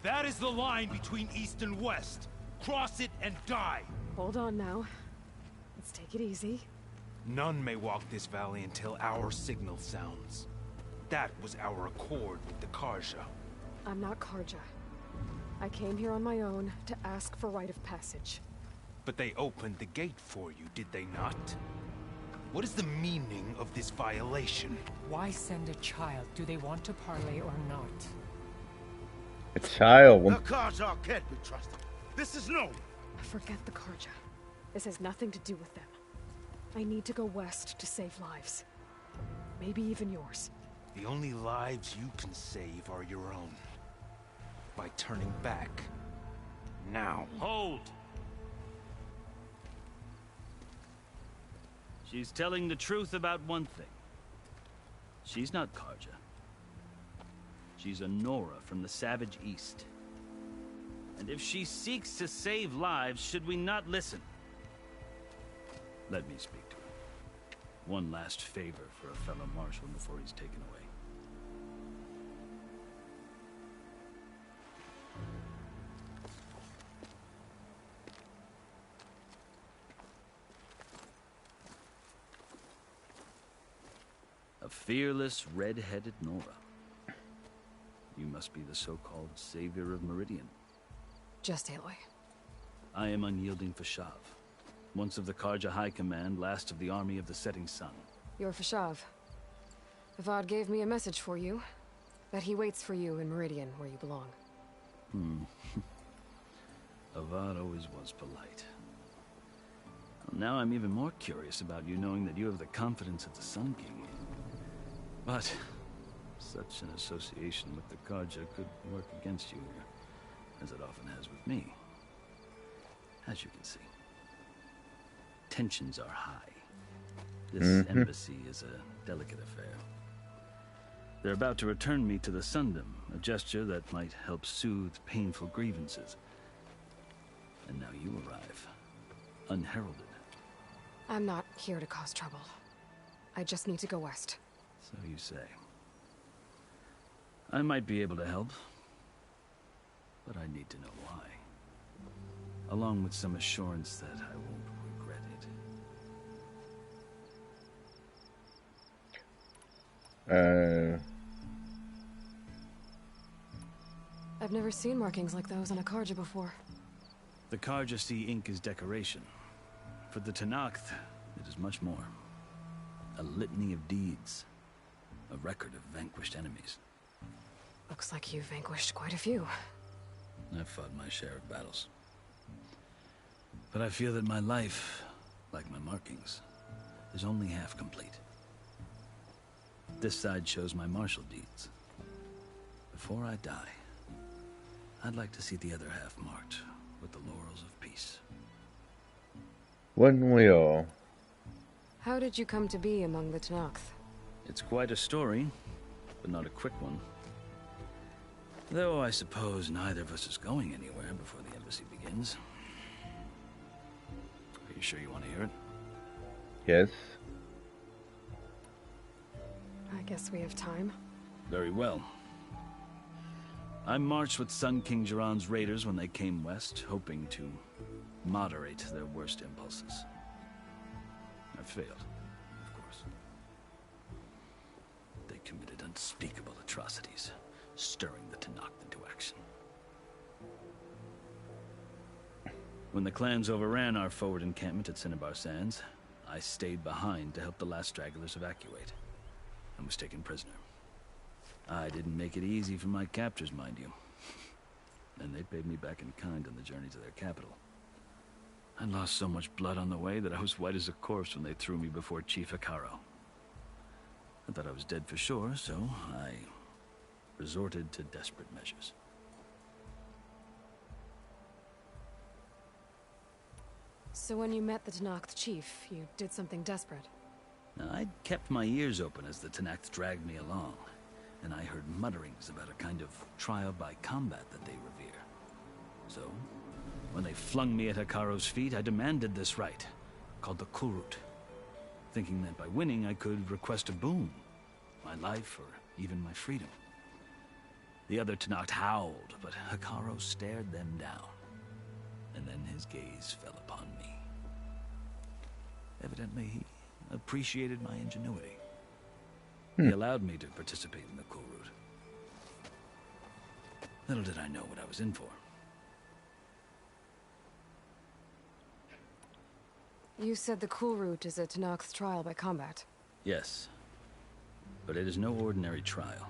That is the line between East and West. Cross it and die. Hold on now. Let's take it easy. None may walk this valley until our signal sounds. That was our accord with the Karja. I'm not Karja. I came here on my own to ask for rite of passage. But they opened the gate for you, did they not? What is the meaning of this violation? Why send a child? Do they want to parley or not? A child. The Karja can't be trusted. This is known. Forget the Karja. This has nothing to do with them. I need to go west to save lives. Maybe even yours. The only lives you can save are your own. By turning back. Now. Hold! She's telling the truth about one thing. She's not Karja. She's a Nora from the Savage East. And if she seeks to save lives, should we not listen? Let me speak to her. One last favor for a fellow marshal before he's taken away. A fearless, red-headed Nora. You must be the so-called savior of Meridian. Just Aloy. I am unyielding Fashav. Once of the Karja High Command, last of the army of the setting sun. You're Fashav. Avad gave me a message for you. That he waits for you in Meridian, where you belong. Avad always was polite. Well, now I'm even more curious about you knowing that you have the confidence of the Sun King. But such an association with the Karja could work against you here, as it often has with me. As you can see, tensions are high. This embassy is a delicate affair. They're about to return me to the Sundom, a gesture that might help soothe painful grievances. And now you arrive, unheralded. I'm not here to cause trouble. I just need to go west. So you say. I might be able to help, but I need to know why. Along with some assurance that I won't regret it. I've never seen markings like those on a Karja before. The Karja see ink as decoration. For the Tenakth, it is much more. A litany of deeds. A record of vanquished enemies. Looks like you've vanquished quite a few. I've fought my share of battles. But I feel that my life, like my markings, is only half complete. This side shows my martial deeds. Before I die, I'd like to see the other half marked with the laurels of peace. Wouldn't we all? How did you come to be among the Tenakth? It's quite a story, but not a quick one. Though I suppose neither of us is going anywhere before the embassy begins. Are you sure you want to hear it? Yes. I guess we have time. Very well. I marched with Sun King Jiran's raiders when they came west, hoping to moderate their worst impulses. I failed, of course. They committed unspeakable atrocities, stirring the Tenakth into action. When the clans overran our forward encampment at Cinnabar Sands, I stayed behind to help the last stragglers evacuate, and was taken prisoner. I didn't make it easy for my captors, mind you. And they paid me back in kind on the journey to their capital. I lost so much blood on the way that I was white as a corpse when they threw me before Chief Hikaro. I thought I was dead for sure, so I resorted to desperate measures. So when you met the Tenakth chief, you did something desperate? I'd kept my ears open as the Tenakth dragged me along, and I heard mutterings about a kind of trial by combat that they revere. So, when they flung me at Hikaro's feet, I demanded this right, called the Kurut, thinking that by winning I could request a boon, my life or even my freedom. The other Tenakth howled, but Hikaro stared them down, and then his gaze fell upon me. Evidently, he appreciated my ingenuity. He allowed me to participate in the Kurut. Little did I know what I was in for. You said the cool route is a Tanakh's trial by combat. Yes. But it is no ordinary trial.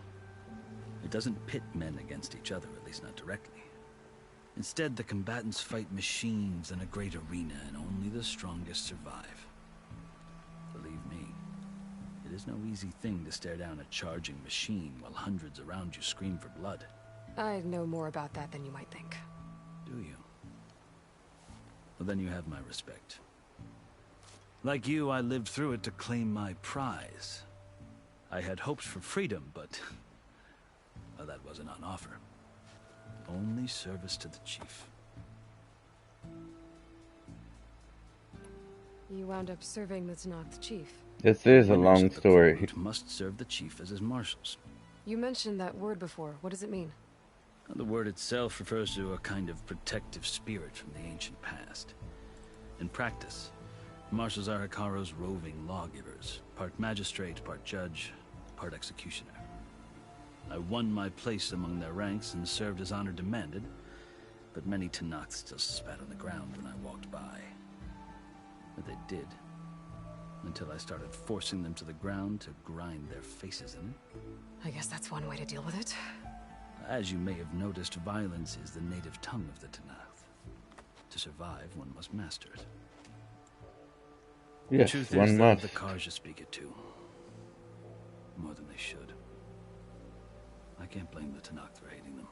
It doesn't pit men against each other, at least not directly. Instead, the combatants fight machines in a great arena, and only the strongest survive. Believe me, it is no easy thing to stare down a charging machine while hundreds around you scream for blood. I know more about that than you might think. Do you? Well, then you have my respect. Like you, I lived through it to claim my prize. I had hopes for freedom, but well, that wasn't on offer. Only service to the chief. You wound up serving the Tanakh's chief. This is a long story. Must serve the chief as his marshals. You mentioned that word before. What does it mean? The word itself refers to a kind of protective spirit from the ancient past. In practice, marshals are Hikaru's roving lawgivers, part magistrate, part judge, part executioner. I won my place among their ranks and served as honor demanded, but many Tanakhs still spat on the ground when I walked by. But they did, until I started forcing them to the ground to grind their faces in it. I guess that's one way to deal with it. As you may have noticed, violence is the native tongue of the Tanakh. To survive, one must master it. Yes, the truth one is must. that the Karja speak it too. More than they should. I can't blame the Tanakh for hating them.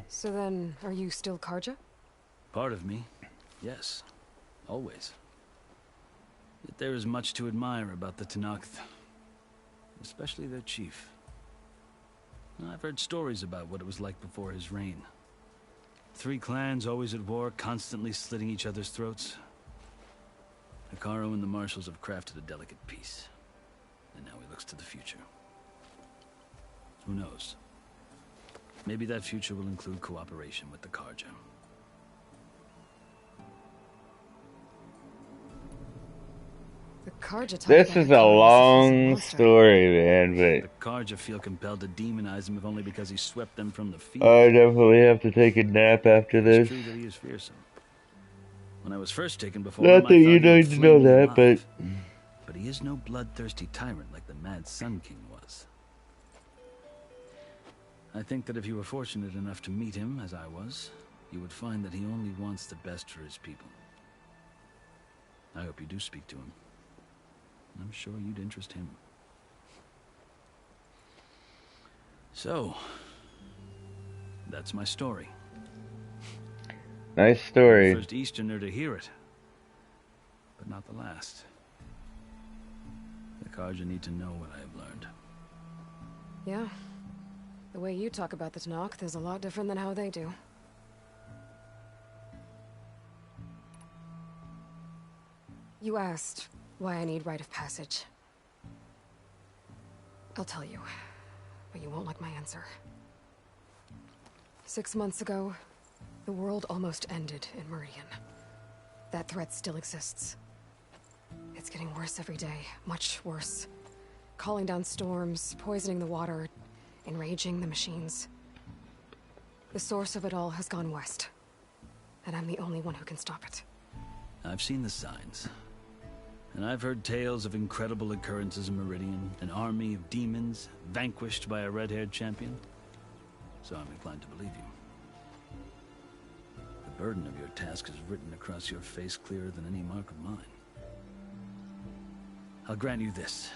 So then, are you still Karja? Part of me, yes. Always. Yet there is much to admire about the Tanakh, especially their chief. I've heard stories about what it was like before his reign. 3 clans always at war, constantly slitting each other's throats. Hikaru and the marshals have crafted a delicate peace. And now he looks to the future. Who knows? Maybe that future will include cooperation with the Karja. The Karja talk This about is a Hikaru as long monster. story, man, but The Karja feel compelled to demonize him if only because he swept them from the field. I definitely have to take a nap after this. It's true that he is fearsome. When I was first taken before Not him, I that thought you he would need to flay know me that, alive. but But he is no bloodthirsty tyrant like the Mad Sun King was. I think that if you were fortunate enough to meet him, as I was, you would find that he only wants the best for his people. I hope you do speak to him. I'm sure you'd interest him. So, that's my story. nice story. First Easterner to hear it, but not the last. The Karja need to know what I have learned. Yeah. The way you talk about the Tanakh is a lot different than how they do. You asked why I need rite of passage. I'll tell you, but you won't like my answer. 6 months ago, the world almost ended in Meridian. That threat still exists. It's getting worse every day, much worse. Calling down storms, poisoning the water, enraging the machines. The source of it all has gone west, and I'm the only one who can stop it. I've seen the signs. And I've heard tales of incredible occurrences in Meridian, an army of demons vanquished by a red-haired champion. So I'm inclined to believe you. The burden of your task is written across your face clearer than any mark of mine. I'll grant you this,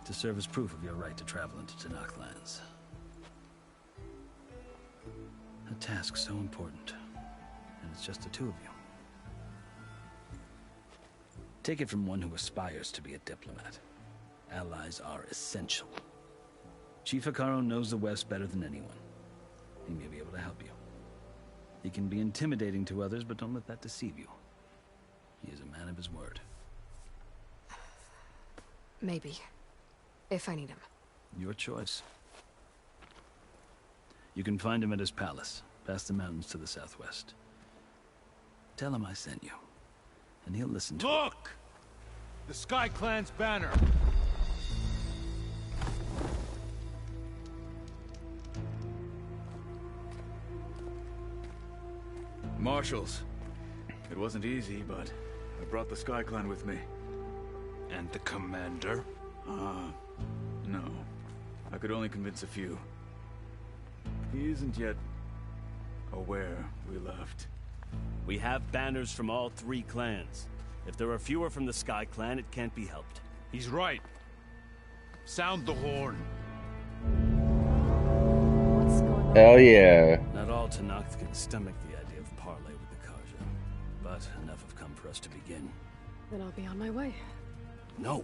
to serve as proof of your right to travel into Tanakh lands. A task so important, and it's just the 2 of you. Take it from one who aspires to be a diplomat. Allies are essential. Chief Hikaru knows the West better than anyone. He may be able to help you. He can be intimidating to others, but don't let that deceive you. He is a man of his word. Maybe. If I need him. Your choice. You can find him at his palace, past the mountains to the southwest. Tell him I sent you, and he'll listen to it. Look! The Sky Clan's banner! Marshals. It wasn't easy, but I brought the Sky Clan with me. And the commander? No. I could only convince a few. He isn't yet aware we left. We have banners from all 3 clans. If there are fewer from the Sky Clan, it can't be helped. He's right. Sound the horn. Hell yeah. Not all Tenakth can stomach the idea of parley with the Karja, but enough have come for us to begin. Then I'll be on my way. No,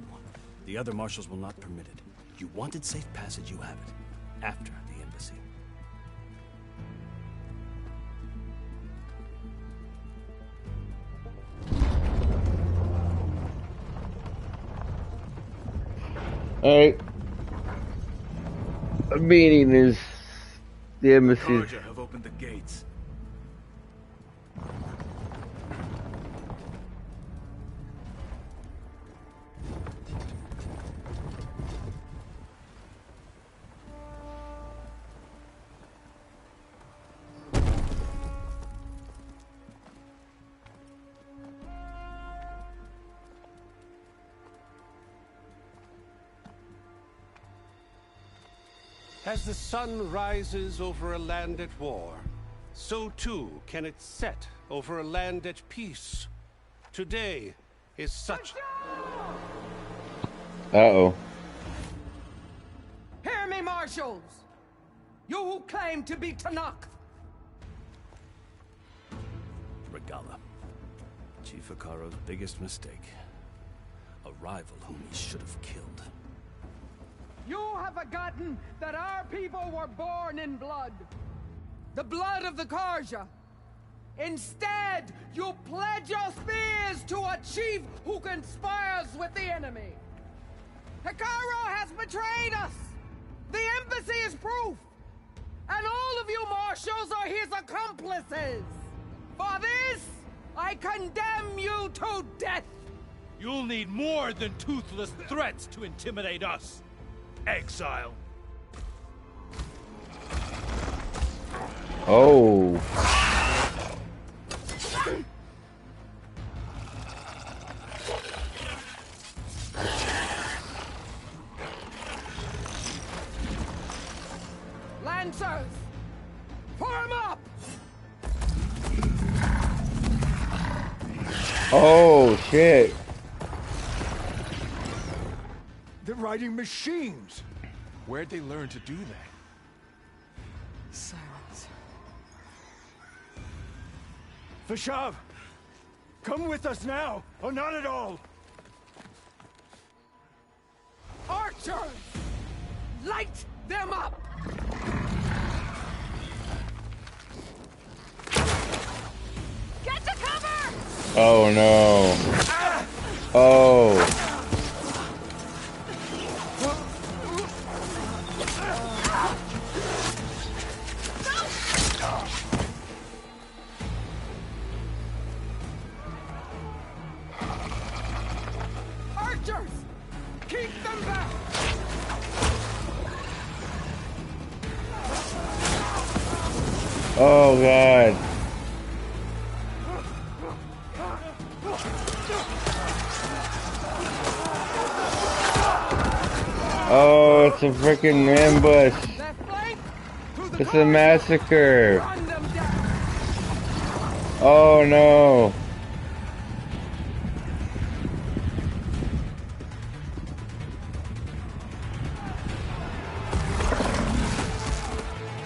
the other marshals will not permit it. You wanted safe passage, you have it. After the embassy. Alright. A meeting is the embassy. Karja have opened the gates. As the sun rises over a land at war, so too can it set over a land at peace. Today is such... Uh-oh. Hear me, marshals! You who claim to be Tenakth! Regala. Chief Hikaro's biggest mistake. A rival whom he should have killed. You have forgotten that our people were born in blood. The blood of the Karja. Instead, you pledge your spears to a chief who conspires with the enemy. Hikaro has betrayed us. The embassy is proof. And all of you marshals are his accomplices. For this, I condemn you to death. You'll need more than toothless threats to intimidate us. Exile. Oh. Lancers, form up! Oh, shit. They're riding machines. Where'd they learn to do that? Silence. Vashav, come with us now, or not at all. Archers, light them up! Get to cover! Oh no. Oh. Archers, keep them back! Oh god. Oh, it's a freaking ambush. It's a massacre. Oh no.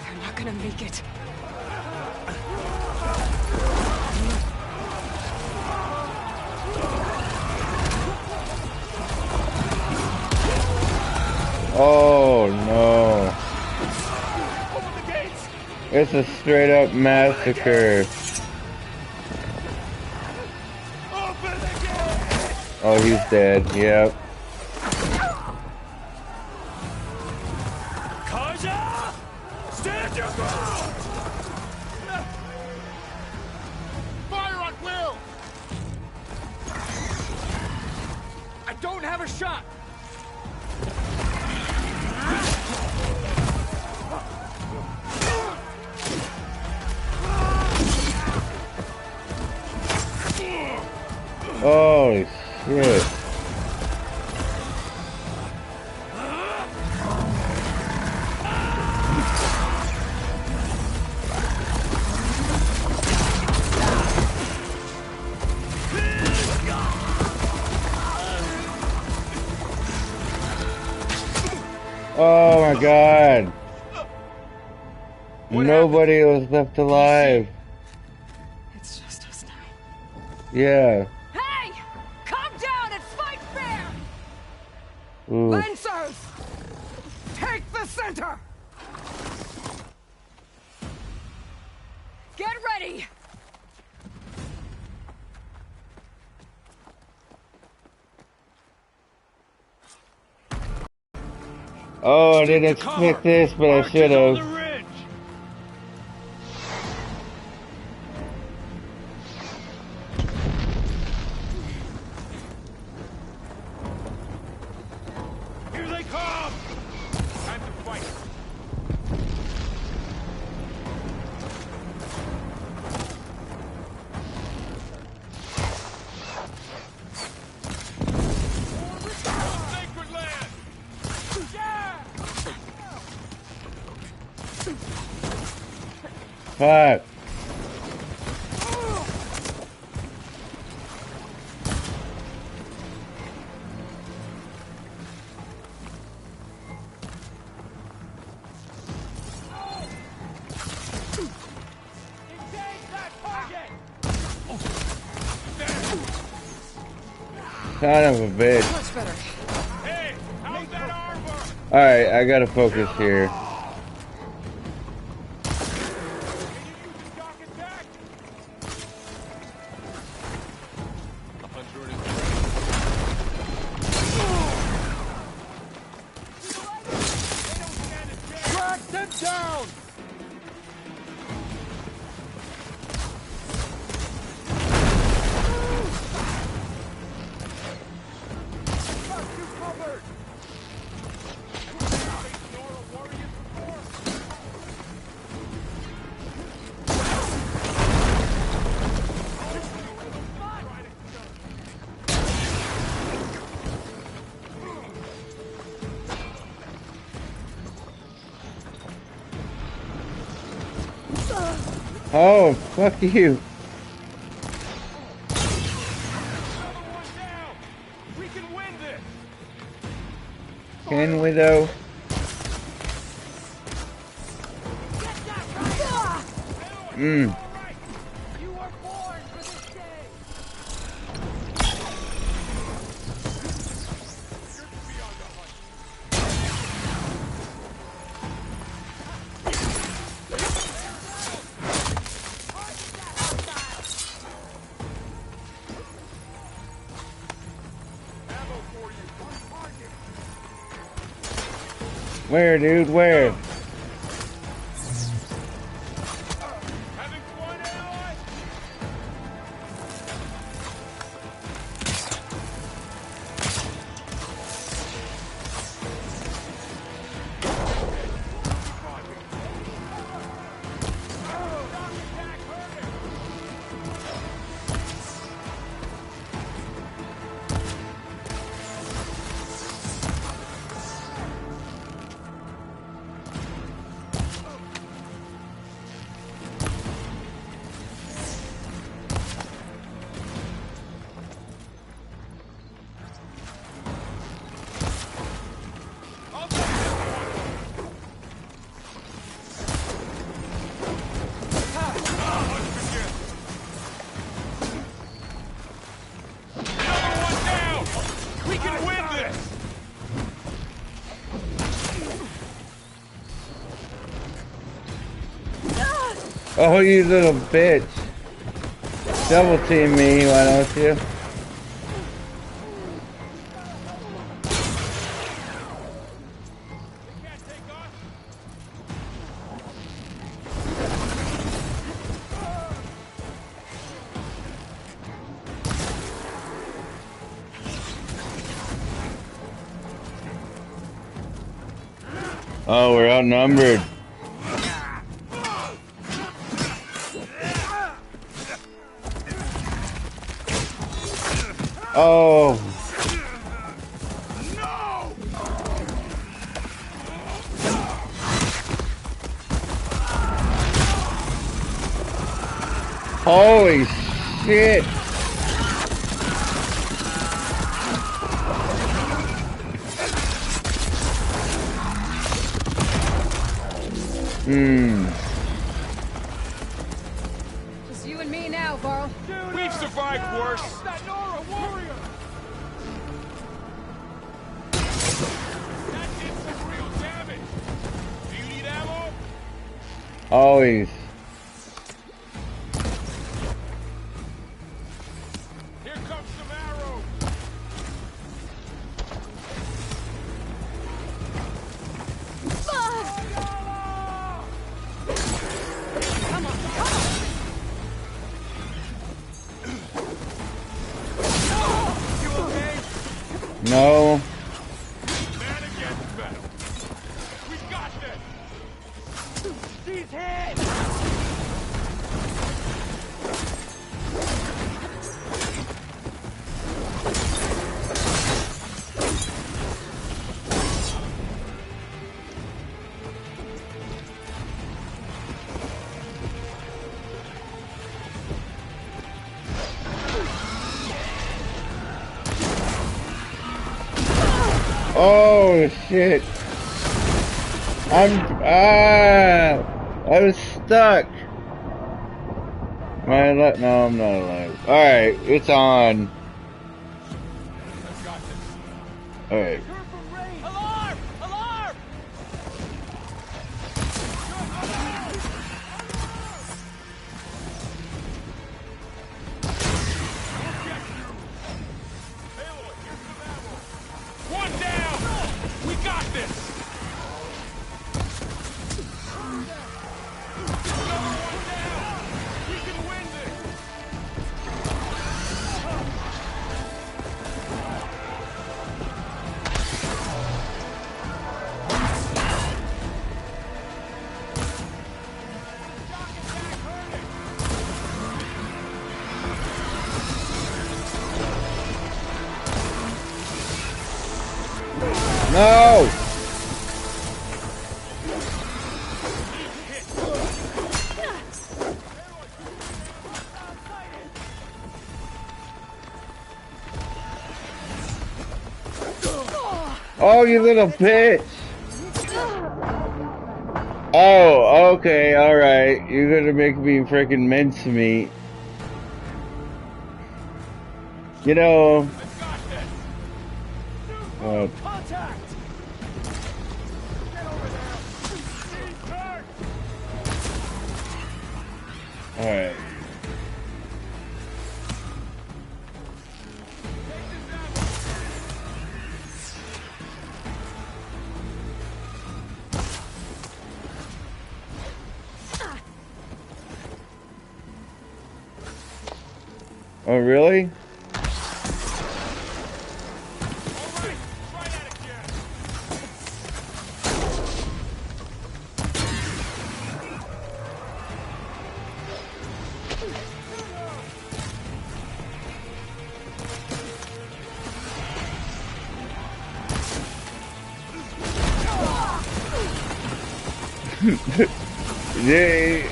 They're not gonna make it. Oh no. It's a straight up massacre. Oh, he's dead. Yep. Karja! Stand your ground! Fire at will! I don't have a shot! Holy shit. Oh my god. Nobody was left alive. It's just us now. Yeah. Hey! Calm down and fight fair! Ooh. Lancers! Take the center! Get ready! Oh, I didn't expect this, but I should have. Here they come! Time to fight. Sacred land! Fuck. Son of a bitch. Much better. Hey, how's that armor? Alright, I gotta focus here. Track them down! Got you covered! Oh, fuck you. We can win this! Can we though? Mmm. You were born for this day! Where, dude? Where? We can win this! Oh, you little bitch. Double team me, why don't you? Oh, we're outnumbered. Oh. Holy shit. Just you and me now, Varl. We've survived worse. That Nora warrior! That did some real damage. Do you need ammo? Always. Here comes some arrows. Come on, come on! You okay? No. Man against metal. We got this. He's hit! Oh shit. I was stuck. Am I alive? No, I'm not alive. Alright, it's on. Alright. Alarm! Alarm! One down. We got this. Another one down. We can win this. No! Oh, you little bitch! Oh, okay, alright. You're gonna make me freaking mincemeat. You know... Contact! Get over there! He's hurt! Alright. Oh, really? Yay!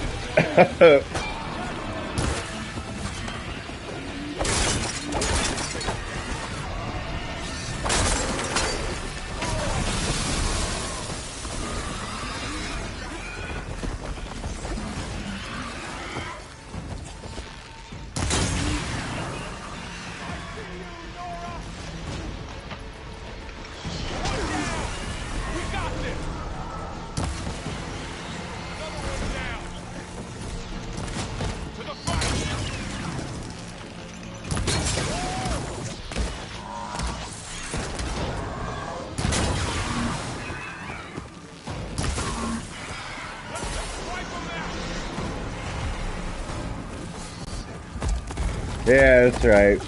Yeah, that's right.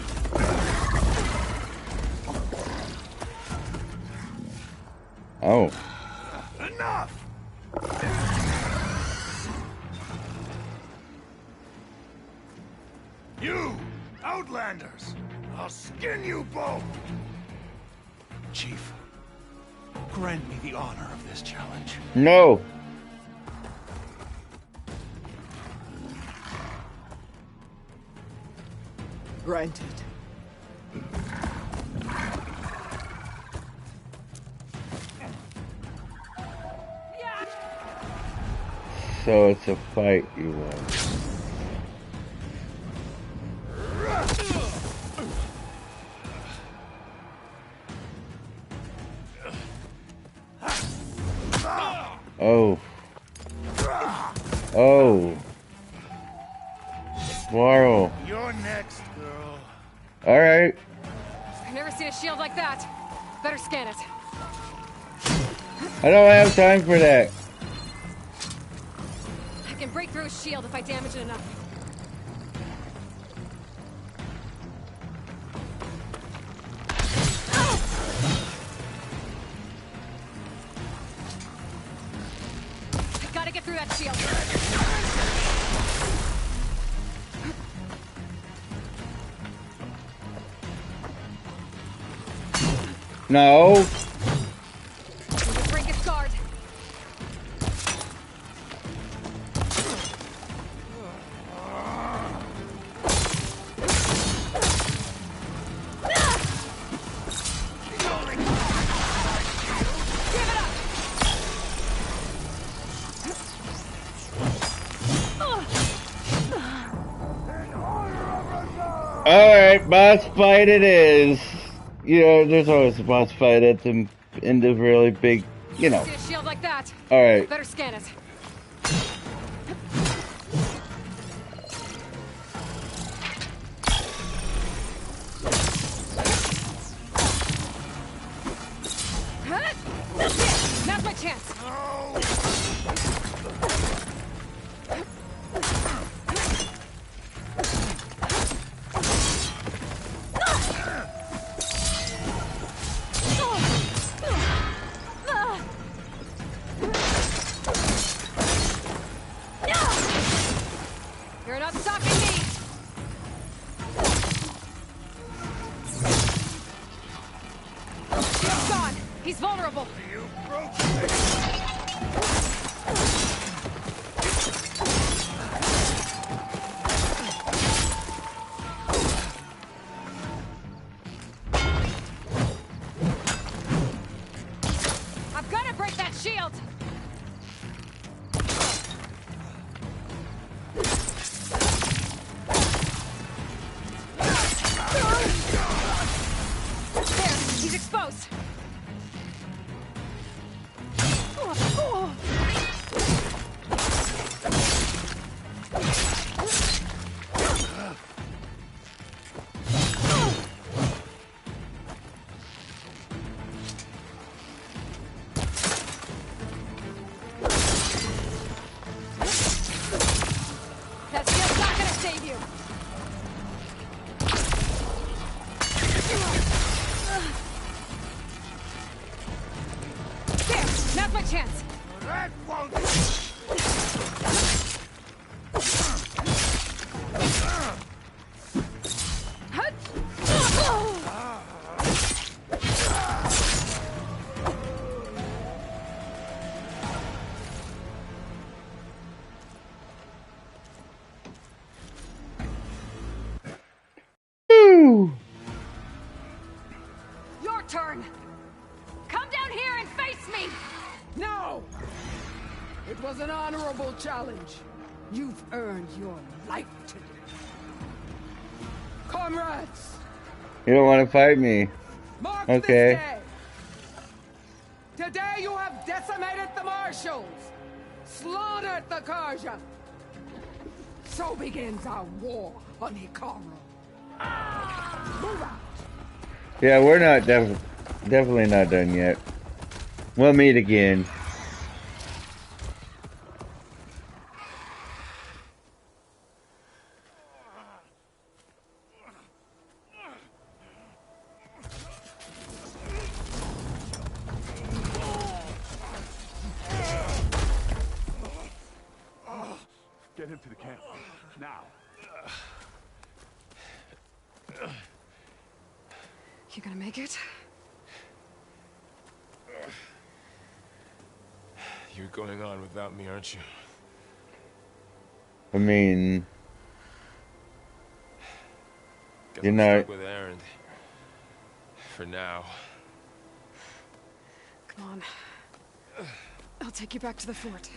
Oh. Enough! You, Outlanders! I'll skin you both! Chief, grant me the honor of this challenge. No. Granted. So it's a fight you want. Oh. Oh. Tomorrow. You're next, girl. Alright. I've never seen a shield like that. Better scan it. I don't have time for that. I can break through a shield if I damage it enough. I gotta get through that shield. No. Break its guard. Alright, boss fight it is. You know, there's always a boss fight at the end of really big, you know. See a shield like that. Alright. Better scan it. Now's my chance. You're not stopping me. Shield's gone. He's vulnerable. You broke me. I've got to break that shield. There, he's exposed. That shield's not gonna save you. There, now's my chance. That won't... Woo! Your turn. Come down here and face me. No! It was an honorable challenge. You've earned your life today. Comrades, You don't want to fight me. mark Okay. this day. Today you have decimated the marshals, slaughtered the Karja. So begins our war on Hikaru. Move out. Yeah, we're not definitely not done yet. We'll meet again. Get him to the camp. Now. You gonna make it? You're going on without me, aren't you? I mean, Guess you're I'm not. stuck with Aaron. For now. Come on. I'll take you back to the fort.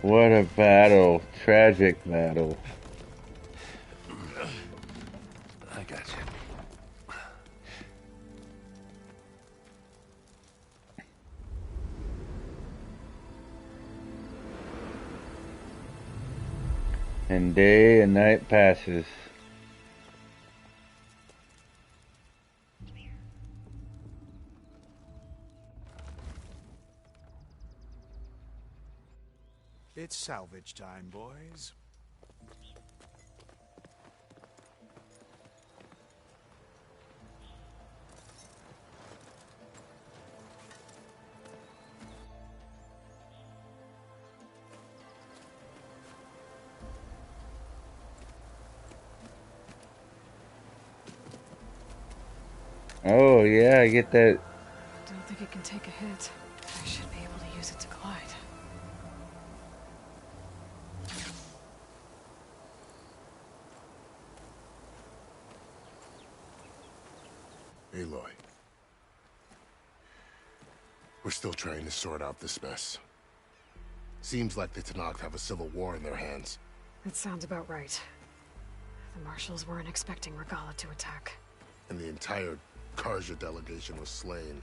What a battle. Tragic battle. I got you. And day and night passes. It's salvage time, boys. Oh yeah, I get that. Don't think it can take a hit. I should be able to use it to glide. Aloy. We're still trying to sort out this mess. Seems like the Tenakth have a civil war in their hands. That sounds about right. The marshals weren't expecting Regalla to attack. And the entire Karja delegation was slain.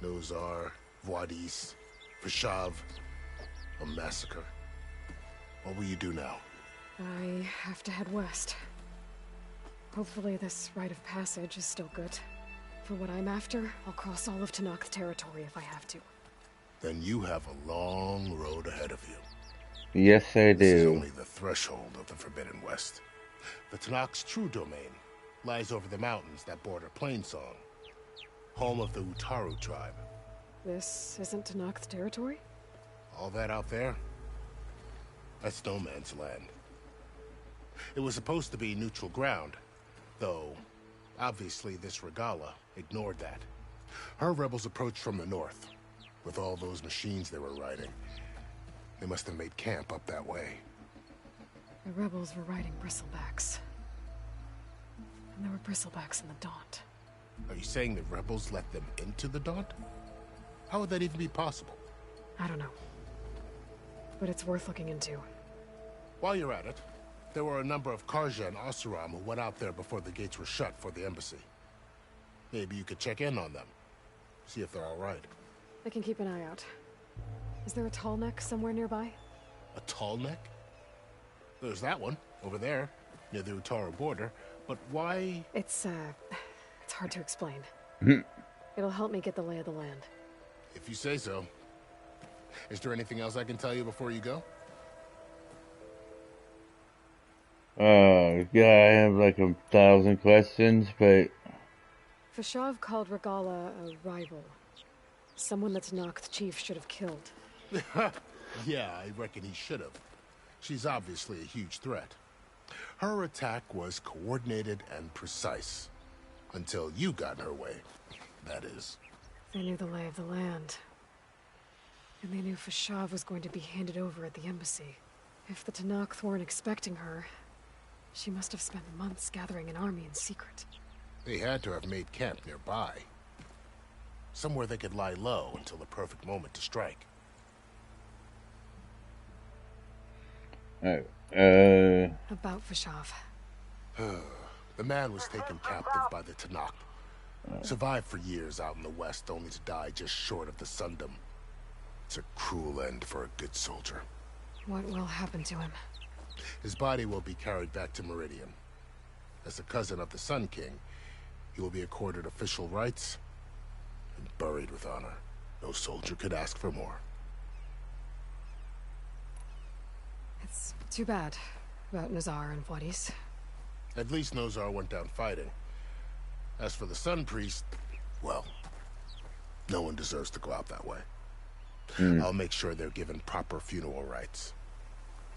Nozar, Voidis, Vashav. A massacre. What will you do now? I have to head west. Hopefully this rite of passage is still good. For what I'm after, I'll cross all of Tenakth territory if I have to. Then you have a long road ahead of you. Yes, I This is do. only the threshold of the Forbidden West. The Tenakth's true domain lies over the mountains that border Plainsong, home of the Utaru tribe. This isn't Tenakth territory? All that out there? That's no man's land. It was supposed to be neutral ground, though obviously this Regalla ignored that. Her rebels approached from the north, with all those machines they were riding. They must have made camp up that way. The rebels were riding bristlebacks. And there were bristlebacks in the Daunt. Are you saying the rebels let them into the Daunt? How would that even be possible? I don't know. But it's worth looking into. While you're at it, there were a number of Karja and Oseram who went out there before the gates were shut for the embassy. Maybe you could check in on them. See if they're all right. I can keep an eye out. Is there a tall neck somewhere nearby? A tall neck? There's that one, over there, near the Utaru border. But why? It's hard to explain. It'll help me get the lay of the land. If you say so. Is there anything else I can tell you before you go? Oh god, I have like 1,000 questions, but Vashav called Regalla a rival. Someone that Tenakth chief should have killed. Yeah, I reckon he should have. She's obviously a huge threat. Her attack was coordinated and precise. Until you got in her way, that is. They knew the lay of the land. And they knew Vashav was going to be handed over at the embassy. If the Tenakth weren't expecting her, she must have spent months gathering an army in secret. They had to have made camp nearby. Somewhere they could lie low until the perfect moment to strike. About Vashav. The man was taken captive by the Tenakth. Survived for years out in the west, only to die just short of the Sundom. It's a cruel end for a good soldier. What will happen to him? His body will be carried back to Meridian. As a cousin of the Sun King, he will be accorded official rights and buried with honor. No soldier could ask for more. It's too bad about Nazar and Voidis. At least Nozar went down fighting. As for the Sun Priest, well, no one deserves to go out that way. I'll make sure they're given proper funeral rites.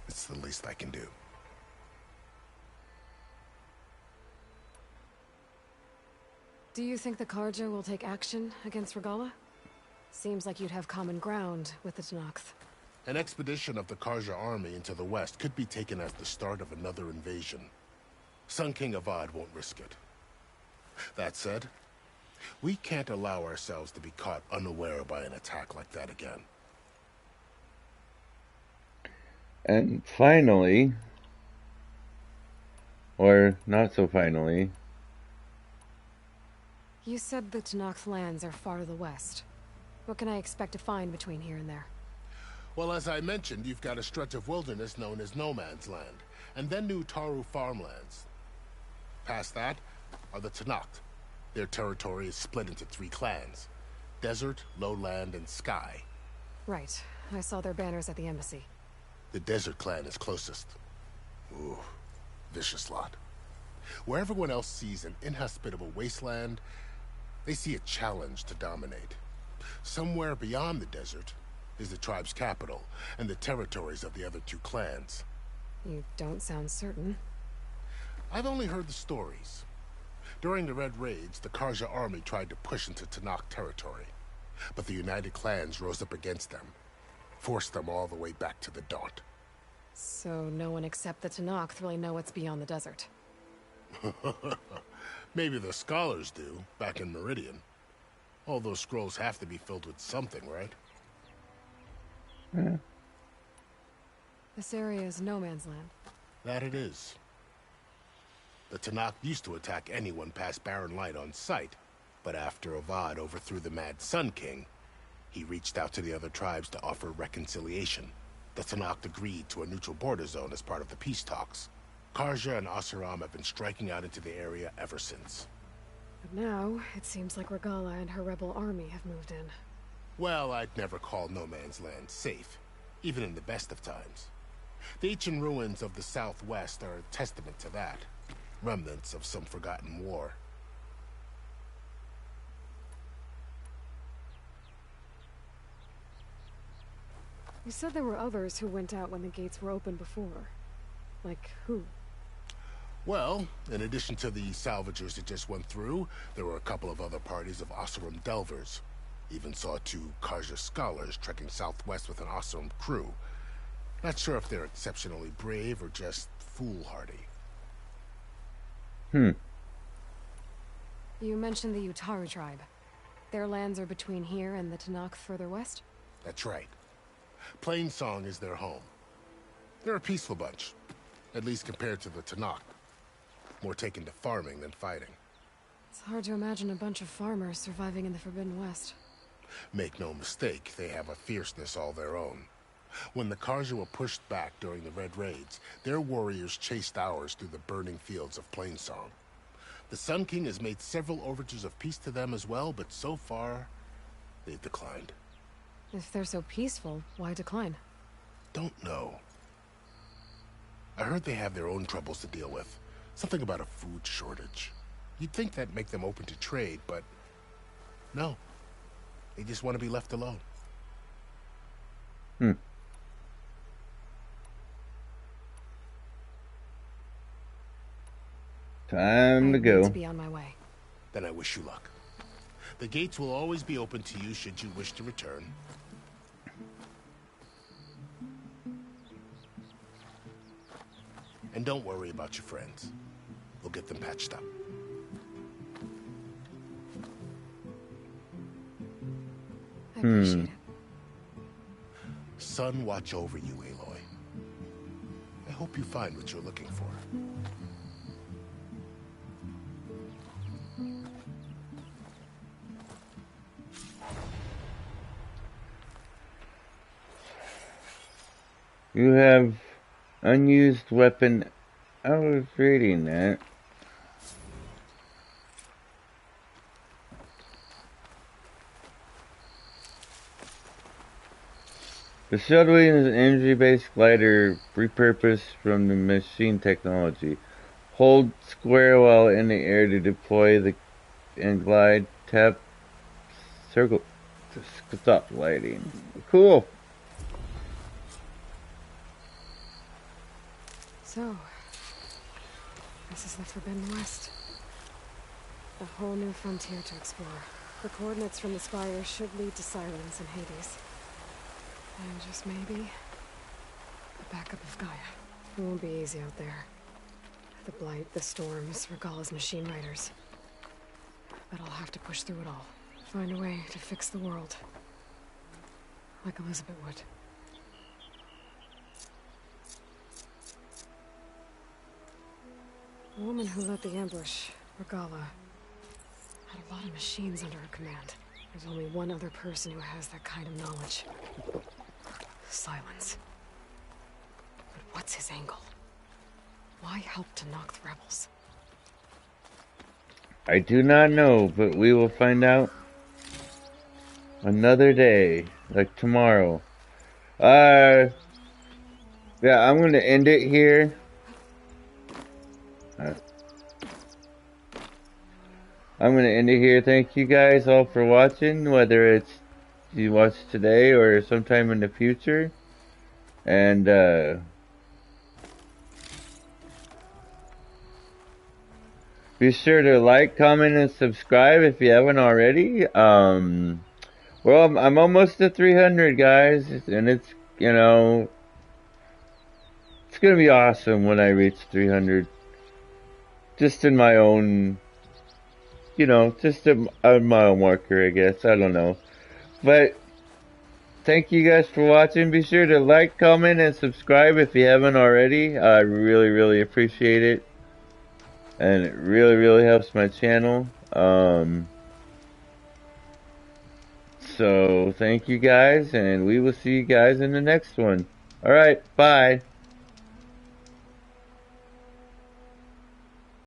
It's the least I can do. Do you think the Karja will take action against Regala? Seems like you'd have common ground with the Tenakth. An expedition of the Karja army into the west could be taken as the start of another invasion. Sun King Avad won't risk it. That said, we can't allow ourselves to be caught unaware by an attack like that again. And finally, or not so finally, you said the Tenakth lands are far to the west. What can I expect to find between here and there? Well, as I mentioned, you've got a stretch of wilderness known as No Man's Land, and then New Taru farmlands. Past that are the Tenakth. Their territory is split into 3 clans: Desert, Lowland, and Sky. Right. I saw their banners at the embassy. The Desert clan is closest. Ooh, vicious lot. Where everyone else sees an inhospitable wasteland, they see a challenge to dominate. Somewhere beyond the desert is the tribe's capital and the territories of the other 2 clans. You don't sound certain. I've only heard the stories. During the Red Raids, the Karja army tried to push into Tenakth territory, but the United Clans rose up against them, forced them all the way back to the Daunt. So no one except the Tenakth really know what's beyond the desert. Maybe the scholars do, back in Meridian. All those scrolls have to be filled with something, right? Yeah. This area is no man's land. That it is. The Tenakth used to attack anyone past Barren Light on sight, but after Avad overthrew the Mad Sun King, he reached out to the other tribes to offer reconciliation. The Tenakth agreed to a neutral border zone as part of the peace talks. Karja and Oseram have been striking out into the area ever since. But now, it seems like Regala and her rebel army have moved in. Well, I'd never call No Man's Land safe, even in the best of times. The ancient ruins of the Southwest are a testament to that. Remnants of some forgotten war. You said there were others who went out when the gates were open before. Like who? Well, in addition to the salvagers that just went through, there were a couple of other parties of Oseram delvers. Even saw 2 Karja scholars trekking southwest with an Oseram crew. Not sure if they're exceptionally brave or just foolhardy. You mentioned the Utaru tribe. Their lands are between here and the Tenakth further west? That's right. Plainsong is their home. They're a peaceful bunch, at least compared to the Tenakth. More taken to farming than fighting. It's hard to imagine a bunch of farmers surviving in the Forbidden West. Make no mistake, they have a fierceness all their own. When the Karja were pushed back during the Red Raids, their warriors chased ours through the burning fields of Plainsong. The Sun King has made several overtures of peace to them as well, but so far, they've declined. If they're so peaceful, why decline? Don't know. I heard they have their own troubles to deal with. Something about a food shortage. You'd think that'd make them open to trade, but no. They just want to be left alone. Time to go. I need to be on my way. Then I wish you luck. The gates will always be open to you should you wish to return. And don't worry about your friends. We'll get them patched up. I appreciate it. Sun watch over you, Aloy. I hope you find what you're looking for. You have unused weapon. I was reading that. The shuttle is an energy-based glider repurposed from the machine technology. Hold square while in the air to deploy the and glide, tap, circle to stop gliding. Cool. So, this is the Forbidden West. A whole new frontier to explore. The coordinates from the spire should lead to Silence and Hades. And just maybe, the backup of Gaia. It won't be easy out there. The Blight, the Storms, Regalla's machine riders. But I'll have to push through it all. Find a way to fix the world. Like Elizabeth would. The woman who led the ambush, Regalla, had a lot of machines under her command. There's only one other person who has that kind of knowledge. Silence. But what's his angle? Why help to knock the rebels? I do not know, but we will find out another day, like tomorrow. Yeah, I'm gonna end it here. I'm gonna end it here. Thank you guys all for watching, whether it's you watch today or sometime in the future. And be sure to like, comment, and subscribe if you haven't already. Well, I'm almost at 300, guys, and it's, you know, it's gonna be awesome when I reach 300. Just in my own, you know, just a mile marker, I guess. I don't know. But thank you guys for watching. Be sure to like, comment, and subscribe if you haven't already. I really, really appreciate it. And it really, really helps my channel. So thank you guys, and we will see you guys in the next one. Alright, bye.